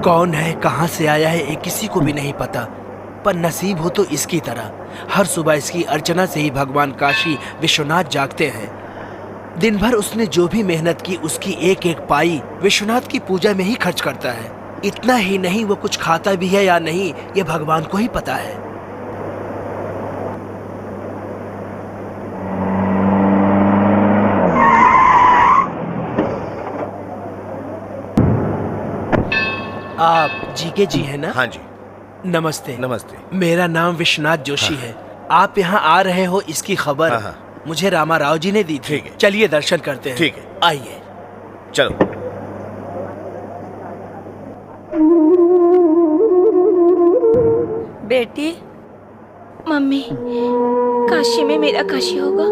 कौन है, कहां से आया है, ये किसी को भी नहीं पता, पर नसीब हो तो इसकी तरह हर सुबह इसकी अर्चना से ही भगवान काशी विश्वनाथ जागते हैं। दिन भर उसने जो भी मेहनत की उसकी एक एक पाई विश्वनाथ की पूजा में ही खर्च करता है। इतना ही नहीं, वो कुछ खाता भी है या नहीं ये भगवान को ही पता है। आप जीके जी है ना? हाँ जी। नमस्ते। नमस्ते। मेरा नाम विश्वनाथ जोशी है। आप यहाँ आ रहे हो इसकी खबर मुझे रामा राव जी ने दी थी। चलिए दर्शन करते हैं। ठीक है, आइए। चलो। बेटी, मम्मी, काशी में मेरा काशी होगा।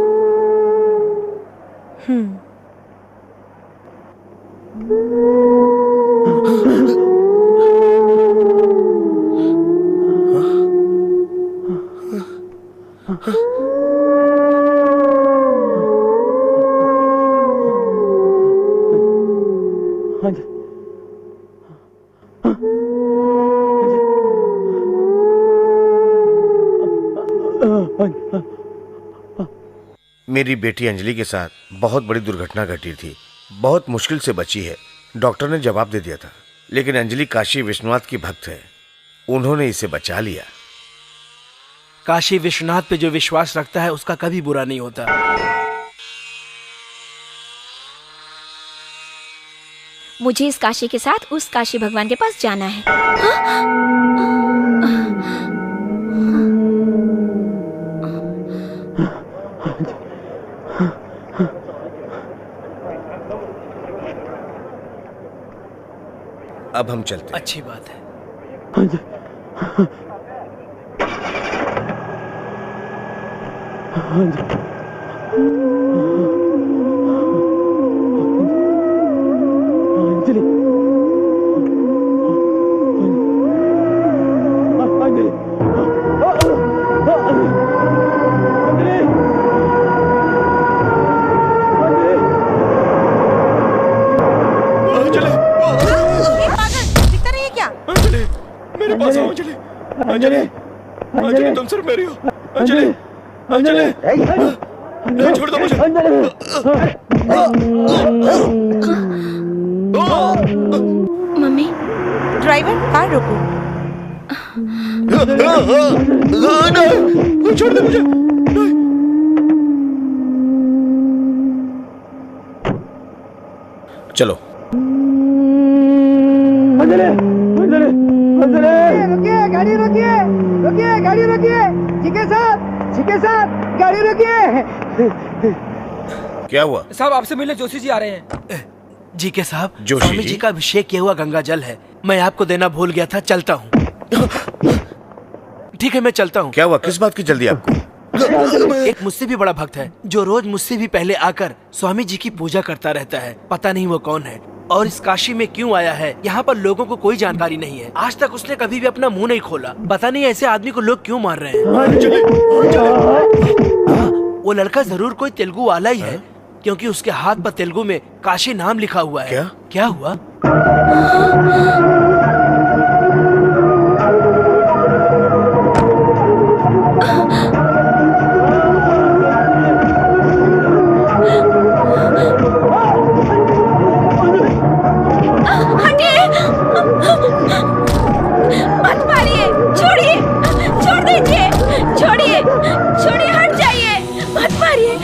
मेरी बेटी अंजलि के साथ बहुत बड़ी दुर्घटना घटी थी, बहुत मुश्किल से बची है। डॉक्टर ने जवाब दे दिया था, लेकिन अंजलि काशी विश्वनाथ की भक्त है, उन्होंने इसे बचा लिया। काशी विश्वनाथ पे जो विश्वास रखता है उसका कभी बुरा नहीं होता। मुझे इस काशी के साथ उस काशी भगवान के पास जाना है। अब हम चलते हैं। अच्छी बात है। अंजलि, अंजलि तुम सिर्फ मेरी हो। अंजलि, अंजलि, नहीं छोड़ दो मुझे। मम्मी, ड्राइवर कार रोको। छोड़ दो मुझे। चलो। अंजलि, अंजलि, अंजलि, रुकिए, गाड़ी रोकिए, रुकिए, गाड़ी रोकिए, जीके साहब, गाड़ी रोकिए। क्या हुआ? साहब आपसे मिलने जोशी जी आ रहे हैं। जी के साहब, जोशी स्वामी जी का अभिषेक किया हुआ गंगा जल है, मैं आपको देना भूल गया था, चलता हूँ। ठीक है मैं चलता हूँ। क्या हुआ, किस बात की जल्दी आपको? एक मुझसे भी बड़ा भक्त है जो रोज मुझसे भी पहले आकर स्वामी जी की पूजा करता रहता है। पता नहीं वो कौन है और इस काशी में क्यों आया है, यहाँ पर लोगों को कोई जानकारी नहीं है। आज तक उसने कभी भी अपना मुंह नहीं खोला। पता नहीं ऐसे आदमी को लोग क्यों मार रहे हैं। वो लड़का जरूर कोई तेलुगु वाला ही है, क्योंकि उसके हाथ पर तेलुगु में काशी नाम लिखा हुआ है। क्या हुआ? मत मारिए, छोड़िए, छोड़ दीजिए, छोड़िए, छोड़िए, हट जाइए, मत मारिए।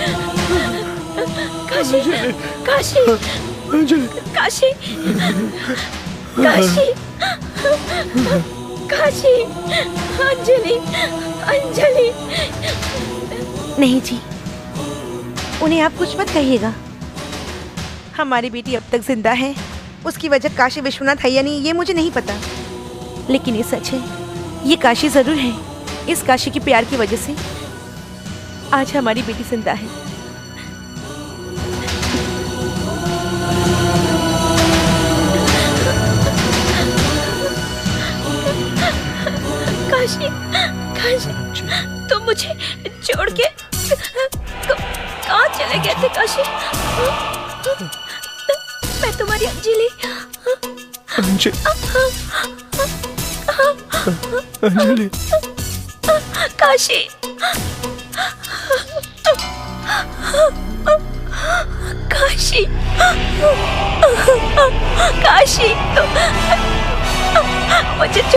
काशी, काशी, काशी, काशी, काशी, अंजलि, अंजलि। नहीं जी, उन्हें आप कुछ मत कहिएगा। हमारी बेटी अब तक जिंदा है, उसकी वजह काशी विश्वनाथ है या नहीं ये मुझे नहीं पता, लेकिन ये सच है, ये काशी जरूर है। इस काशी के प्यार की वजह से आज हमारी बेटी जिंदा है। काशी, काशी, तुम मुझे छोड़ के कहाँ चले गए थे काशी? मैं तुम्हारी अंजलि। अंजलि, काशी, काशी, काशी, मुझे